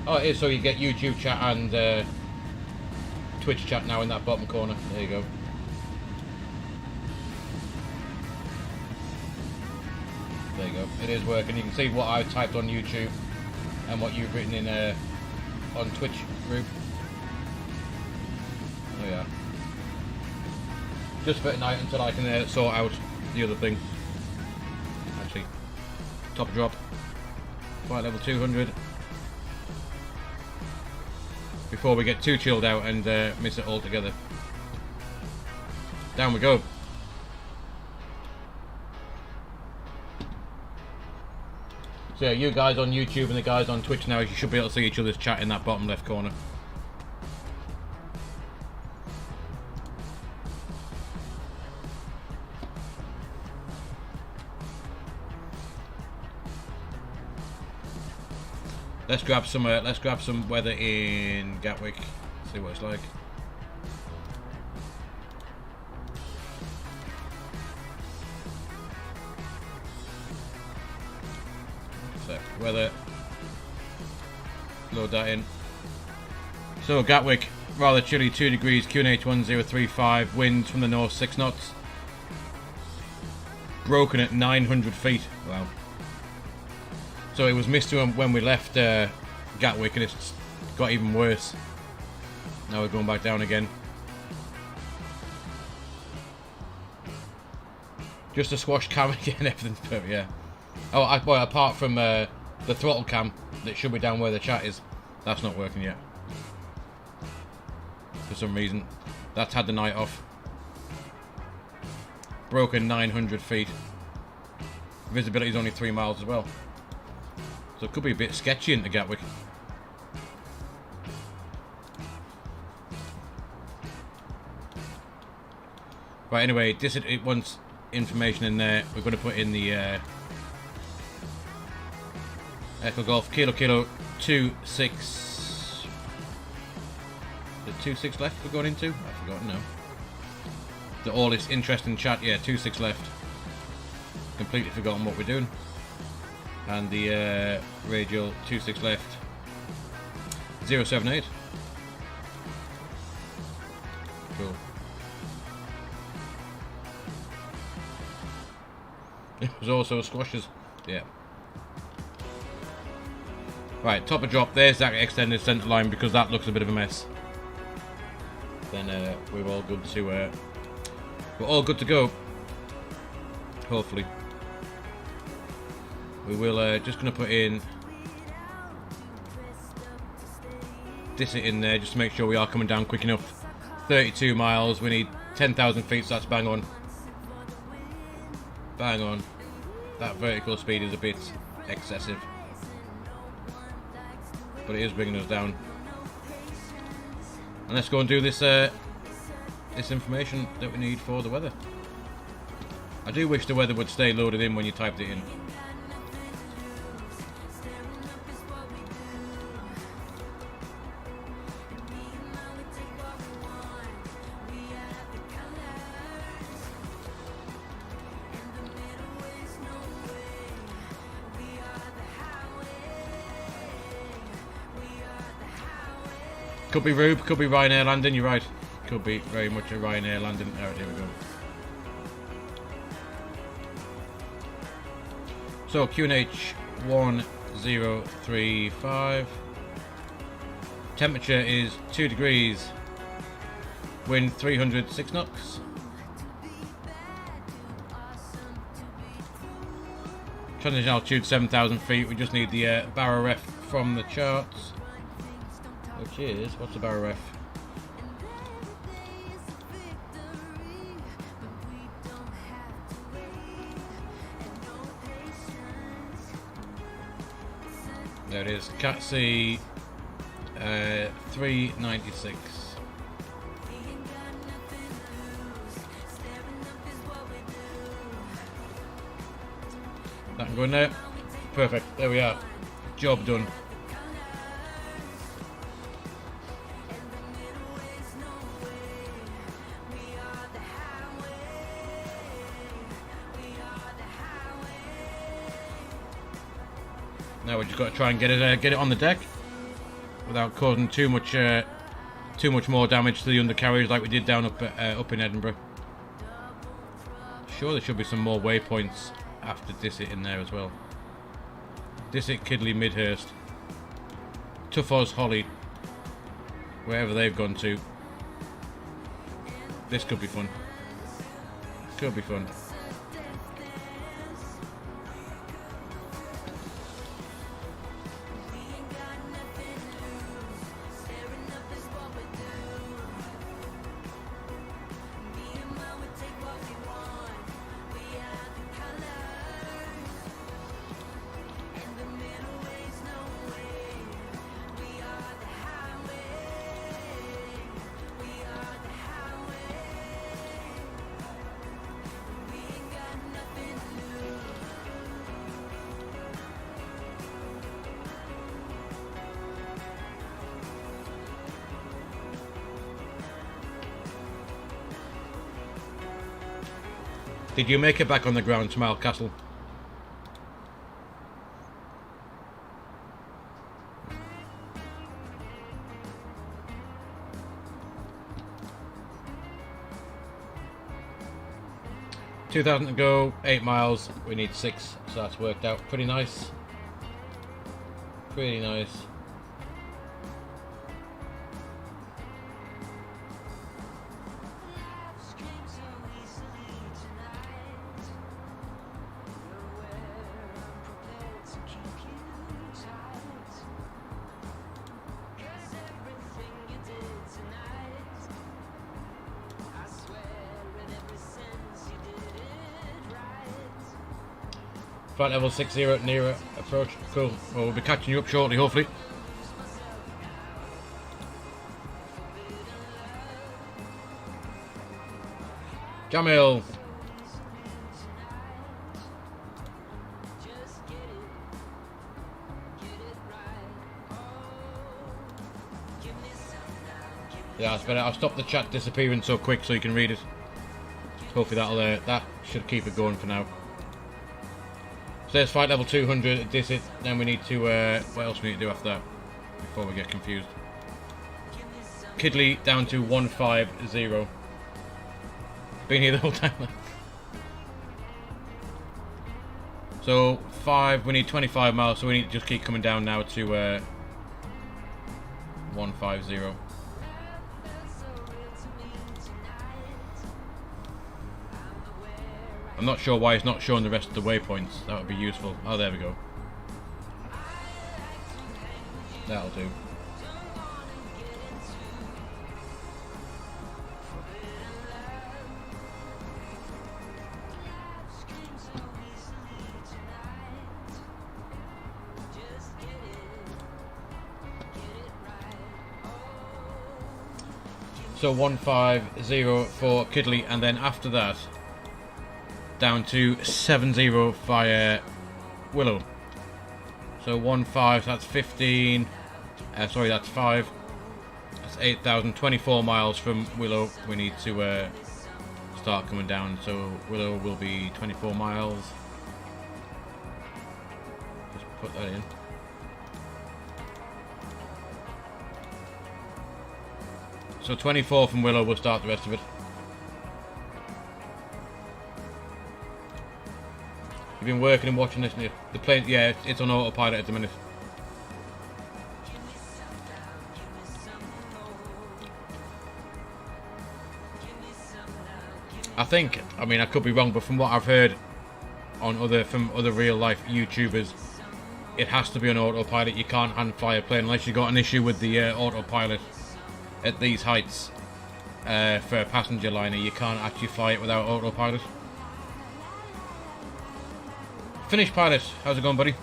Speaker 1: Oh, it is. So you get YouTube chat and Twitch chat now in that bottom corner. There you go. There you go. It is working. You can see what I've typed on YouTube and what you've written in on Twitch group. Oh yeah. Just for tonight until I can sort out the other thing. Actually, top drop, flight level 200. Before we get too chilled out and miss it altogether. Down we go. So yeah, you guys on YouTube and the guys on Twitch now, you should be able to see each other's chat in that bottom left corner. Let's grab some weather in Gatwick. See what it's like. So, weather. Load that in. So, Gatwick, rather chilly, 2 degrees, QNH 1035, winds from the north, 6 knots. Broken at 900 feet. Wow. So, it was misty when we left Gatwick, and it's got even worse. Now we're going back down again. Just a squash cam again, everything's perfect, yeah. Oh, well, apart from the throttle cam that should be down where the chat is, that's not working yet. For some reason. That's had the night off. Broken 900 feet. Visibility is only 3 miles as well. So it could be a bit sketchy into Gatwick. Right, anyway, it wants information in there. We're going to put in the Echo Golf Kilo 26. The 26 left we're going into? I've forgotten now. The all this interesting chat, yeah, 26 left. Completely forgotten what we're doing. And the radial 26 left. 078. Cool. It was also squashes. Yeah. Right, top of drop. There's that extended centre line because that looks a bit of a mess. Then we're all good to we're all good to go. Hopefully. We will just gonna put in this in there just to make sure we are coming down quick enough. 32 miles. We need 10,000 feet, so that's bang on. Bang on. That vertical speed is a bit excessive. But it is bringing us down. And let's go and do this this information that we need for the weather. I do wish the weather would stay loaded in when you typed it in. Could be Rube, could be Ryanair landing, you're right. Could be very much a Ryanair landing. Alright, here we go. So, QNH 1035. Temperature is 2 degrees. Wind 306 knots. Transition altitude 7,000 feet. We just need the barra ref from the charts. Which is, what's the barra ref? There it is, Cat C 396. That can go in there. Perfect, there we are. Job done. Now we just got to try and get it on the deck without causing too much more damage to the undercarriage like we did down up in Edinburgh. Sure, there should be some more waypoints after Disset in there as well. Disset, Kidley, Midhurst, Tough Oz, Holly, wherever they've gone to. This could be fun. Could be fun. Did you make it back on the ground, Smile Castle? 2,000 to go, 8 miles, we need 6, so that's worked out pretty nice. Pretty nice. Flight level 60 nearer approach. Cool. Well, we'll be catching you up shortly, hopefully. Jamil. Yeah, that's better. I'll stop the chat disappearing so quick so you can read it. Hopefully that should keep it going for now. So there's flight level 200, this it, then we need to, what else we need to do after that, before we get confused. Kidley down to 150. Been here the whole time. So 5, we need 25 miles, so we need to just keep coming down now to 150. I'm not sure why it's not showing the rest of the waypoints. That would be useful. Oh, there we go. That'll do. So 150 for Kidley, and then after that down to 70 via Willow. So 15, that's 15. Sorry, that's 5. That's 8,024 miles from Willow. We need to start coming down. So Willow will be 24 miles. Just put that in. So 24 from Willow, we'll start the rest of it. You've been working and watching this, the plane, yeah, it's on autopilot at the minute. I think, I mean, I could be wrong, but from what I've heard on from other real life YouTubers, it has to be on autopilot. You can't hand fly a plane unless you've got an issue with the autopilot at these heights. For a passenger liner, you can't actually fly it without autopilot. Finnish pilot, how's it going, buddy?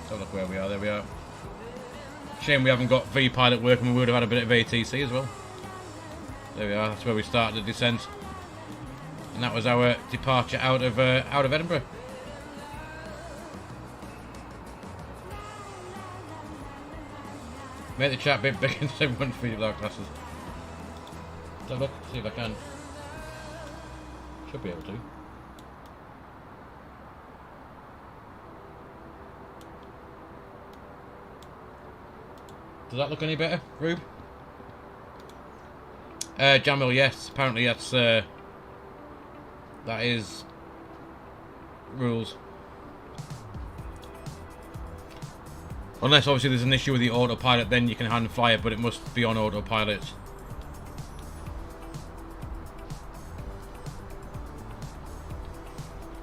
Speaker 1: So look where we are, there we are. Shame we haven't got V pilot working, we would have had a bit of ATC as well. There we are, that's where we started the descent. And that was our departure out of Edinburgh. Make the chat a bit bigger so everyone can read without glasses. Let's have a look, see if I can. Should be able to. Does that look any better, Rube? Jamil, yes. Apparently that's that is rules. Unless obviously there's an issue with the autopilot, then you can hand fly it, but it must be on autopilot.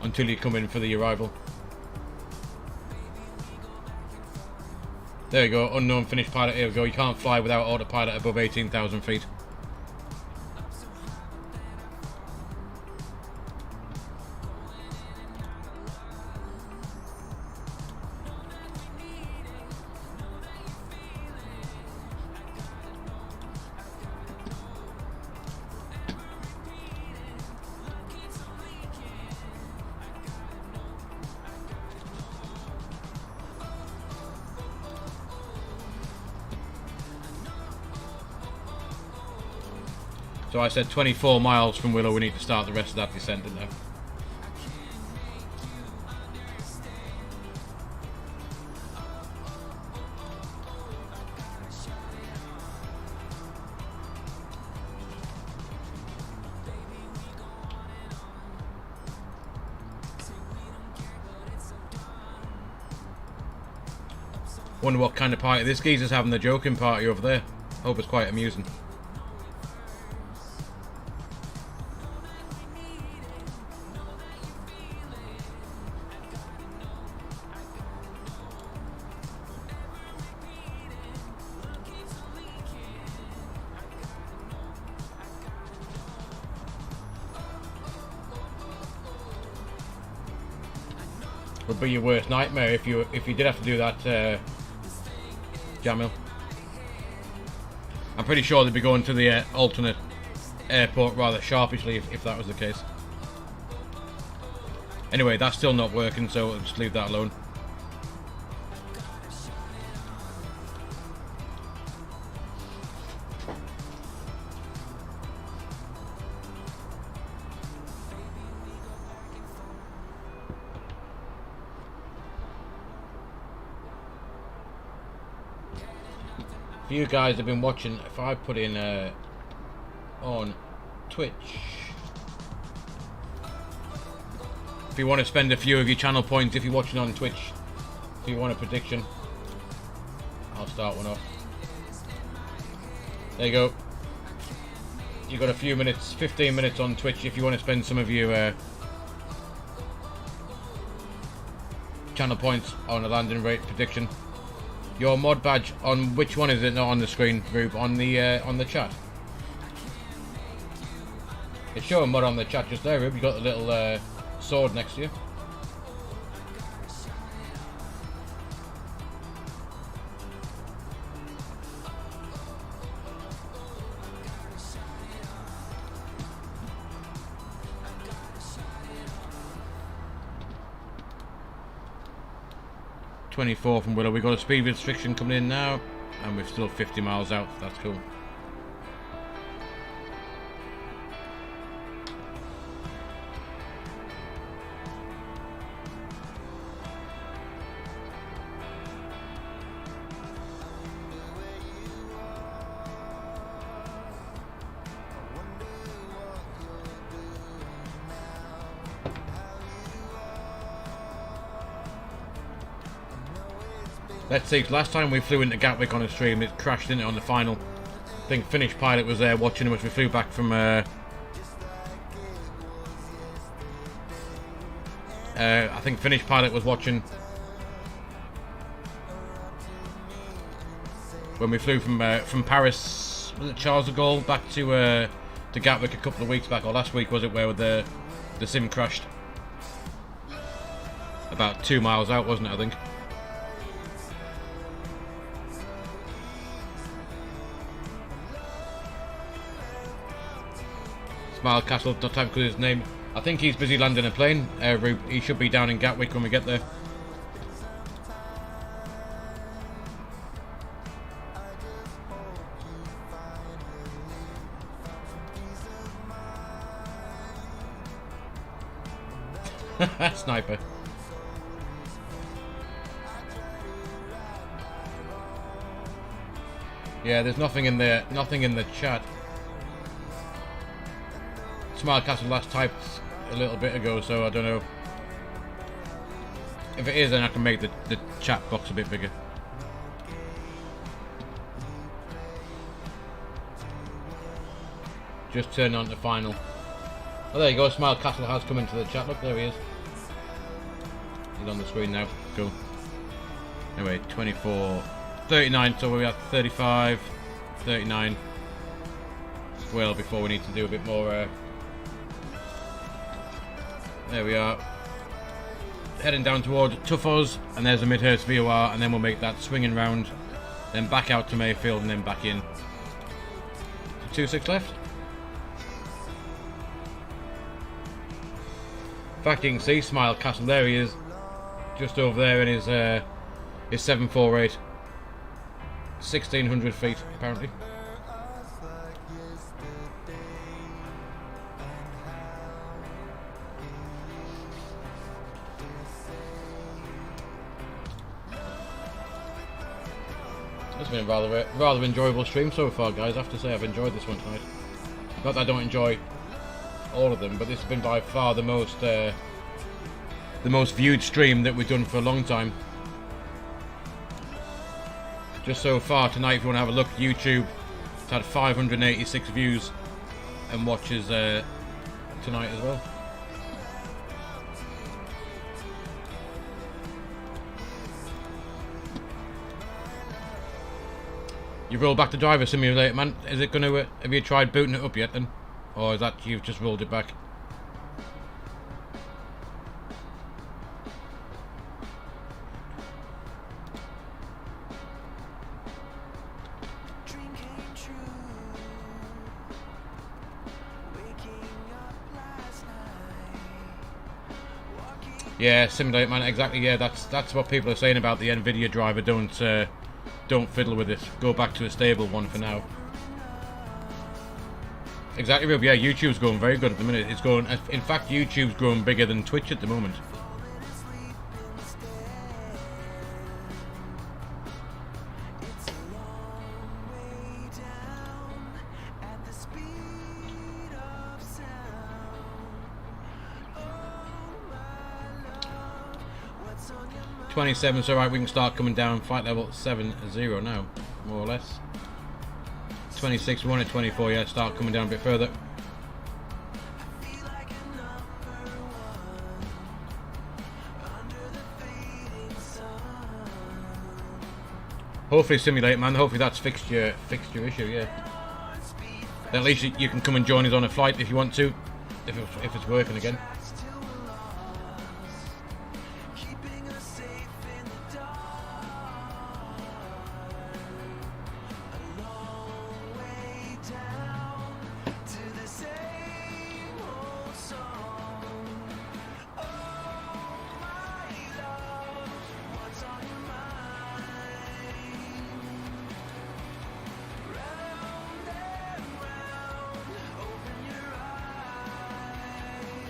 Speaker 1: Until you come in for the arrival. There you go, unknown Finnish pilot, here we go. You can't fly without autopilot above 18,000 feet. So I said 24 miles from Willow, we need to start the rest of that descent, didn't I? Wonder what kind of party this geezer's having, the joking party over there. Hope it's quite amusing. Would be your worst nightmare if you did have to do that, Jamil. I'm pretty sure they'd be going to the alternate airport rather sharpishly if that was the case. Anyway, that's still not working, so I'll just leave that alone. For you guys have been watching, if I put in on Twitch, if you want to spend a few of your channel points, if you're watching on Twitch, if you want a prediction, I'll start one off. There you go. You've got a few minutes, 15 minutes on Twitch if you want to spend some of your channel points on a landing rate prediction. Your mod badge on which one is it? Not on the screen, Rube. On the chat. It's showing mod on the chat just there, Rube. You got the little sword next to you. .24 from Willow. We've got a speed restriction coming in now, and we're still 50 miles out. That's cool. Let's see, last time we flew into Gatwick on a stream, it crashed in it on the final. I think Finnish pilot was there watching us. We flew back from I think Finnish pilot was watching when we flew from Paris, was it Charles de Gaulle, back to Gatwick a couple of weeks back, or last week was it, where the sim crashed about 2 miles out, wasn't it, I think. Smile Castle, not time because his name. I think he's busy landing a plane. He should be down in Gatwick when we get there. Sniper. Yeah, there's nothing in there. Nothing in the chat. Smile Castle last typed a little bit ago, so I don't know. If it is, then I can make the chat box a bit bigger. Just turn on to final. Oh, there you go. Smile Castle has come into the chat. Look, there he is. He's on the screen now. Cool. Anyway, 24, 39. So we're at 35, 39. Well, before we need to do a bit more. There we are. Heading down towards Tuffos, and there's a Midhurst VOR, and then we'll make that swinging round, then back out to Mayfield, and then back in. So 26 left. In fact, you can see Smile Castle. There he is, just over there in his 748, 1600 feet apparently. It's been a rather enjoyable stream so far, guys. I have to say I've enjoyed this one tonight. Not that I don't enjoy all of them, but this has been by far the most viewed stream that we've done for a long time. Just so far tonight, if you want to have a look, YouTube, it's had 586 views and watches tonight as well. You rolled back the driver simulator, man. Is it going to? Have you tried booting it up yet, then, or is that you've just rolled it back? Yeah, simulate, man. Exactly. Yeah, that's what people are saying about the NVIDIA driver. Don't fiddle with it. Go back to a stable one for now. Exactly, Rube. Yeah, YouTube's going very good at the minute. It's going. In fact, YouTube's growing bigger than Twitch at the moment. .27, so right, we can start coming down. Flight level 70 now, more or less. 26, we're on at 24, yeah, start coming down a bit further. Hopefully simulate, man, hopefully that's fixed your issue, yeah. Then at least you can come and join us on a flight if you want to, if it's working again.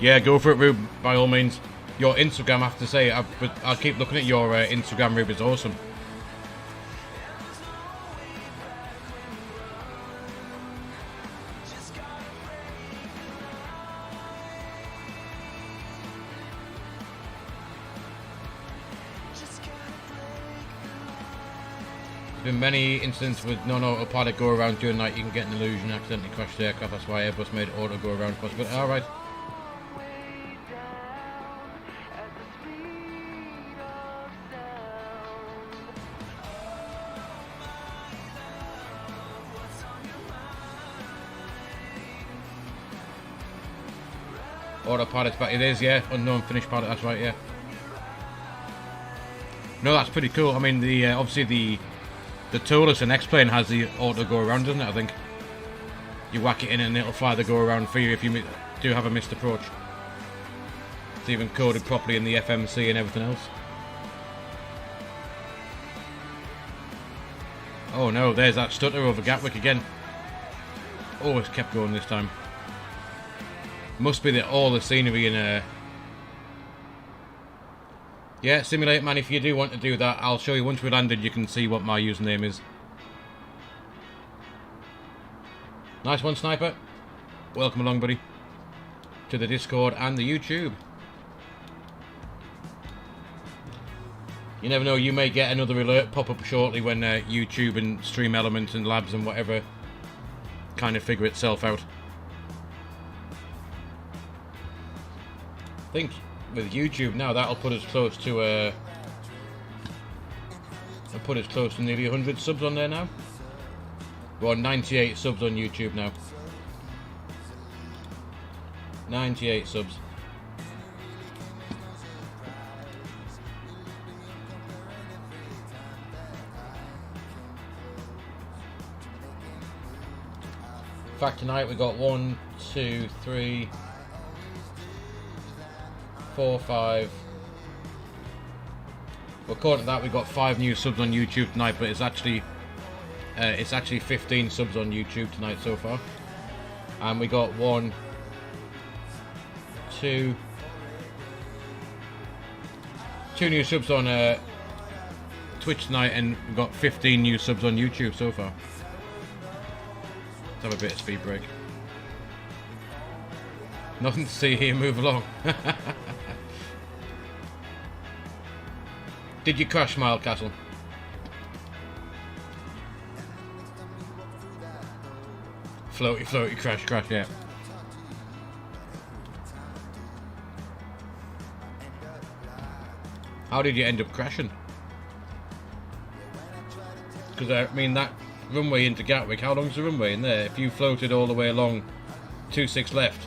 Speaker 1: Yeah, go for it, Rube, by all means. Your Instagram, I have to say, I'll keep looking at your Instagram, Rube, it's awesome. There's been many incidents with non-autopilot go around during the night. You can get an illusion, accidentally crash the aircraft. That's why Airbus made auto go around possible. Alright. Autopilot's back. It is, yeah. Unknown finished pilot. That's right, yeah. No, that's pretty cool. I mean, the obviously the A32NX plane has the auto go around, doesn't it? I think you whack it in and it'll fly the go around for you if you do have a missed approach. It's even coded properly in the FMC and everything else. Oh no, there's that stutter over Gatwick again. Oh, it's kept going this time. Must be all the scenery in yeah, simulate, man. If you do want to do that, I'll show you once we landed. You can see what my username is. Nice one, Sniper. Welcome along, buddy, to the Discord and the YouTube. You never know, you may get another alert pop up shortly when YouTube and Stream Elements and Labs and whatever kind of figure itself out. I think with YouTube now, that'll put us close to nearly 100 subs on there now. We're on 98 subs on YouTube now. 98 subs. In fact, tonight we got 1, 2, 3, 4, 5. Well, according to that, we got 5 new subs on YouTube tonight, but it's actually 15 subs on YouTube tonight so far. And we got 1, 2 new subs on Twitch tonight, and we've got 15 new subs on YouTube so far. Let's have a bit of speed break. Nothing to see here, move along. Did you crash, Mile Castle? Floaty, crash, yeah. How did you end up crashing? Because I mean, that runway into Gatwick, how long's the runway in there? If you floated all the way along 26 left,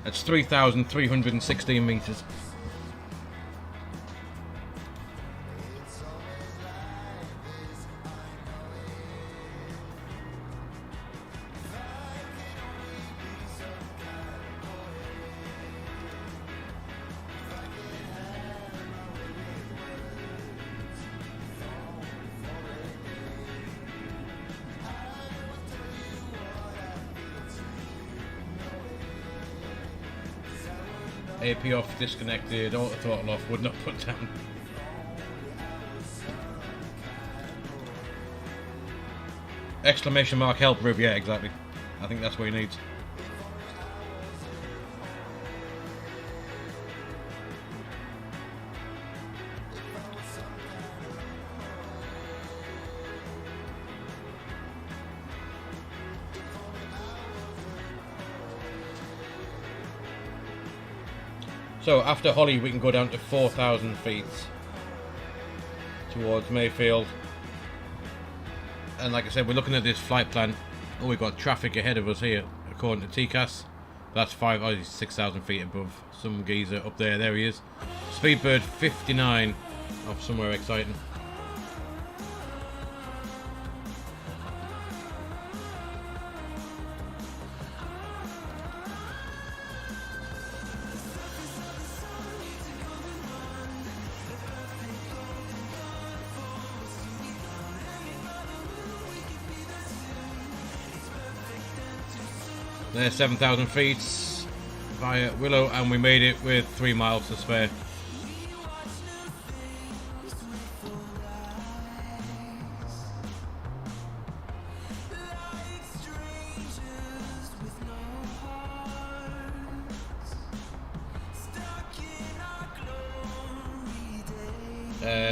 Speaker 1: that's 3,316 metres. AP off, disconnected, auto throttle off, would not put down. Exclamation mark help Rube, yeah, exactly. I think that's what he needs. So after Holly we can go down to 4,000 feet towards Mayfield, and like I said, we're looking at this flight plan. Oh, we've got traffic ahead of us here according to TCAS. That's 6,000 feet above some geezer up there. There he is. Speedbird 59 off somewhere exciting. There's 7,000 feet via Willow, and we made it with 3 miles to spare.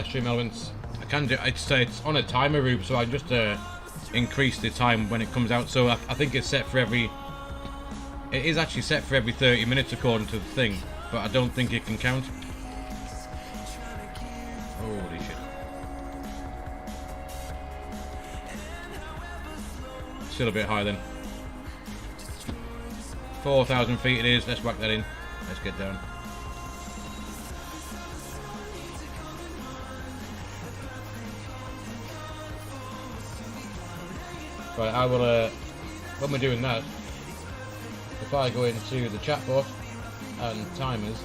Speaker 1: Stream elements. I can do. It's on a timer route, so I just increase the time when it comes out. So I think it's set for every. It is actually set for every 30 minutes according to the thing, but I don't think it can count. Holy shit. Still a bit high then. 4,000 feet it is. Let's whack that in. Let's get down. Right, I will, when we're doing that, if I go into the chatbot and timers,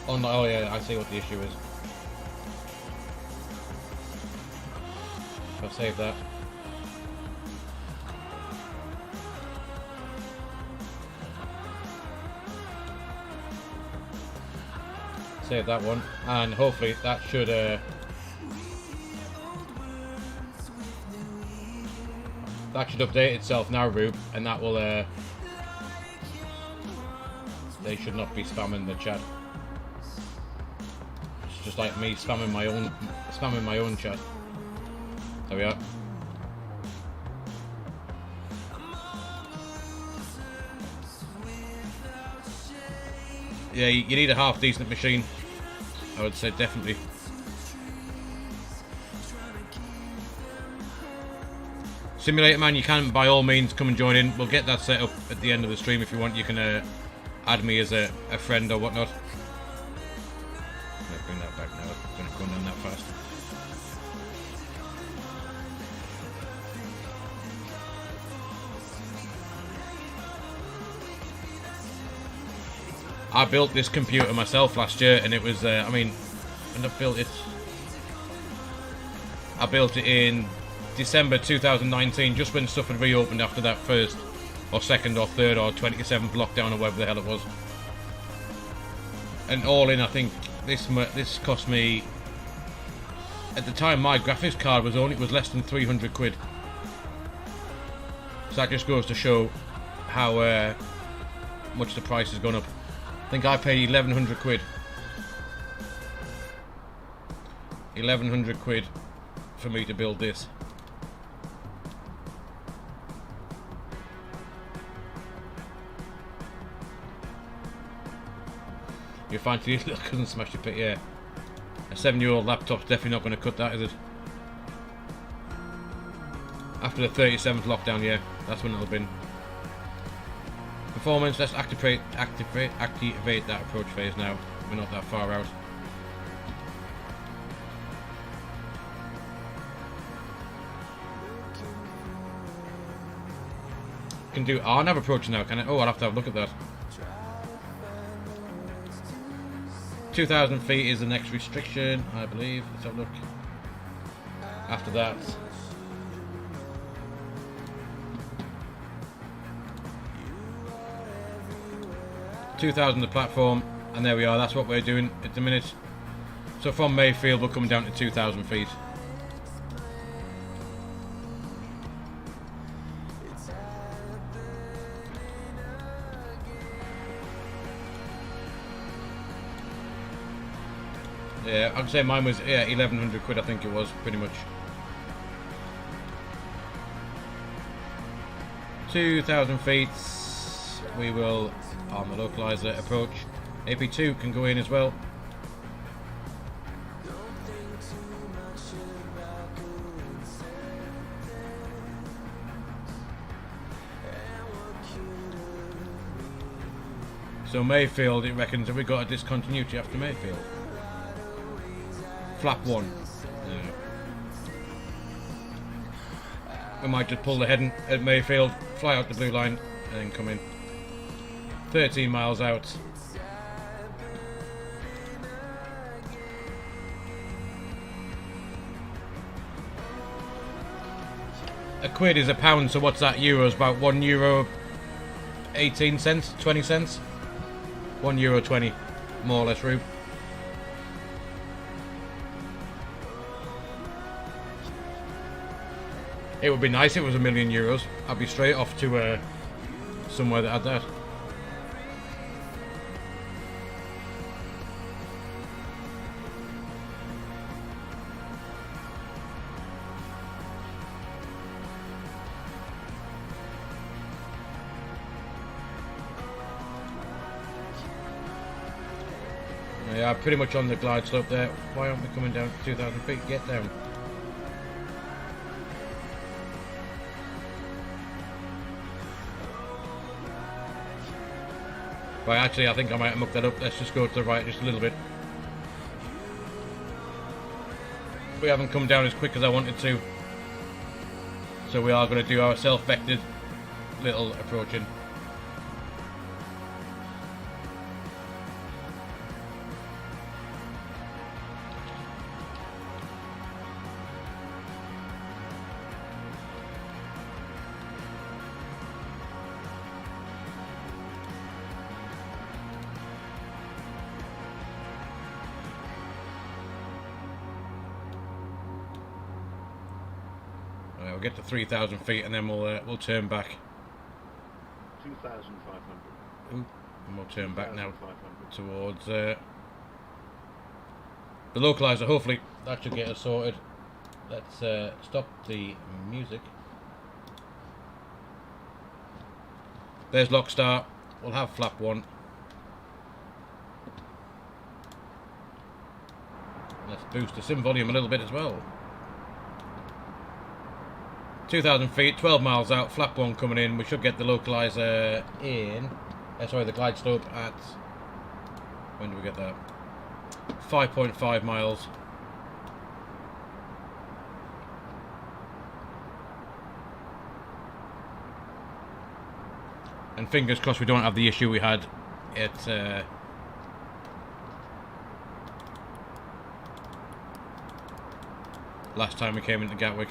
Speaker 1: oh yeah, I see what the issue is. I'll save that. Save that one, and hopefully that should update itself now, Rube, and that will they should not be spamming the chat. It's just like me spamming my own chat. There we are. Yeah, you need a half decent machine, I would say, definitely. Simulator Man, you can by all means come and join in. We'll get that set up at the end of the stream if you want. You can add me as a friend or whatnot. Let's bring that back now. It's not going down that fast. I built this computer myself last year, and it was, I mean, when I built it in December 2019, just when stuff had reopened after that first or second or third or 27th lockdown or whatever the hell it was. And all in, I think this cost me, at the time my graphics card was less than 300 quid. So that just goes to show how much the price has gone up. I think I paid 1,100 quid. 1,100 quid for me to build this. Your fancy little cousin smashed your pit, yeah. A 7-year-old laptop's definitely not going to cut that, is it? After the 37th lockdown, yeah, that's when it'll have been. Performance, let's activate that approach phase now. We're not that far out. Can do RNAV approach now, can it? Oh, I'll have to have a look at that. 2,000 feet is the next restriction, I believe. Let's have a look. After that, $2,000 the platform, and there we are. That's what we're doing at the minute. So from Mayfield, we're coming down to 2,000 feet. Yeah, I'd say mine was 1,100 quid. I think it was pretty much. 2,000 feet. We will on the localizer approach. AP2 can go in as well. So Mayfield, it reckons that we got a discontinuity after Mayfield. Flap 1. Yeah. We might just pull the head at Mayfield, fly out the blue line, and then come in. 13 miles out. A quid is a pound, so what's that euros? About €1 18 cents, 20 cents? €1.20, more or less, Rube. It would be nice if it was €1 million. I'd be straight off to somewhere that had that. Yeah, pretty much on the glide slope there. Why aren't we coming down to 2,000 feet? Get down. Right, actually, I think I might have mucked that up. Let's just go to the right just a little bit. We haven't come down as quick as I wanted to. So we are going to do our self-vectored little approaching. We'll get to 3,000 feet and then we'll turn back.
Speaker 4: 2,500.
Speaker 1: Ooh, and we'll turn back now towards the localizer. Hopefully that should get us sorted. Let's stop the music. There's lock start. We'll have flap 1. Let's boost the sim volume a little bit as well. 2,000 feet, 12 miles out, flap 1 coming in. We should get the localizer in. Sorry, the glide slope at. When do we get that? 5.5 miles. And fingers crossed we don't have the issue we had at. Last time we came into Gatwick.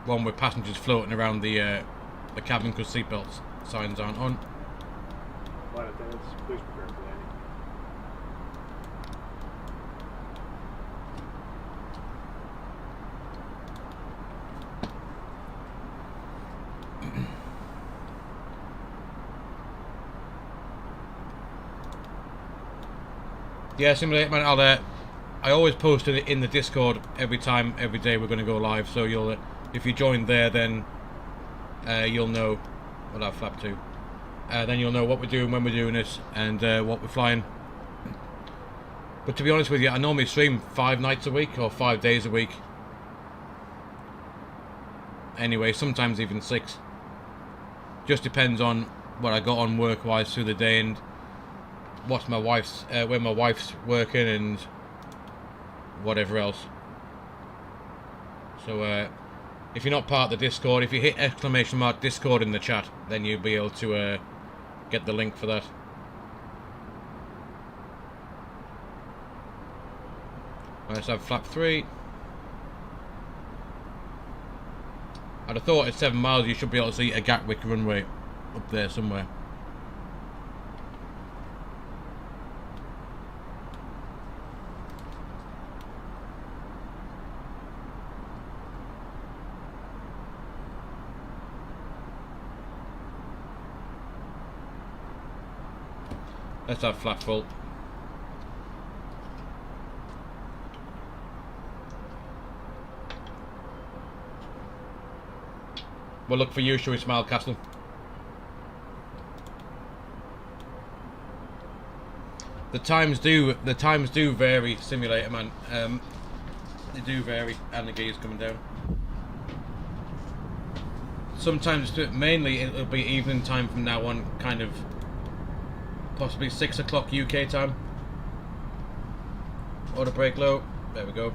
Speaker 1: One with passengers floating around the cabin because seatbelt signs aren't on. Yeah, simulate man. I always post it in the Discord every day we're going to go live. So you'll. If you join there, then you'll know. We'll have flap 2. then you'll know what we're doing, when we're doing it, and what we're flying. But to be honest with you, I normally stream 5 nights a week or 5 days a week. Anyway, sometimes even 6. Just depends on what I got on work-wise through the day and what's my wife's, when my wife's working and whatever else. So if you're not part of the Discord, if you hit ! Discord in the chat, then you'll be able to get the link for that. Let's have flap 3. I'd have thought at 7 miles you should be able to see a Gatwick runway up there somewhere. Let's have flap full. We'll look for you, shall we, Smile Castle? The times do vary, Simulator Man. They do vary, and the gear's coming down. Sometimes, mainly, it'll be evening time from now on, kind of possibly 6 o'clock UK time. Auto brake low. There we go.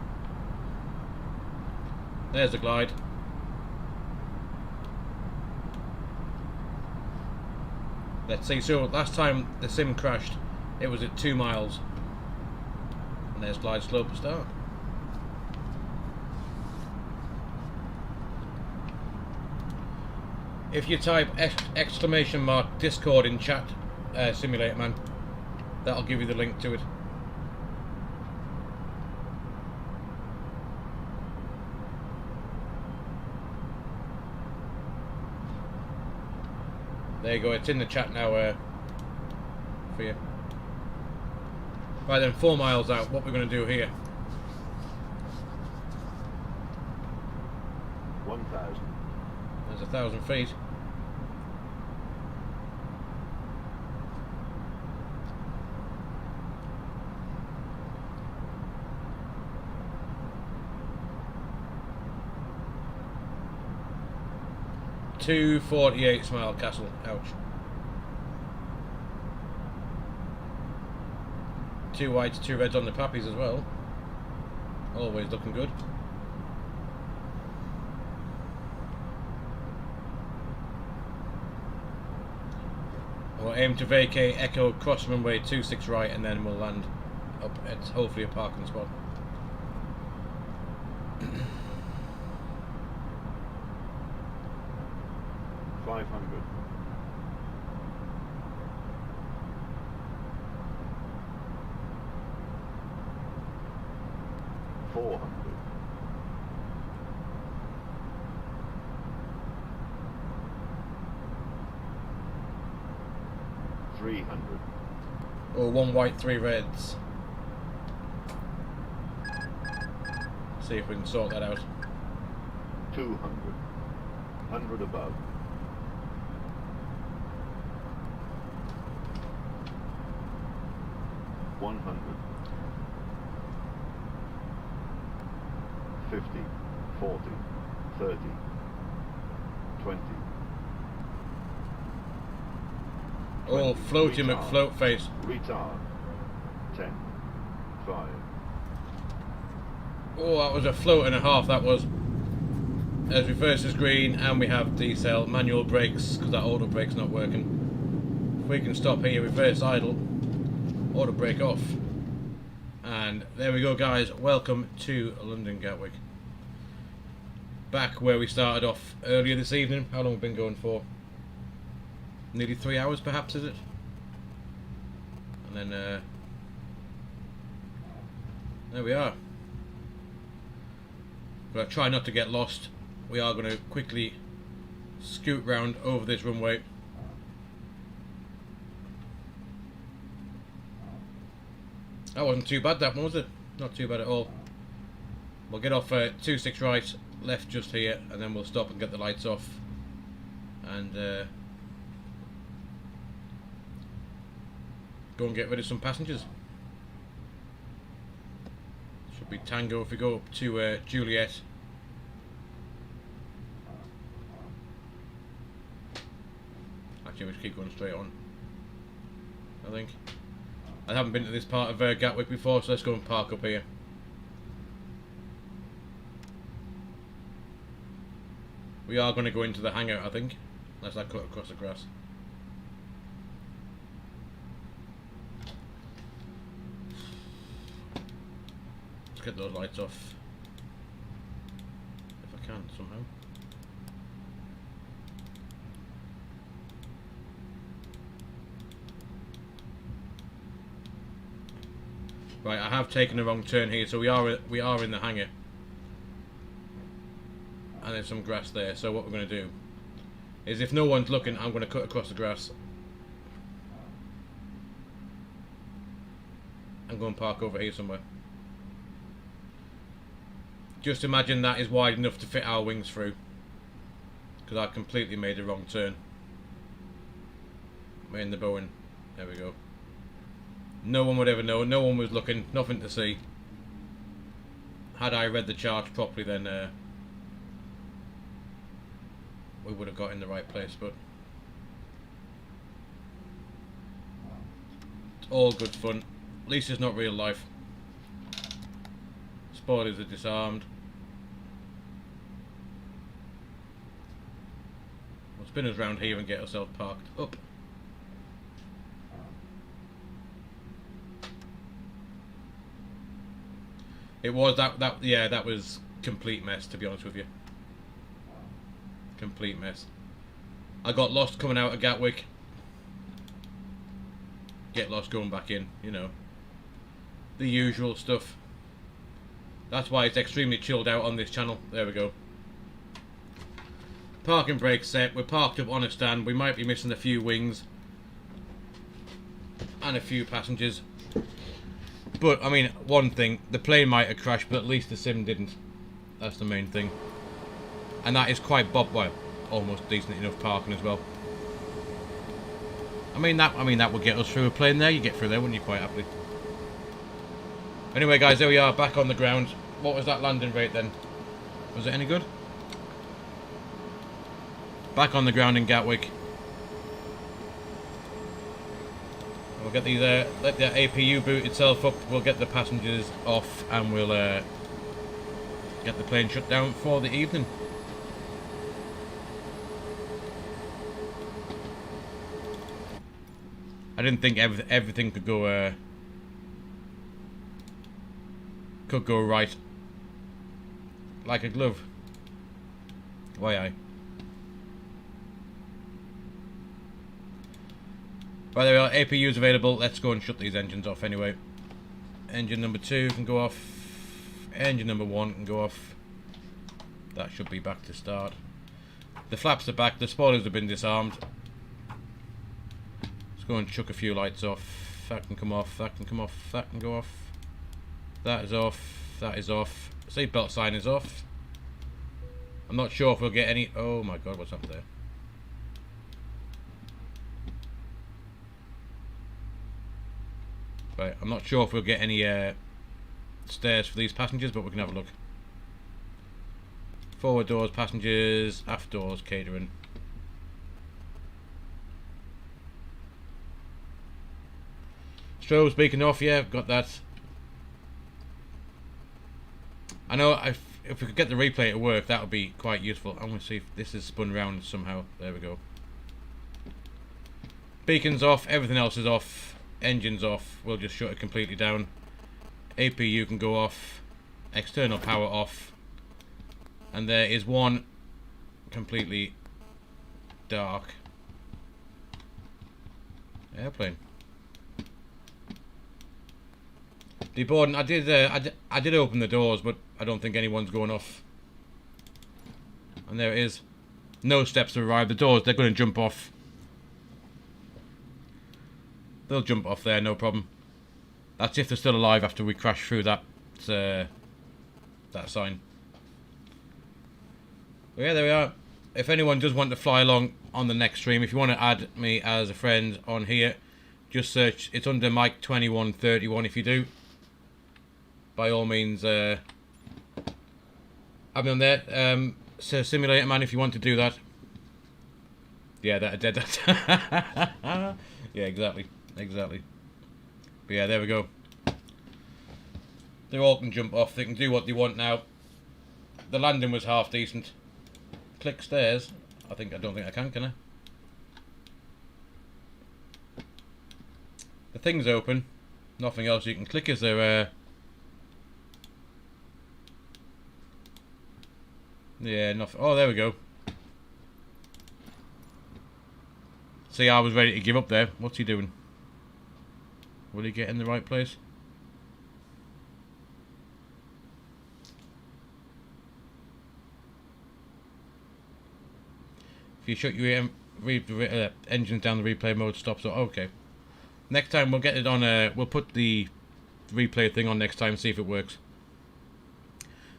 Speaker 1: There's the glide. Let's see, so last time the sim crashed, it was at 2 miles. And there's glide slope to start. If you type ! Discord in chat, Simulator Man, that'll give you the link to it. There you go, it's in the chat now for you. Right then, 4 miles out, what we're going to do here.
Speaker 4: 1,000.
Speaker 1: There's 1,000 feet. .248 Smile Castle, ouch. 2 whites, 2 reds on the pappies as well. Always looking good. We'll aim to vacate Echo cross runway 26 right, and then we'll land up at hopefully a parking spot.
Speaker 4: 500. 400. 300.
Speaker 1: Or 1 white, 3 reds. See if we can sort that out.
Speaker 4: 200. 100 above. 100. 50. 40. 30. 20.
Speaker 1: Oh, floaty McFloat face.
Speaker 4: Retard. 10. 5.
Speaker 1: Oh, that was a float and a half, that was. As reverse is green, and we have decel, manual brakes, because that auto brake's not working. If we can stop here, reverse idle, auto brake off. And there we go, guys. Welcome to London Gatwick. Back where we started off earlier this evening. How long have we been going for? Nearly 3 hours, perhaps, is it? And then, there we are. But try not to get lost. We are going to quickly scoot round over this runway. That wasn't too bad, that one, was it? Not too bad at all. We'll get off 26 right, left just here, and then we'll stop and get the lights off. And go and get rid of some passengers. Should be Tango if we go up to Juliet. Actually, we should keep going straight on, I think. I haven't been to this part of Gatwick before, so let's go and park up here. We are going to go into the hangar, I think, unless I cut across the grass. Let's get those lights off, if I can somehow. Right, I have taken the wrong turn here, so we are in the hangar. And there's some grass there, so what we're going to do is, if no one's looking, I'm going to cut across the grass. I'm going to park over here somewhere. Just imagine that is wide enough to fit our wings through, because I completely made the wrong turn. We're in the Boeing. There we go. No one would ever know. No one was looking. Nothing to see. Had I read the charts properly, then we would have got in the right place. But it's all good fun. At least it's not real life. Spoilers are disarmed. We'll spin us round here and get ourselves parked up. It was that was complete mess, to be honest with you. Complete mess. I got lost coming out of Gatwick. Get lost going back in, you know. The usual stuff. That's why it's extremely chilled out on this channel. There we go. Parking brake set. We're parked up on a stand. We might be missing a few wings and a few passengers. But, I mean, one thing, the plane might have crashed, but at least the sim didn't. That's the main thing. And that is quite well, almost decent enough parking as well. I mean that would get us through a plane there. You get through there, wouldn't you, quite happily? Anyway, guys, there we are, back on the ground. What was that landing rate then? Was it any good? Back on the ground in Gatwick. We'll get these, let the APU boot itself up, we'll get the passengers off, and we'll get the plane shut down for the evening. I didn't think everything could go right like a glove. Why I? Right, there we are, APUs available. Let's go and shut these engines off anyway. Engine number 2 can go off. Engine number 1 can go off. That should be back to start. The flaps are back. The spoilers have been disarmed. Let's go and chuck a few lights off. That can come off. That can come off. That can go off. That is off. That is off. Seatbelt sign is off. I'm not sure if we'll get any... Oh my god, what's up there? Right, I'm not sure if we'll get any stairs for these passengers, but we can have a look. Forward doors, passengers, aft doors, catering. Strobes beacon off, yeah, I've got that. I know if we could get the replay to work, that would be quite useful. I'm going to see if this is spun round somehow. There we go. Beacons off, everything else is off. Engines off, we'll just shut it completely down. APU can go off. External power off. And there is one completely dark airplane. Deboarding. I did open the doors, but I don't think anyone's going off. And there it is. No steps to arrive. The doors, they're going to jump off. They'll jump off there, no problem. That's if they're still alive after we crash through that sign. But yeah, there we are. If anyone does want to fly along on the next stream, if you want to add me as a friend on here, just search. It's under Mike 2131. If you do, by all means, have me on there. So Simulator Man, if you want to do that. Yeah, that I did that. Yeah, exactly. But yeah, there we go. They all can jump off. They can do what they want now. The landing was half decent. Click stairs. I don't think I can I? The thing's open. Nothing else you can click. Is there? Yeah, nothing. Oh, there we go. See, I was ready to give up there. What's he doing? Will he get in the right place? If you shut your engines down, the replay mode stops. So okay. Next time we'll get it on. We'll put the replay thing on next time. See if it works.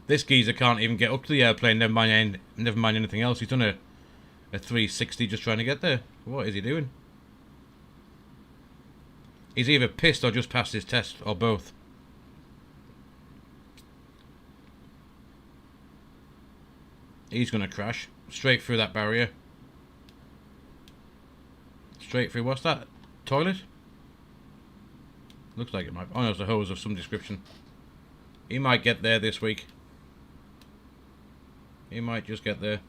Speaker 1: This geezer can't even get up to the airplane. Never mind anything else. He's done a 360 just trying to get there. What is he doing? He's either pissed or just passed his test, or both. He's gonna crash straight through that barrier. Straight through. What's that? Toilet? Looks like it might. Oh no, it's a hose of some description. He might get there this week. He might just get there.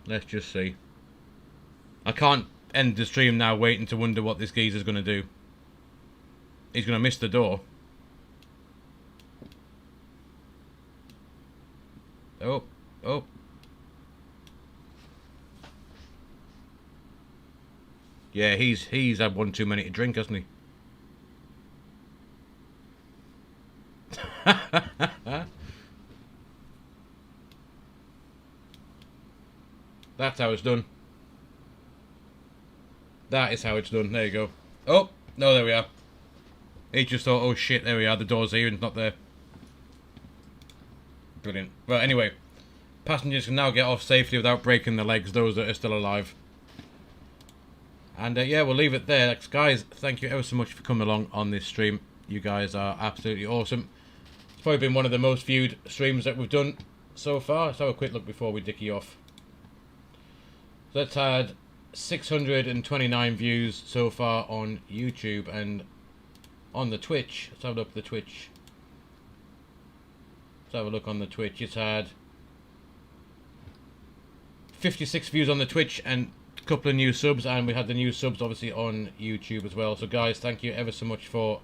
Speaker 1: Let's just see. I can't end the stream now waiting to wonder what this geezer's going to do. He's going to miss the door. Oh. Yeah, he's had one too many to drink, hasn't he? That's how it's done. That is how it's done. There you go. Oh, no, there we are. He just thought, oh shit, there we are. The door's here and it's not there. Brilliant. Well, anyway. Passengers can now get off safely without breaking their legs, those that are still alive. And yeah, we'll leave it there. Guys, thank you ever so much for coming along on this stream. You guys are absolutely awesome. It's probably been one of the most viewed streams that we've done so far. Let's have a quick look before we dicky off. So that's had 629 views so far on YouTube, and on the Twitch. Let's have a look at the Twitch. Let's have a look on the Twitch. It's had 56 views on the Twitch and a couple of new subs, and we had the new subs obviously on YouTube as well. So guys, thank you ever so much for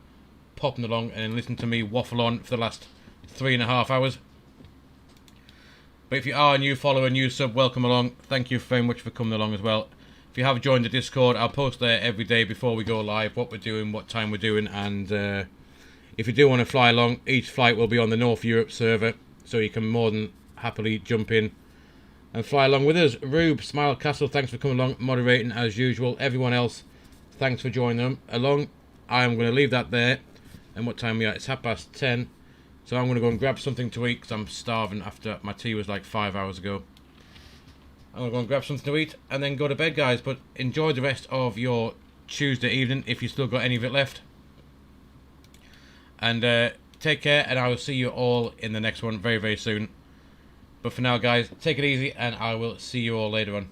Speaker 1: popping along and listening to me waffle on for the last 3.5 hours. But if you are a new follower, new sub, welcome along. Thank you very much for coming along as well. If you have joined the Discord, I'll post there every day before we go live what we're doing, what time we're doing, and if you do want to fly along, each flight will be on the North Europe server, so you can more than happily jump in and fly along with us. Rube, Smile Castle, thanks for coming along, moderating as usual. Everyone else, thanks for joining them along. I am going to leave that there. And what time are we at? It's 10:30. So I'm going to go and grab something to eat because I'm starving after my tea was like 5 hours ago. I'm going to go and grab something to eat and then go to bed, guys. But enjoy the rest of your Tuesday evening if you still got any of it left. And take care, and I will see you all in the next one very, very soon. But for now, guys, take it easy, and I will see you all later on.